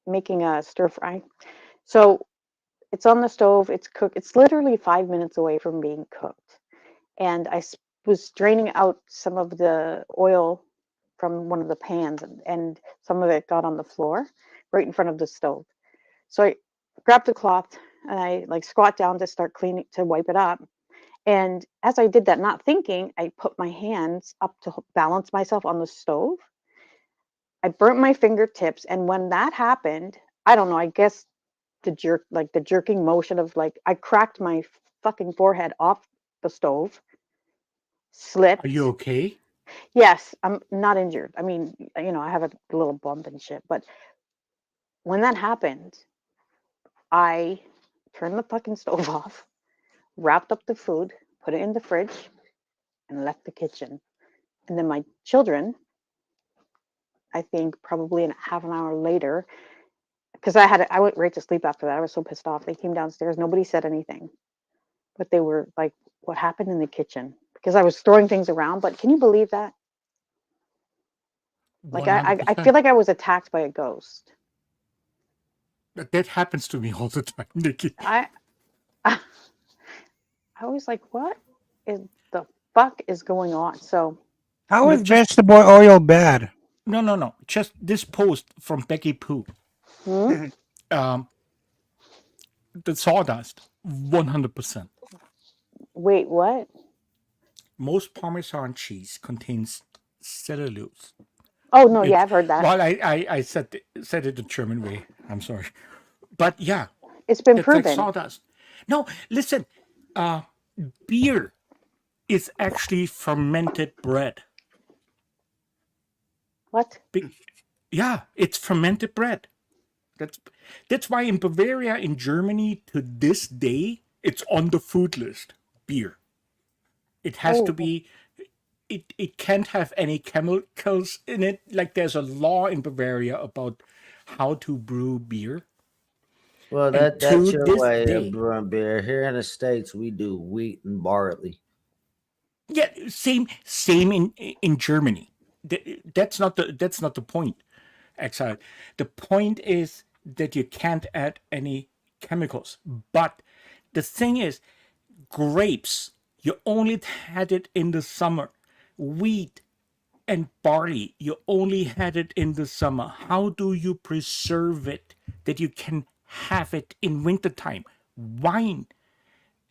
making a stir fry. So it's on the stove. It's cooked. It's literally 5 minutes away from being cooked. And was draining out some of the oil from one of the pans, and some of it got on the floor right in front of the stove. So I grabbed the cloth and I like squat down to start cleaning to wipe it up. And as I did that, not thinking, I put my hands up to balance myself on the stove. I burnt my fingertips, and when that happened, I don't know, I guess the jerking motion of like I cracked my fucking forehead off the stove, Are slipped. you okay? Yes, I'm not injured. I mean, I have a little bump and shit, but when that happened, I turned the fucking stove off, wrapped up the food, put it in the fridge, and left the kitchen. And then my children, I think probably half an hour later, because I went right to sleep after that. I was so pissed off. They came downstairs. Nobody said anything, but they were like, "What happened in the kitchen?" Because I was throwing things around. But can you believe that? Like I feel 100%. like I was attacked by a ghost. That happens to me all the time, Nikki. I was like, what is the fuck is going on? So How No, is just vegetable oil bad? no. Just this post from Becky Pooh. Um, the sawdust, 100%. wait, what? Most Parmesan cheese contains cellulose. Oh no, It, yeah, I've heard that. well, I said it the German way. I'm sorry, but yeah, It's been it's like proven. sawdust. No, listen, beer is actually fermented bread. What? Yeah, it's fermented bread. That's why in Bavaria, in Germany, to this day, it's on the food list. Beer. It has to Oh. be. It can't have any chemicals in it. Like there's a law in Bavaria about how to brew beer. Well, And that's to your this way day, of brewing beer. Here in the States, we do wheat and barley. yeah, same in Germany. That's not the point. Actually, the point is that you can't add any chemicals. But the thing is, grapes, you only had it in the summer. Wheat and barley, you only had it in the summer. How do you preserve it that you can have it in wintertime? Wine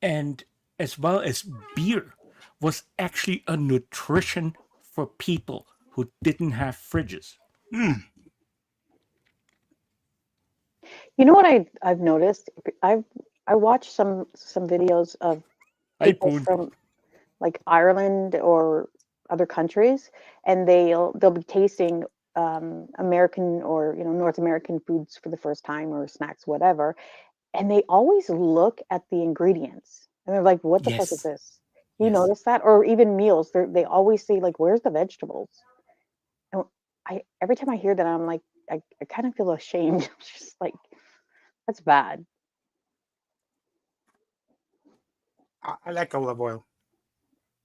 and as well as beer was actually a nutrition for people who didn't have fridges. You know what I've noticed? I watched some videos of Hi, people Poon. from like Ireland or other countries, and they'll be tasting American or North American foods for the first time, or snacks, whatever, and they always look at the ingredients and they're like, "What the fuck is Yes. this?" You notice that? Or even meals, they always say like, "Where's the vegetables?" And every time I hear that, I'm like, I kind of feel ashamed. It's just like, that's bad. I like olive oil.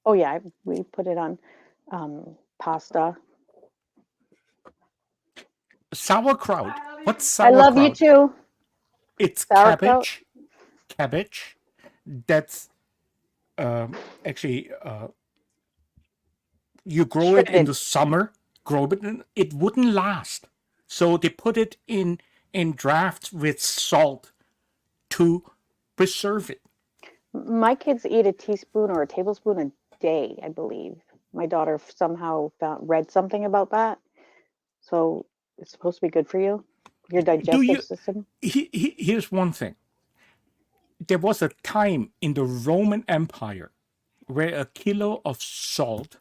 Oh yeah, we put it on pasta. Sauerkraut. What's I love you sauerkraut? too. It's Sauerkraut. cabbage. That's actually you grow it in the Shredded. summer. Grow it, it wouldn't last. So they put it in drafts with salt to preserve it. My kids eat a teaspoon or a tablespoon a day, I believe. My daughter somehow read something about that. So it's supposed to be good for you, your digestive system. Here's one thing. There was a time in the Roman Empire where a kilo of salt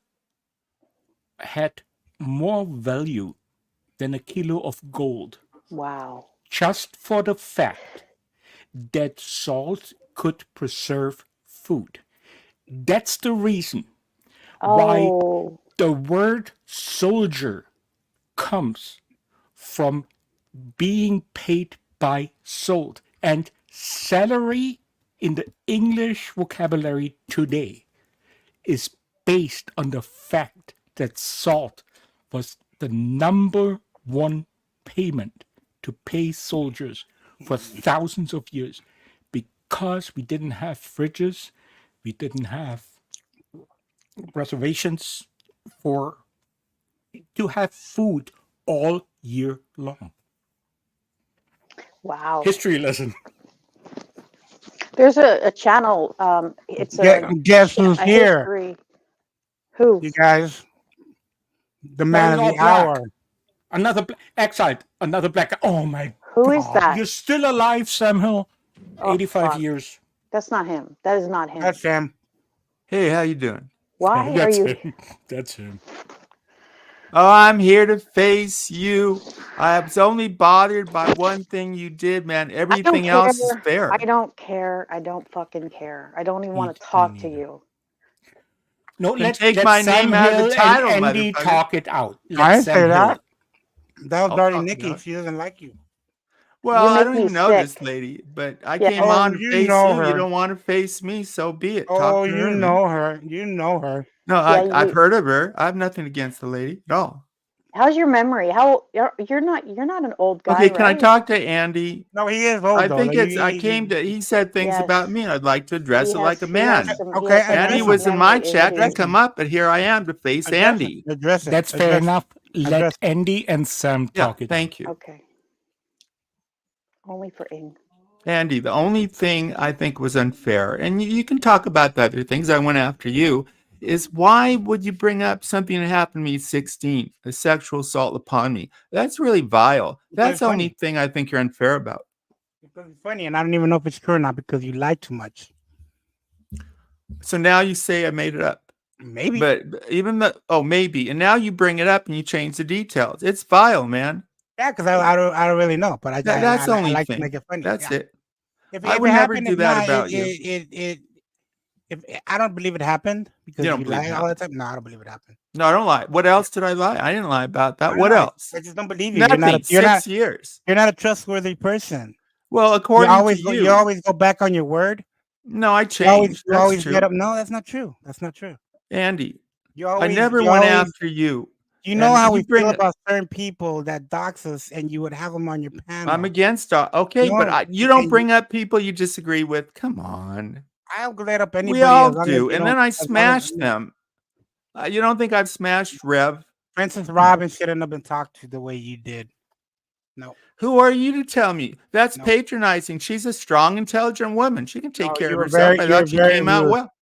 had more value than a kilo of gold. Wow. Just for the fact that salt could preserve food. That's the reason why the word soldier comes from being paid by salt. And salary in the English vocabulary today is based on the fact that salt was the number one payment to pay soldiers for thousands of years, because we didn't have fridges, we didn't have reservations to have food all year long. Wow. History lesson. There's a channel. It's Guess who's a here? history. Who? You guys, the man of All the black. hour. Another exiled. Another black guy. Oh my Who God. is that? You're still alive, Samuel. Oh, 85 fuck. years. That's not him. That is not him. That's him. Hey, how you doing? Why are That's you? him. That's him. Oh, I'm here to face you. I was only bothered by one thing you did, man. I don't Everything care. else is fair. I don't care. I don't fucking care. I don't even want to talk to you. No, Can let take my Sam name out of the Hill title, and Andy motherfucker. talk it out. I Let didn't Sam say Hill. that. That was I'll Dirty talk it Nikki. out. She doesn't like you. Well, I make don't me even know this sick. lady, but I Yeah. came Oh, on to you face know you. You her. don't want to face me, so be it. Oh, Talk to you her, man. know her. You know her. No, Yeah, I've heard of her. I have nothing against the lady at all. How's your memory? You're not an old guy, Okay, can I right? talk to Andy? No, he is old I though. think Like, he said things Yes. about me, and I'd like to address He it like a has man. some Okay, Andy address was him. in my memory chat to issues. come up, but here I am to face Address Andy. it. Address it. That's fair Address it. enough. Let Address it. Andy and Sam Yeah, talk it out. thank you. Okay. Only for Ing. Andy, the only thing I think was unfair, and you can talk about the other things, I went after you, is why would you bring up something that happened to me at 16, a sexual assault upon me? That's really vile. That's the only thing I think you're unfair about. Because it's funny, and I don't even know if it's true or not because you lie too much. So now you say I made it up. Maybe. But even maybe. And now you bring it up and you change the details. It's vile, man. Yeah, because I don't really know, but that's the only like thing. To make it funny. That's it. If I it would never happened, do if that not, about you. If I don't believe it happened because You don't you believe lie it all the happened. time. No, I don't believe it happened. No, I don't lie. What else did I lie? I didn't lie about that. What else? I just don't believe you. Nothing. You're not 6 years. You're not a trustworthy person. Well, according to you. You always go back on your word. No, I changed. You always get up. No, that's not true. That's not true. Andy, I never went after you. You know how we feel about certain people that dox us, and you would have them on your panel. I'm against okay, but you don't bring up people you disagree with. Come on. I'll let up anybody. We all do, and then I smash them. You don't think I've smashed Rev? For instance, Robyn shouldn't have been talked to the way you did. No. Who are you to tell me? That's patronizing. She's a strong, intelligent woman. She can take care of herself. I thought she came out well.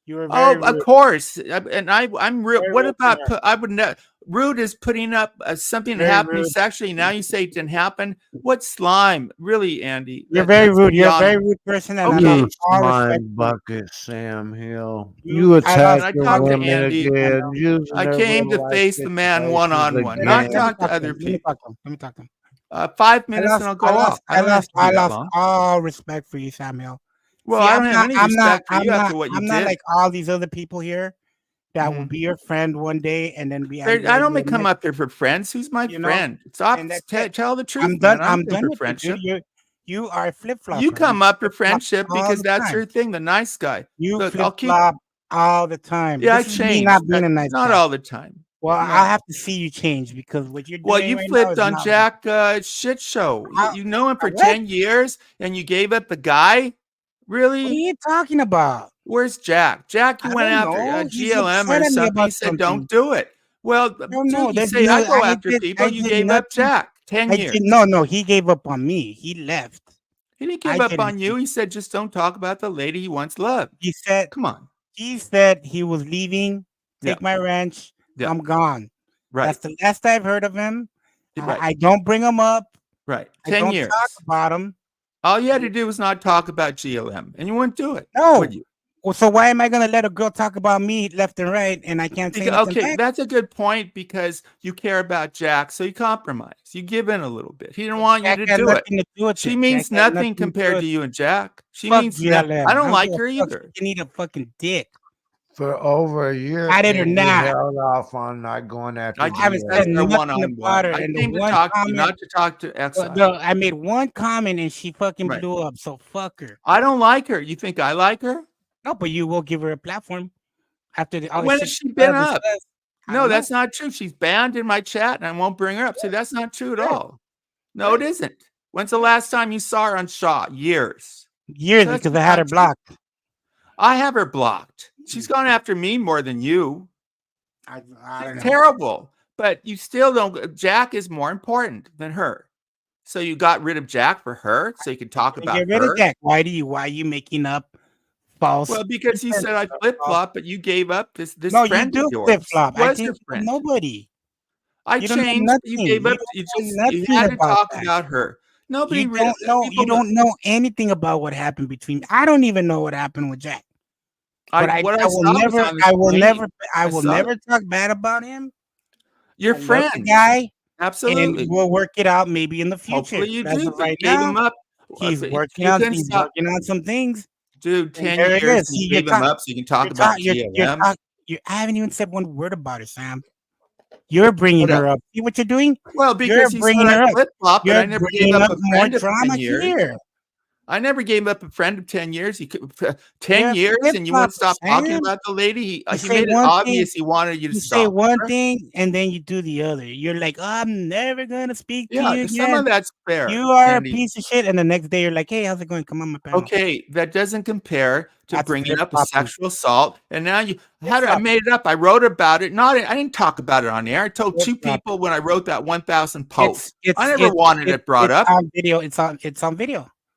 You were very rude. Of course. And I'm real. What about? I would know. Rude is putting up something that happened sexually. Now you say it didn't happen. What slime? Really, Andy? You're very rude. You're a very rude person. And you slime bucket, Sam Hill. You attacked the women again. I came to face the man one-on-one, not talk to other people. Let me talk to him. 5 minutes and I'll go off. I lost all respect for you, Samuel. Well, I don't have any respect for you after what you did. I'm not like all these other people here that will be your friend one day and then be. I don't come up here for friends. Who's my friend? Stop. Tell the truth. I'm done with friendship. You are flip flop. You come up for friendship because that's your thing. The nice guy. You flip flop all the time. Yeah, I change. Not being a nice guy. Not all the time. Well, I'll have to see you change because what you're doing. Well, you flipped on Jack shit show. You know him for 10 years and you gave up the guy? Really? What are you talking about? Where's Jack? Jack, you went after GLM or something. He said, don't do it. Well, you say I go after people. You gave up Jack 10 years. No, he gave up on me. He left. He didn't give up on you. He said, just don't talk about the lady he once loved. He said, come on. He said he was leaving, take my ranch. I'm gone. Right. That's the last I've heard of him. Right. I don't bring him up. Right. 10 I don't years. Talk about him. All you had to do was not talk about GLM, and you wouldn't do it. No. Would you? Well, so why am I going to let a girl talk about me left and right, and I can't say nothing okay, back? That's a good point because you care about Jack, so you compromise. You give in a little bit. He didn't want you to do it. She means nothing compared to you and Jack. She means nothing. I don't like her either. You need a fucking dick. For over a year, I did or not. Held off on not going after. I haven't said nothing about her. I came to talk to you, not to talk to Exile. No, I made one comment and she fucking blew up. So fuck her. I don't like her. You think I like her? No, but you will give her a platform after the. When has she been up? No, that's not true. She's banned in my chat, and I won't bring her up. See, that's not true at all. No, it isn't. When's the last time you saw her on Shaw? Years. Because I had her blocked. I have her blocked. She's gone after me more than you. I don't know. Terrible. But you still don't. Jack is more important than her. So you got rid of Jack for her, so you can talk about her. Get rid of Jack. Why are you making up false? Well, because you said I flip flop, but you gave up this no, friend you of do yours. flip flop. I think friend. nobody. I changed. You gave up. You had to talk about her. Nobody really. You don't know anything about what happened between. I don't even know what happened with Jack. But I will never talk bad about him. Your friend, guy, absolutely. And we'll work it out maybe in the future. Hopefully you do. Right gave him up. He's working on some things. Dude, 10 years. You gave him up so you can talk about GLM. I haven't even said one word about it, Sam. You're bringing her up. See what you're doing? Well, because you're bringing her up. Flip-flop, but I never gave up a friend of 10 years. Here. I never gave up a friend of 10 years. He could 10 years, and you wouldn't stop talking about the lady. He made it obvious he wanted you to stop. You say one thing, and then you do the other. You're like, I'm never gonna speak to you again. Some of that's fair. You are a piece of shit, and the next day you're like, hey, how's it going? Come on my panel. Okay, that doesn't compare to bringing up a sexual assault. And now I made it up. I wrote about it. I didn't talk about it on air. I told two people when I wrote that 1,000 posts. I never wanted it brought up. On video. It's on video.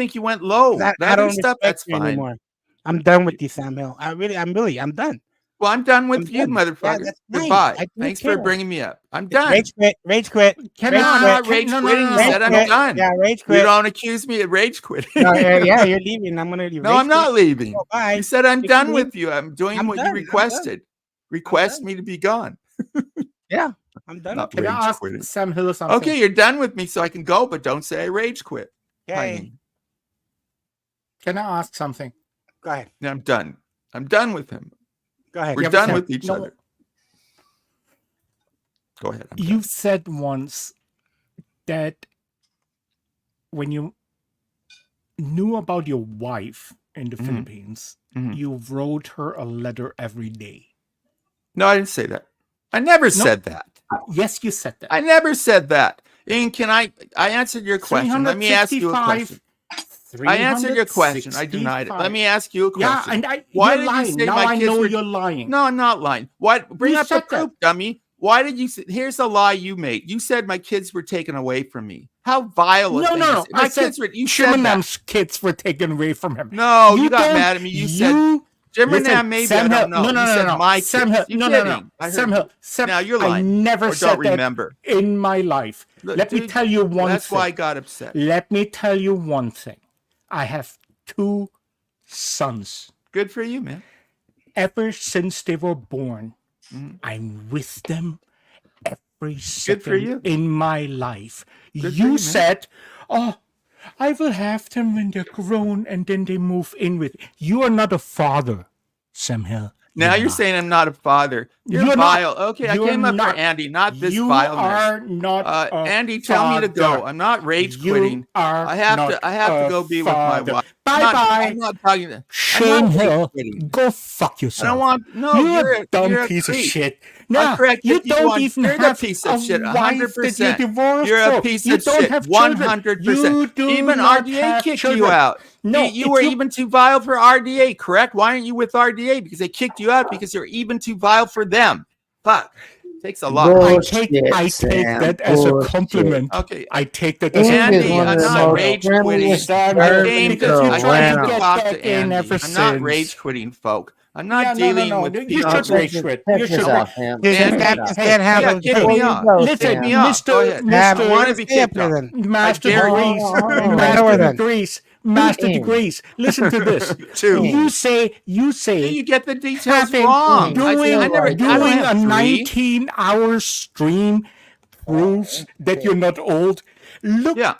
think you went low. I That don't other stuff, respect that's you fine. anymore. I'm done with you, Sam Hill. I'm done. Well, I'm done with I'm you, done. Yeah, motherfucker. that's nice. Goodbye. I don't Thanks for care. bringing me up. I'm done. Rage quit. Rage quit. Can Rage No, I'm quit. not rage quitting. You Rage said I'm quit. done. Yeah, rage You quit. don't accuse me of rage quitting. No, yeah, you're leaving. I'm gonna leave. No, Rage I'm not quit. leaving. Oh, bye. You said I'm You can done leave. with you. I'm doing I'm what done. you I'm done. requested. Request me to be gone. Yeah, I'm done. Not Can I rage ask quitting. Sam Hill something? Okay, you're done with me, so I can go, but don't say I rage quit. Okay. Honey. Can I ask something? Go ahead. Yeah, I'm done. I'm done with him. Go ahead. We're Yeah, but done Sam, with each no, other. Go ahead. I'm You said once that when you knew about your wife in the Philippines, you wrote her a letter every day. No, I didn't say that. I never said that. Yes, you said that. I never said that. Ian, I answered your question. Let me ask you a question. I answered your question. I denied it. Let me ask you a question. Yeah, and why you're did lying. you say Now my I kids know were... you're lying. No, I'm not lying. What? Bring You up the said that. proof, dummy. Why did you say... Here's a lie you made. You said my kids were taken away from me. How vile a thing No. is it? My I said kids were... You said that. Shimonam's kids were taken away from him. No, you got don't- mad at me. You said... Jimmerman, maybe Sam I Hill, don't know. No, you said my Sam kids. Hill, You no. kidding? I heard Sam you. Hill, Sam, Now you're I lying. never Or said don't that remember. in my life. Look, Let me dude, tell you one that's thing. why I got upset. Let me tell you one thing. I have 2 sons. Good for you, man. Ever since they were born, Mhm. I'm with them every Good second for you. in my life. Good for You you, man. said, "Oh, I will have them when they're grown and then they move in with." You are not a father, Sam Hill. Now you're saying I'm not a father. You're You're vile. not. Okay, I You're came up not. for Andy, not this You vileness. are not a Andy, tell me to go. father. I'm not rage You quitting. are I have not to a go be with my father. wife. Bye-bye. I'm not talking to. I'm Shane not rage Hill, quitting. go fuck I yourself. don't want. No, You're a dumb you're a piece of creep. shit. I No, corrected you don't on, even you're the have piece a of shit. wife that you're 100%. divorced You're a for. piece You of don't shit. have children. 100%. You do Even not RDA have kicked you children. out. No, you if were you- even too vile for RDA, correct? Why aren't you with RDA? Because they kicked you out because you're even too vile for them. Fuck. Takes a lot. I take that as a compliment. Okay. I take that as a Andy, compliment. I'm not Sam rage Hill. quitting. Sam I Hill, came because to, you I tried came to to get talk back to in Andy. ever I'm not since. rage quitting, folk. I'm Yeah, not no. dealing with You people. should rage quit. You should yourself, rage. Sam. Just Andy, have to say it how yeah, those kick jokes. me off. Listen, Kick me off. Go ahead. Sam, I why want to don't be stay up kicked here off. then? Master I dare you. degrees. Lower Master then. degrees. Master In. degrees. Listen to this. Two. You say You get the details having wrong. I doing don't a have 3. 19-hour stream proves that you're not old. Look, Yeah.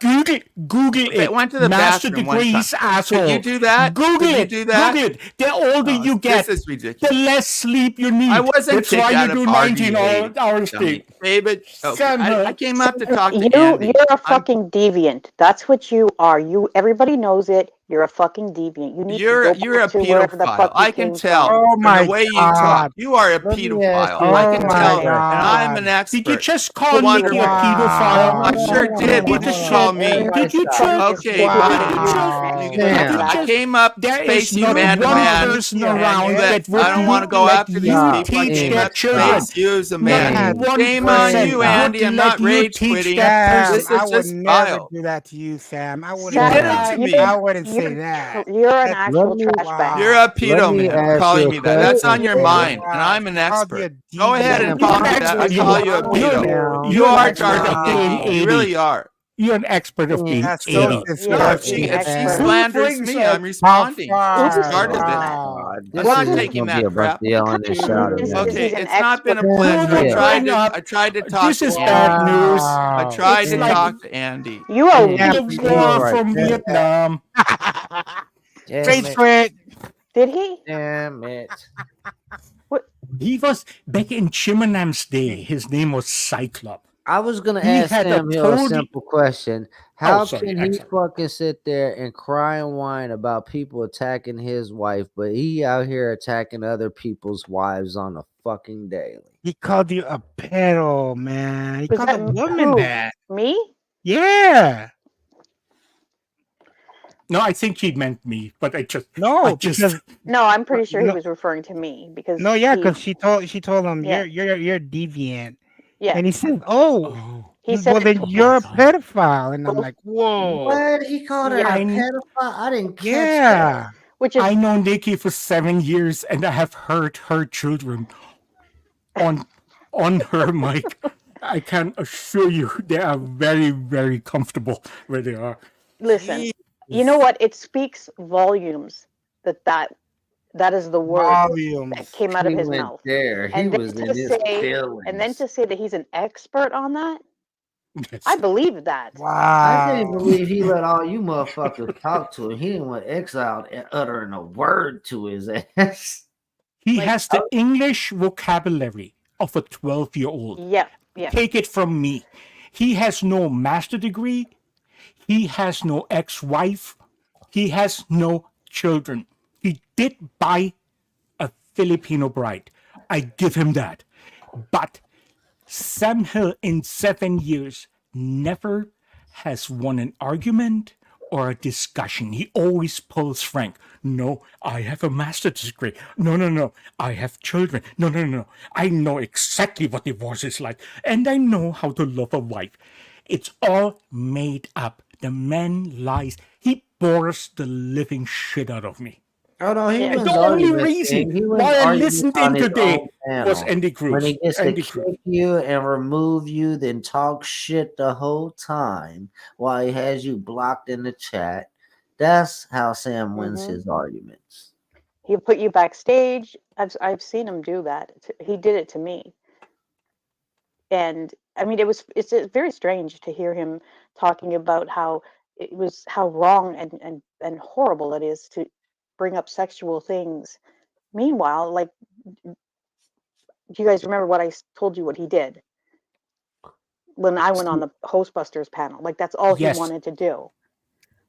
Google Okay, it. went to the Master bathroom one degrees, time. asshole. Could you do that? Google Could you it. do that? Google it. The older you get, This is ridiculous. the less sleep you need. I wasn't That's kicked why out you of do RDA. 19-hour sleep. David, okay. Sam Hill. I came up to talk to You're Andy. a fucking deviant. That's what you are. Everybody knows it. You're a fucking deviant. You need to go You're a back to wherever the pedophile. fuck you I can came tell from. Oh from my the way you God. talk. You are a Let me ask pedophile. you I a can Oh tell, my and I'm God. an expert. Did you just call Wonder Nikki a Woman. pedophile? I sure did. What did you call me? Did you just? Okay, Wow. I came up to There face is you not man to one man. person Yeah, around yeah. that would I don't want to go let after these you people. I teach came their up to children. face you as a Not man. one Shame on person you, would Andy. I'm let not you rage teach quitting. that Sam, person. This I is would just never vile. do that to you, Sam. I You would did it never. to me. I wouldn't say that. You're an That's actual me- trash bag. You're wow. a pedo me man for ask calling you a me that. That's on your question. mind, and I'm an I called you expert. a Go ahead deviant. and You're call an me that. I expert. call you a pedo. Now, You You're an are expert of Darth being Nikki. You 80. really are. You're an expert of being That's 80. so You're disgusting. If she Sam. slanders Who me, brings I'm up responding. how She far? started this. Wow. I'm this not is taking gonna be that a bunch crap. of yelling and shouting. He's now. Okay, an it's not been a expert. pleasure. Sam Hill. I tried to talk This to is Andy. bad news. I Wow. tried It's to like talk to Andy. You are Yeah, the weak. war right from there. Vietnam. Damn Rage it. quit. Did he? Damn it. He was back in Chimanam's day. His name was Cyclop. I was gonna He ask had a Sam Hill a total- simple question. How sorry, can he excellent. fucking sit there and cry and whine about people attacking his wife, but he out here attacking other people's wives on a fucking daily? He called you a pedo, man. He Was called that a woman who? that. Me? Yeah. No, I think he meant me, but I just No, just because No, I'm pretty sure he No. was referring to me because no, yeah, he- because she told him Yeah. you're deviant, yeah. and he said, "Oh, He said well it then you're a pedophile," and I'm like, "Whoa, What? He called her Yeah. a pedophile? I didn't catch that. yeah." Which is I know Nikki for 7 years, and I have heard her children on her mic. I can assure you they are very, very comfortable where they are. listen. You know what? It speaks volumes that is the word that came out of He his went mouth. there. He And then was in to his say, and then feelings. to say that he's an expert on that, I believe that. I can't believe he let all you motherfuckers talk to him. He didn't want exiled uttering a word to his ass. He has the English vocabulary of a 12-year-old. Yeah, yeah. Take it from me. He has no master degree. He has no ex-wife. He has no children. He did buy a Filipino bride. I give him that. But Sam Hill in 7 years never has won an argument or a discussion. He always pulls Frank. No, I have a master's degree. No. I have children. No. I know exactly what divorce is like. And I know how to love a wife. It's all made up. The man lies. He bores the living shit out of me. Oh no, he wins The only arguments. reason He wins why I arguments listened on in his today own panel. was Andy When he Cruz. gets to Andy kick Cruz. you and remove you, then talk shit the whole time while he has you blocked in the chat. That's how Sam wins his arguments. He'll put you backstage. I've seen him do that. He did it to me. And I mean, it's very strange to hear him talking about how wrong and horrible it is to bring up sexual things. Meanwhile, like, do you guys remember what I told you what he did when I went on the Hostbusters panel? Like, that's all Yes. he wanted to do.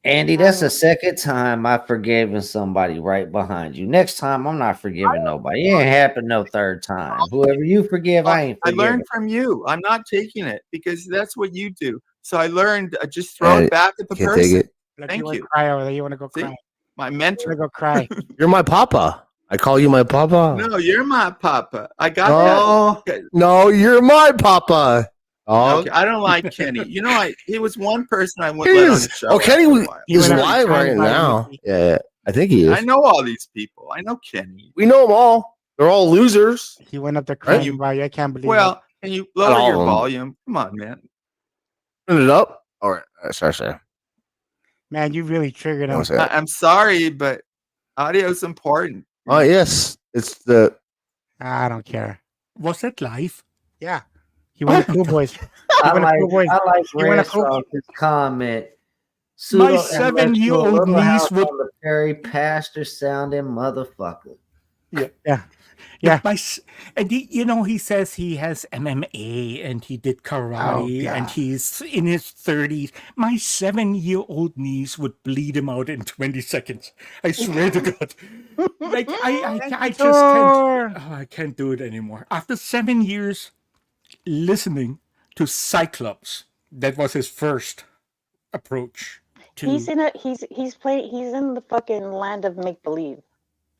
Andy, that's the second time I've forgiven somebody right behind you. Next time, I'm not forgiving nobody. It ain't happen no third time. Whoever you forgive, I ain't I forgiving. learned from you. I'm not taking it because that's what you do. So I learned just throw it back at the Can't person. take it. Thank you. you. Cry over there. You want to go See? cry? My mentor. Go cry. You're my papa. I call you my papa. No, you're my papa. I got No, that. no, you're my papa. Okay, I don't like Kenny. You know, he was one person I wouldn't He let on is. the show. Oh, Kenny after a while. is live right now. Yeah, I think he is. I know all these people. I know Kenny. We know them all. They're all losers. He went up there crying about you. I can't believe it. Well, can you Not lower all your of them. volume? Come on, man. Turn it up. All right. Sorry. Man, you really triggered him. I'm sorry, but audio's important. Oh yes, it's the. I don't care. Was it live? Yeah. He went to Cool Boys. I like He went Red to Cool Sauce's comment. My Pseudo 7-year-old little niece house would. on the Perry pastor sounding motherfucker. Yeah. And he says he has MMA and he did karate and God. he's in his 30s. My 7-year-old niece would bleed him out in 20 seconds. I swear to God. Like I just can't. I can't do it anymore. After 7 years listening to Cyclops, that was his first approach to. He's in the fucking land of make believe.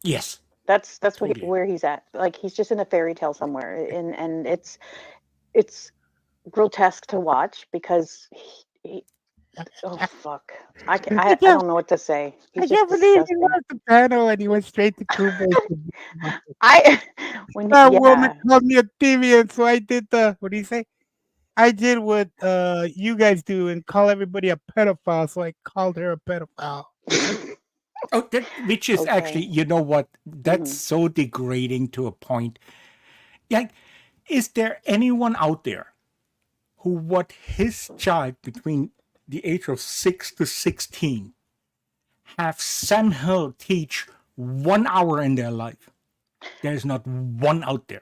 Yes. That's where he's at. Like, he's just in a fairy tale somewhere, and it's grotesque to watch because he oh fuck, I don't know what to say. I He's can't just believe he disgusting. left the panel and he went straight to Cool Boys. When that woman called me a deviant, so I did what do you say? I did what you guys do and call everybody a pedophile, so I called her a pedophile. Oh, which is actually, you know what? That's so degrading to a point. Like, is there anyone out there who would his child between the age of 6 to 16 have Sam Hill teach 1 hour in their life? There's not one out there.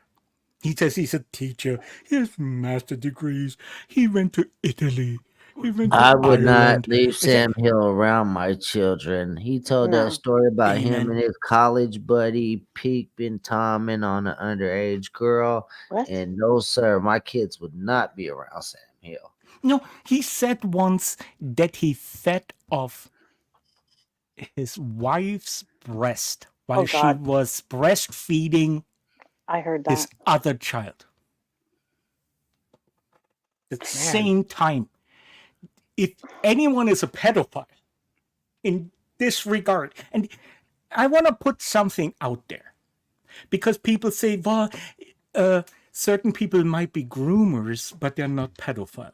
He says he's a teacher. He has master degrees. He went to Italy. He went to I would Ireland. not leave Sam Hill around my children. He told No. that story about him Amen. and his college buddy peeping Tomming on an underage girl. And no, sir, my kids would not be around Sam Hill. No, he said once that he fed off his wife's breast while she God. was breastfeeding I heard his that. other child. At the same time, if anyone is a pedophile in this regard, and I want to put something out there, because people say, well, certain people might be groomers, but they're not pedophiles.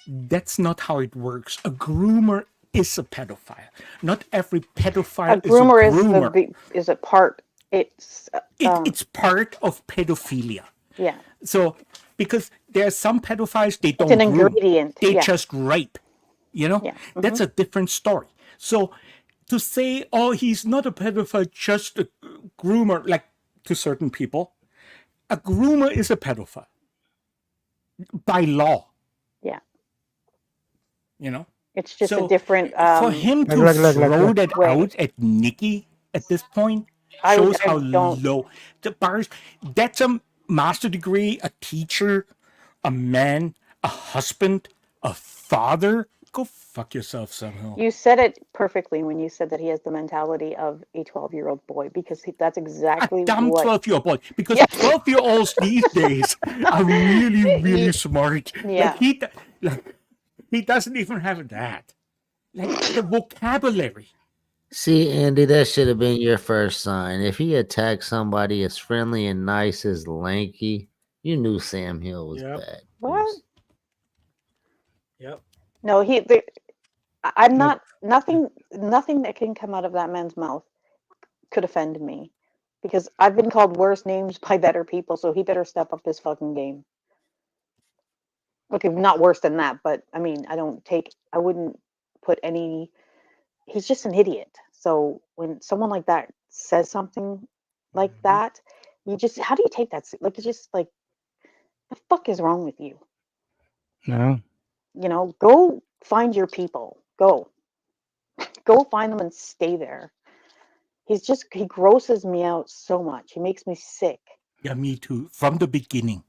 That's not how it works. A groomer is a pedophile. Not every pedophile A groomer is a groomer. is a part. It's It's part of pedophilia. yeah. So, because there are some pedophiles, they It's don't an groom. ingredient. They Yeah. just rape. You know? Yeah. That's a different story. So, to say, oh, he's not a pedophile, just a groomer, like to certain people, a groomer is a pedophile by law. Yeah. You know? It's just So, a different. For him to throw that out at Nikki at this point shows how low the bars. That's a master degree, a teacher, a man, a husband, a father. Go fuck yourself, somehow. You said it perfectly when you said that he has the mentality of a 12-year-old boy, because that's exactly Dumb what 12-year-old boy. Because 12-year-olds these days are really, really smart. Yeah. He doesn't even have that. Like the vocabulary. See, Andy, that should have been your first sign. If he attacked somebody as friendly and nice as Lanky, you knew Sam Hill was bad. What? Yep. No, I'm not. Nothing that can come out of that man's mouth could offend me, because I've been called worse names by better people. So he better step up his fucking game. Okay, not worse than that, but I mean, I wouldn't put any. He's just an idiot. So when someone like that says something like that, how do you take that? Like, it's just like, the fuck is wrong with you? No. You know, go find your people. Go find them and stay there. He grosses me out so much. He makes me sick. Yeah, me too. From the beginning.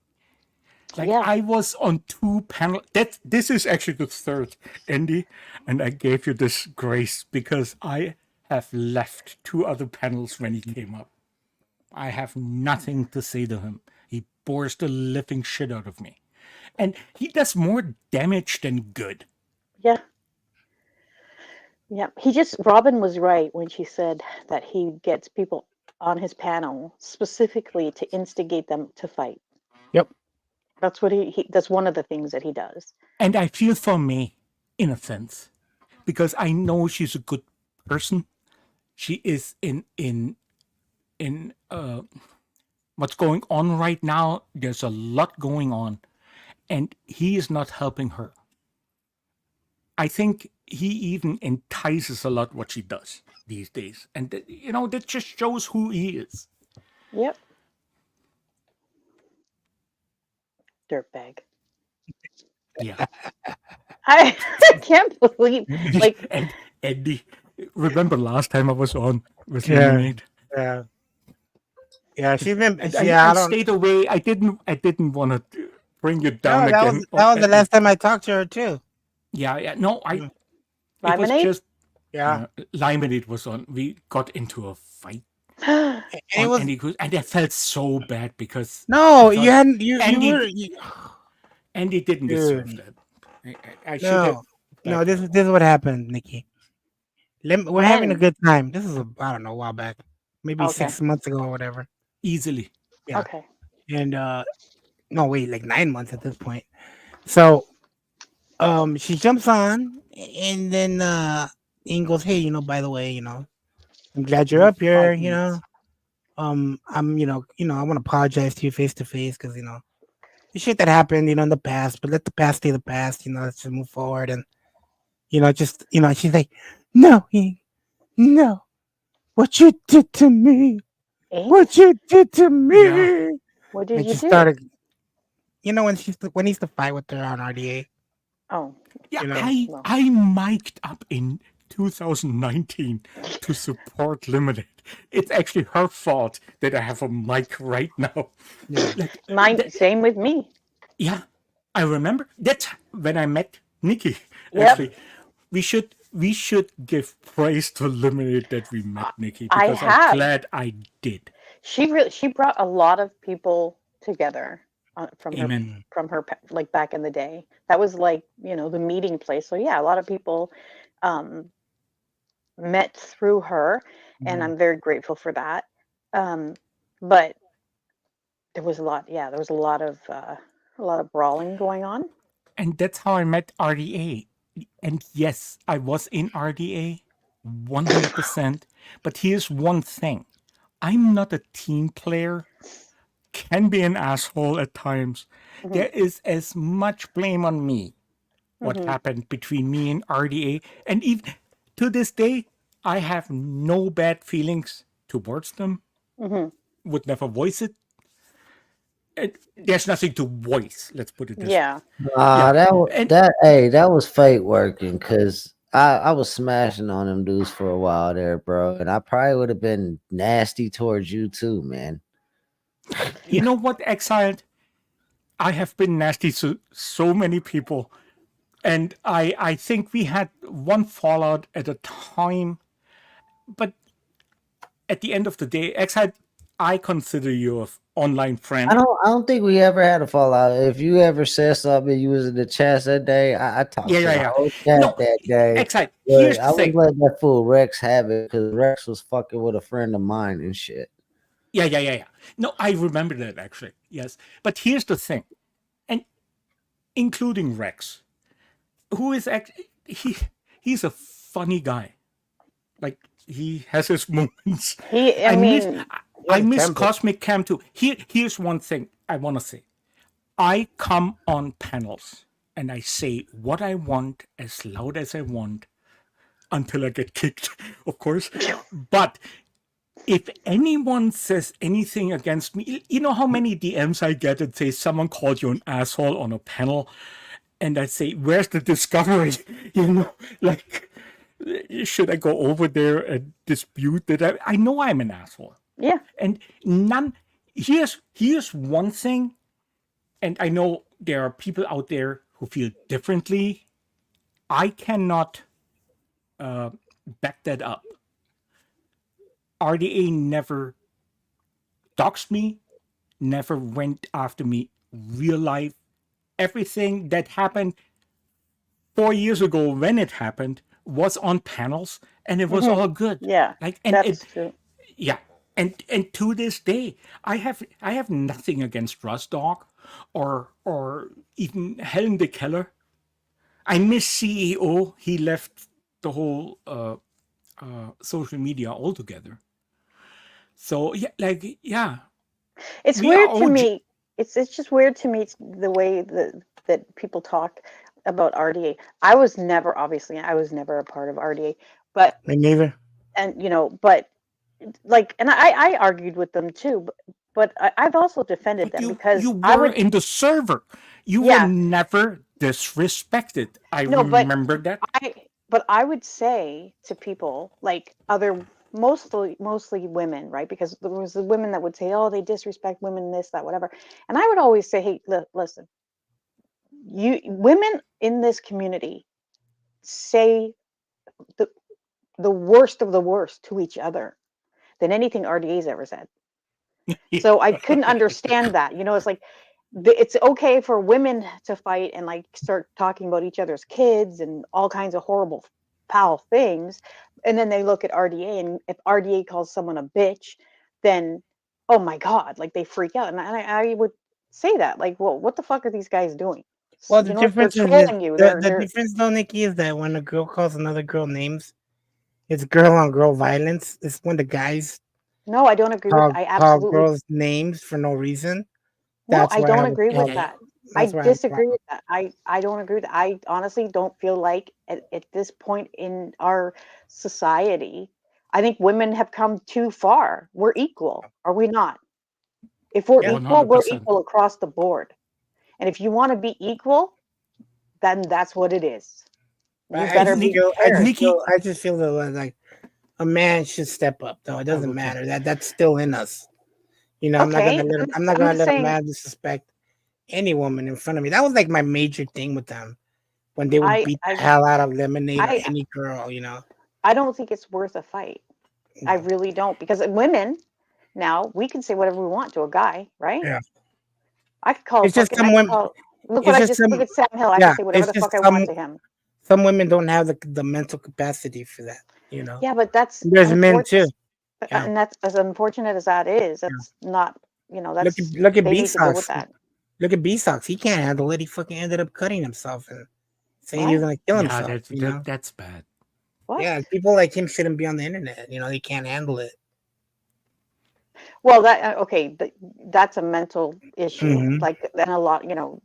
Like, Yeah. I was on 2 panels. This is actually the third, Andy, and I gave you this grace because I have left 2 other panels when he came up. I have nothing to say to him. He bores the living shit out of me. And he does more damage than good. Yeah. Yeah. Robyn was right when she said that he gets people on his panel specifically to instigate them to fight. Yep. That's what that's one of the things that he does. And I feel for me, in a sense, because I know she's a good person. She is in what's going on right now. There's a lot going on, and he is not helping her. I think he even entices a lot what she does these days, and that just shows who he is. Yep. Dirtbag. Yeah. I can't believe, like, and Eddie, remember last time I was on with Yeah. Lemonade? Yeah, she's been. And Yeah, I stayed away. I didn't want to bring you down that again. was the last time I talked to her too. Yeah. No, it was Lemonade? just Yeah. Lemonade was on. We got into a fight. And it was And I felt so bad because no, I thought you hadn't. You Andy, were. Andy didn't deserve that. I should No, have. no. This is what happened, Nikki. We're having a When? good time. This is I don't know, a while back, maybe Okay. 6 months ago or whatever. Easily. Yeah. Okay. And no, wait, like 9 months at this point. So, she jumps on, and then Ian goes, "Hey, by the way, I'm glad you're up here. I'm, I want to apologize to you face to face because the shit that happened, in the past. But let the past stay the past. Let's just move forward." And she's like, "No, Ian, no, what you did to me." What you did to me? Yeah. What did And you she do? started, when he used to fight with her on RDA. Oh. Yeah, Well. I mic'd up in 2019 to support Limited. It's actually her fault that I have a mic right now. Yeah. Same with me. Yeah, I remember. That's when I met Nikki. Yep. Actually, we should give praise to Limited that we met Nikki I because have. I'm glad I did. She brought a lot of people together from Amen. her like back in the day. That was like the meeting place. So yeah, a lot of people met through her, and I'm very grateful for that. But there was a lot. Yeah, there was a lot of brawling going on. And that's how I met RDA. And yes, I was in RDA 100%. But here's one thing, I'm not a team player, can be an asshole at times. Mhm. There is as much blame on me what Mhm. happened between me and RDA. And even to this day, I have no bad feelings towards them. Mhm. Would never voice it. There's nothing to voice. Let's put it this Yeah. way. Nah, And that was fake working because I was smashing on them dudes for a while there, bro, and I probably would have been nasty towards you too, man. you know what, Exiled? I have been nasty to so many people, and I think we had one fallout at a time, but at the end of the day, Exiled, I consider you an online friend. I don't think we ever had a fallout. If you ever said something, you was in the chat that day. I talked to the Yeah. whole chat No, that day. Exiled, But here's the I was thing. letting that fool Rex have it because Rex was fucking with a friend of mine and shit. Yeah. No, I remember that actually. Yes, but here's the thing, and including Rex, who is actually he's a funny guy. Like he has his moments. I mean, I miss Cosmic Cam too. Here's one thing I want to say. I come on panels and I say what I want as loud as I want until I get kicked, of course. But if anyone says anything against me, you know how many DMs I get that say someone called you an asshole on a panel, and I say, "Where's the discovery?" You know, like, should I go over there and dispute that? I know I'm an asshole. Yeah. And here's one thing, and I know there are people out there who feel differently. I cannot back that up. RDA never doxed me, never went after me real life. Everything that happened 4 years ago when it happened was on panels and it was all good. Yeah. Like that's true. Yeah. And to this day, I have nothing against Russ Dog or even Helen de Keller. I miss CEO. He left the whole social media altogether. So yeah. It's We weird are to OG. me. It's just weird to me the way that people talk about RDA. I was never a part of RDA, but Me neither. and but like, and I argued with them too, but I've also defended them because You I were would. in the server. You were Yeah. never disrespected. I No, but remember that. I would say to people like mostly women, right? Because there was the women that would say, "Oh, they disrespect women, this, that, whatever," and I would always say, "Hey, listen, you women in this community say the worst of the worst to each other than anything RDA's ever said." So I couldn't understand that. It's like it's okay for women to fight and like start talking about each other's kids and all kinds of horrible foul things, and then they look at RDA, and if RDA calls someone a bitch, then oh my god, like they freak out. And I would say that, like, well, what the fuck are these guys doing? Well, the They're difference is trolling you. the difference though, Nikki, is that when a girl calls another girl names, it's girl on girl violence. It's when the guys No, I don't agree with that. I call absolutely girls names for no reason. No, That's I why I don't have a agree with problem. that. I That's why I have a disagree with that. I don't agree with that. I honestly don't feel like at this point in our society, I think women have come too far. We're equal, are we not? If we're Yeah. equal, we're 100%. equal across the board. And if you want to be equal, then that's what it is. You I better just be feel, fair. I just feel that like a man should step up. Though it doesn't matter that's still in us. I'm not Okay, gonna let I'm I'm not gonna just let a saying man disrespect any woman in front of me. That was like my major thing with them when they would beat the hell out of Lemonade or I any girl. I don't think it's worth a fight. I really don't, because women now we can say whatever we want to a guy, right? Yeah. I could call It's just some women. look what It's I just just look some. at Sam Hill. I Yeah, can say whatever it's the fuck just I want to him. some women don't have the mental capacity for that. Yeah, but that's There's men too. Yeah. And that's as unfortunate as that is. That's not, Look that's at they B need to deal with Sox. that. Look at B Sox. He can't handle it. He fucking ended up cutting himself and saying he was What? gonna kill Yeah, himself. that's bad. What? Yeah, people like him shouldn't be on the internet. They can't handle it. Well, that okay, that's a mental issue. Mhm. Like, and a lot, that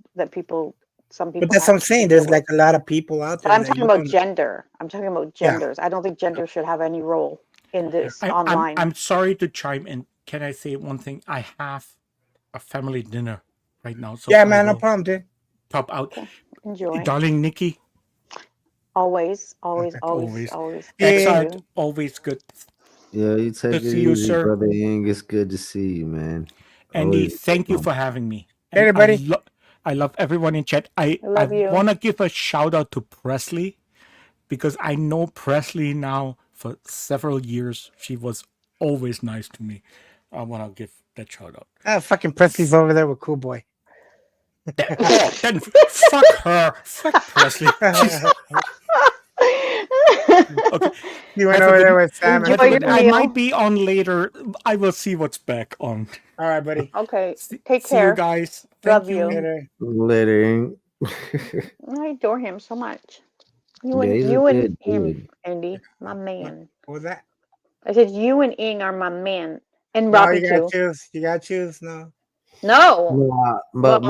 some But people that's what have I'm to saying. deal There's with. like a lot of people out But there I'm that talking you about don't. gender. I'm talking about Yeah. genders. I don't think gender should have any role in this I'm online. sorry to chime in. Can I say one thing? I have a family dinner right now, so Yeah, I man, no will problem, dude. pop out. Okay. Enjoy. Darling Nikki, Always, always, always, always always. excellent, You. always good Yeah, you take to it see you, easy, sir. brother Ing. It's good to see you, man. Andy, Always. thank you for having me. Hey, And everybody. I love everyone in chat. I I love you. want to give a shout out to Presley because I know Presley now for several years. She was always nice to me. I want to give that shout out. Fucking Presley's over there with Cool Boy. Then fuck her. Fuck Presley. Jeez. Okay. You went Have a over good- there with Sam. Enjoy Have a your good I night. meal. might be on later. I will see what's back on. All right, buddy. Okay. Take See you care. guys. Love Thank you. you. Later. Later, Ing. I adore him so much. You Yeah, and he's a you and good him, dude. Andy, my man. What was that? I said you and Ing are my man, and No, Robbie you gotta too. choose. You gotta choose. No. No. Nah, but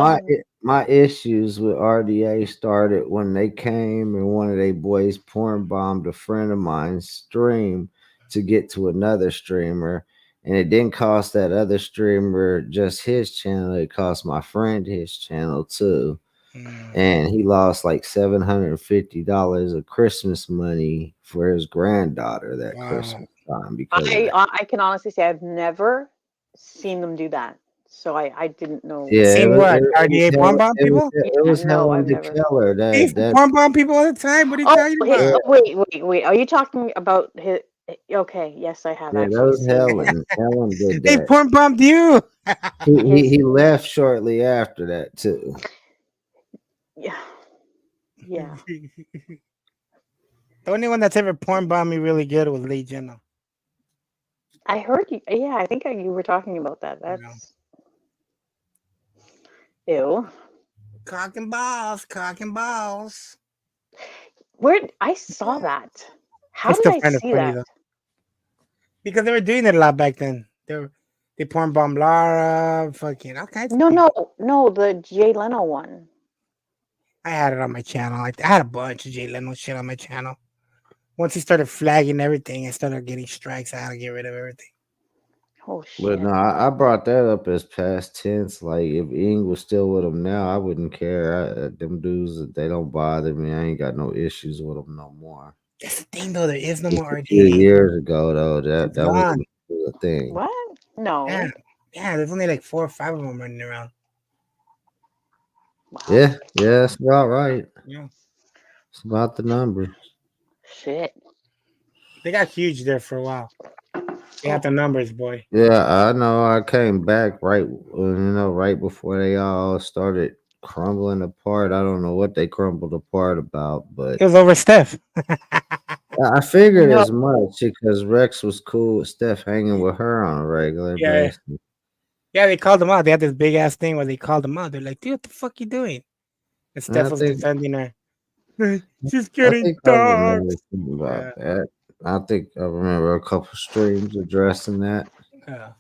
my issues with RDA started when they came and one of their boys porn bombed a friend of mine's stream to get to another streamer, and it didn't cost that other streamer just his channel. It cost my friend his channel too, and he lost like $750 of Christmas money for his granddaughter that Christmas time because of that. I can honestly say I've never seen them do that, so I didn't know. Yeah, Seen what? RDA porn bomb it was, people? it was Yeah, no, Helen I've never. DeKeller. Hey, porn bomb people all the time. What are you talking about? Wait. Are you talking about his? Okay, yes, I have Yeah, that actually was seen it. Helen. Helen did They that. porn bombed you. He left shortly after that too. Yeah. Yeah. The only one that's ever porn bombed me really good was Lee Jenna. I heard you. Yeah, I think you were talking about that. That's ew. Cock and balls, cock and balls. Where I saw that. How I did still I find it see funny that? though, because they were doing it a lot back then. They porn bombed Lara, fucking all kinds. No, the Jay Leno one. I had it on my channel. I had a bunch of Jay Leno shit on my channel. Once he started flagging everything, I started getting strikes. I had to get rid of everything. Oh shit! But no, I brought that up as past tense. Like if Ing was still with him now, I wouldn't care. Them dudes, they don't bother me. I ain't got no issues with them no more. That's the thing, though. There is no Just more a few RDA. years ago, though, that It's gone. was a thing. What? No. Yeah. There's only like 4 or 5 of them running around. Wow. Yeah, that's about right. Yeah. It's about the numbers. Shit. They got huge there for a while. They got the numbers, boy. Yeah, I know. I came back right before they all started crumbling apart. I don't know what they crumbled apart about, but It was over Steph. I figured as much because Rex was cool with Steph hanging with her on a regular Yeah. basis. Yeah, they called him out. They had this big ass thing where they called him out. They're like, dude, what the fuck you doing? And Steph was defending her. She's I getting think I remember dogs. something about that. I think I remember a couple streams addressing that. Yeah.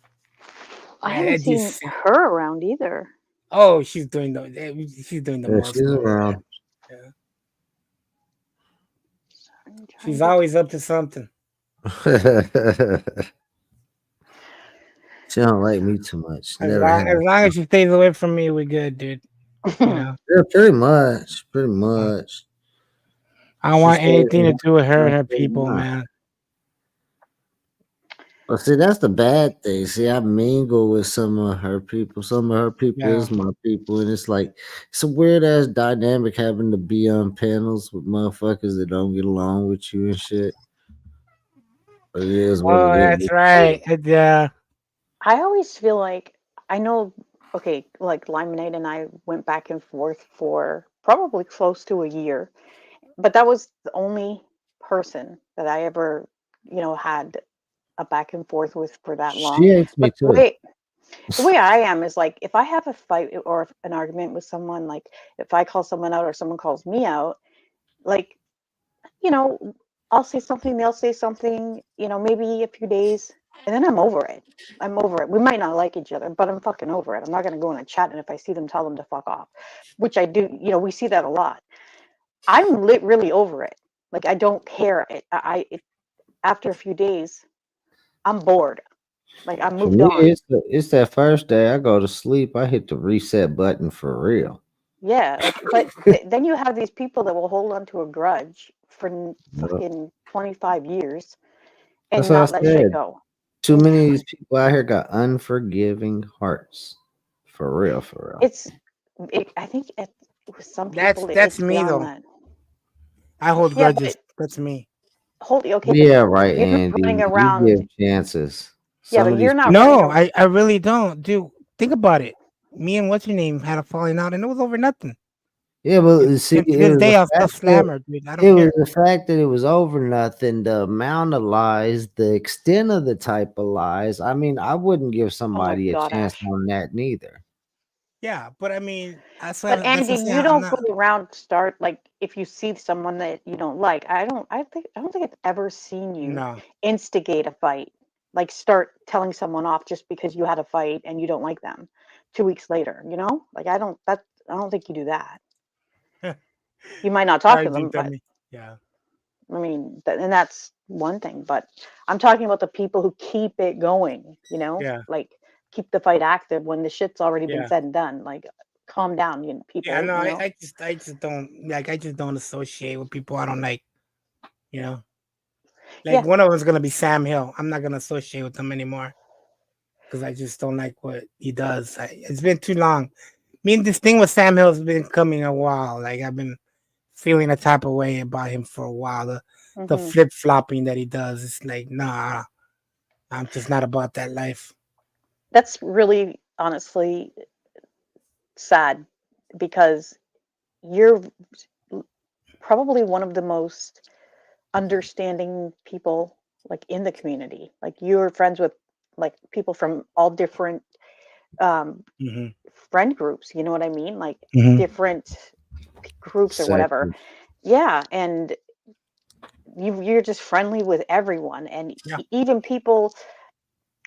I Yeah, haven't it seen just- her around either. Oh, she's doing the Yeah, most. she's around. Yeah. She's always up to something. She don't like me too much. As Never long, have. as long as she stays away from me, we're good, dude. You know, Yeah, pretty much. I don't She want stays anything to in do with her and my her face, people, nah. man. Well, see, that's the bad thing. See, I mingle with some of her people. Some of her people Yeah. is my people, and it's like it's a weird ass dynamic having to be on panels with motherfuckers that don't get along with you and shit. But it is what Oh, it is. that's right. Yeah. I always feel like I know. Okay, like Limonade and I went back and forth for probably close to a year, but that was the only person that I ever, had a back and forth with for that long. She hates me But too. the way I am is like, if I have a fight or an argument with someone, like if I call someone out or someone calls me out, like, you know, I'll say something, they'll say something, you know, maybe a few days, and then I'm over it. I'm over it. We might not like each other, but I'm fucking over it. I'm not going to go in a chat, and if I see them, tell them to fuck off, which I do. You know, we see that a lot. I'm really over it. Like, I don't care. After a few days, I'm bored. Like, I For moved me, on. it's that first day I go to sleep, I hit the reset button for real. Yeah, like, but then you have these people that will hold on to a grudge for fucking 25 years and That's what I not let shit said. go. Too many of these people out here got unforgiving hearts. For real, for real. I think with some people, That's it's me beyond though. that. I hold Yeah, grudges. That's me. Okay, but Yeah, right, you're not Andy. running You around. give chances. Yeah, Some but of you're these not No, running around. I really don't. Dude, think about it. Me and what's your name had a falling out, and it was over nothing. Yeah, but see, And to it this was day, the I'll still fact slam that her, dude. I it don't was care. the fact that it was over nothing, the amount of lies, the extent of the type of lies. I mean, I wouldn't give somebody a God, chance Ash. on that neither. Yeah, but I mean, But that's what Andy, I'm saying. you I'm don't not. go around start like if you see someone that you don't like. I don't think I've ever seen you No. instigate a fight. Like start telling someone off just because you had a fight and you don't like them 2 weeks later, you know? Like I don't think you do that. You might not talk Sorry, to them, Jim, tell but me. Yeah. I mean, and that's one thing, but I'm talking about the people who keep it going, you know? Yeah. Like keep the fight active when the shit's already been Yeah. said and done. Like calm down, Yeah, people, no, you know? I just don't like. I just don't associate with people I don't like. You know, like Yeah. one of them's gonna be Sam Hill. I'm not gonna associate with him anymore because I just don't like what he does. It's been too long. Me and this thing with Sam Hill has been coming a while. Like I've been feeling a type of way about him for a while. The Mhm. flip flopping that he does, it's like nah, I'm just not about that life. That's really honestly sad because you're probably one of the most understanding people like in the community. Like you're friends with like people from all different Mm-hmm. friend groups, you know what I mean? Like Mhm. different groups or whatever. Second. Yeah, and you're just friendly with everyone and Yeah. even people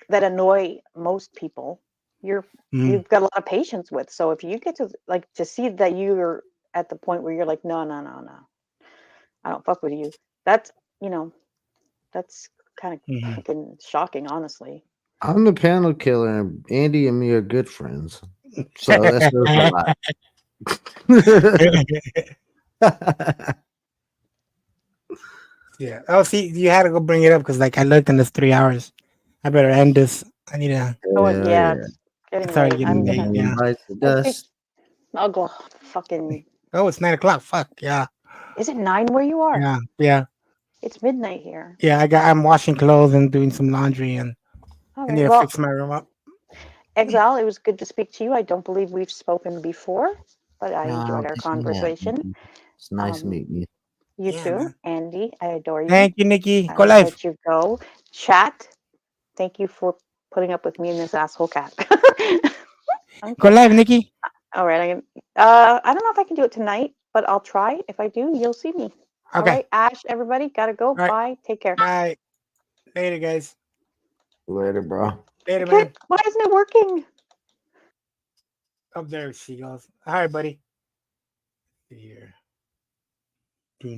that annoy most people, Mhm. you've got a lot of patience with. So if you get to like to see that you're at the point where you're like, no, I don't fuck with you. That's that's kind of Mhm. fucking shocking, honestly. I'm the panel killer, and Andy and me are good friends. So that says a lot. Yeah. Oh, see, you had to go bring it up because, like, I looked and it's 3 hours. I better end this. I need to. Oh, Yeah, yeah, yeah. it's getting It's already late. I'm getting late. gonna. Yeah. Bite the I think dust. I'll go fucking. Oh, it's 9 o'clock. Fuck yeah. Is it 9 where you are? Yeah. Yeah. It's midnight here. Yeah. I'm washing clothes and doing some laundry, and All I need right. to Well, fix my room up. Exile, it was good to speak to you. I don't believe we've spoken before, but I enjoyed our Yes, we have. conversation. It's nice Um, meeting you. you Yeah, too, man. Andy. I adore you. Thank you, Nikki. I Go will live. let you go. Chat. Thank you for putting up with me and this asshole cat. Go Okay. live, Nikki. All right. I don't know if I can do it tonight, but I'll try. If I do, you'll see me. All Okay. right, Ash, everybody, gotta go. All right. Bye. Take care. Bye. Later, guys. Later, bro. Later, Okay, man. why isn't it working? Up there she goes. All right, buddy. Here. Oh,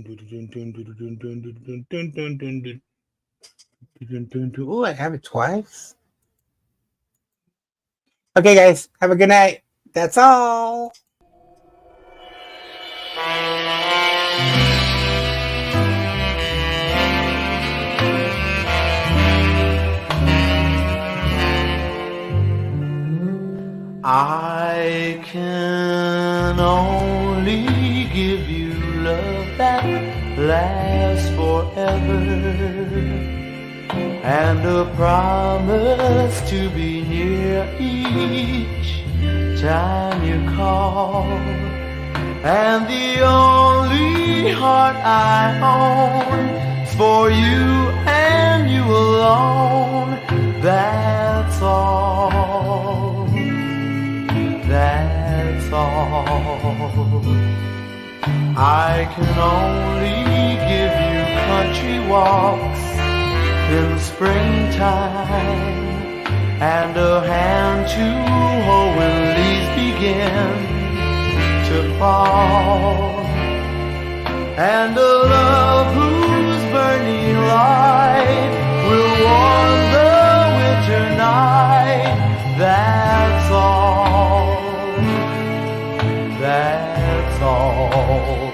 I have it twice. Okay, guys. Have a good night. That's all. I can only give you love that lasts forever, and a promise to be near each time you call. And the only heart I own is for you and you alone. That's all. That's all. I can only give you country walks in springtime and a hand to hold when leaves begin to fall, and a love whose burning light will warm the winter night. That's all. That's all.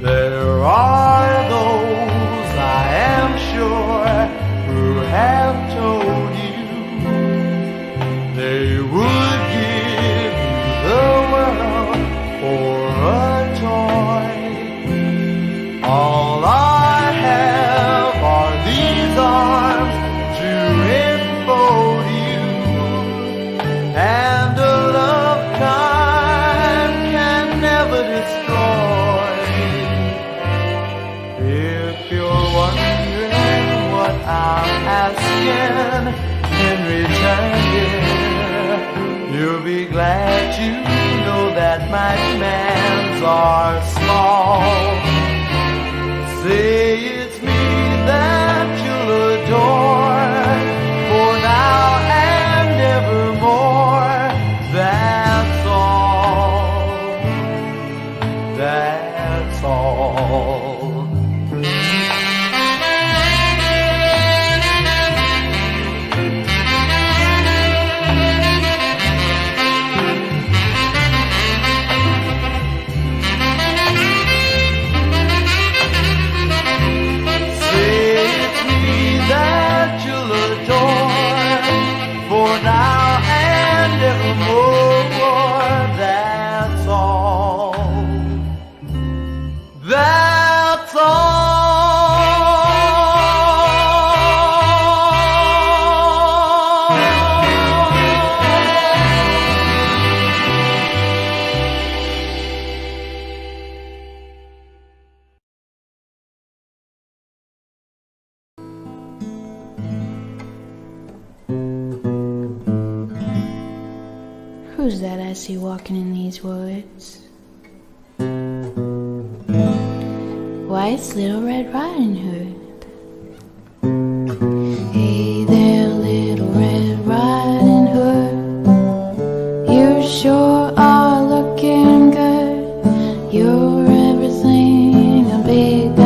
There are those, I am sure, who have told you they would give you the world for a toy. All I have are these arms to enfold you, and a love time can never destroy. If you're wondering what I'm asking in return, dear, you'll be glad to know that my demands are small. Say it's me that you'll adore, for now and evermore. That's all. That's all. For now and evermore, that's all. That's Who's that I see walking in these woods? Why, it's Little Red Riding Hood. Hey there, Little Red Riding Hood, you sure are looking good. You're everything a big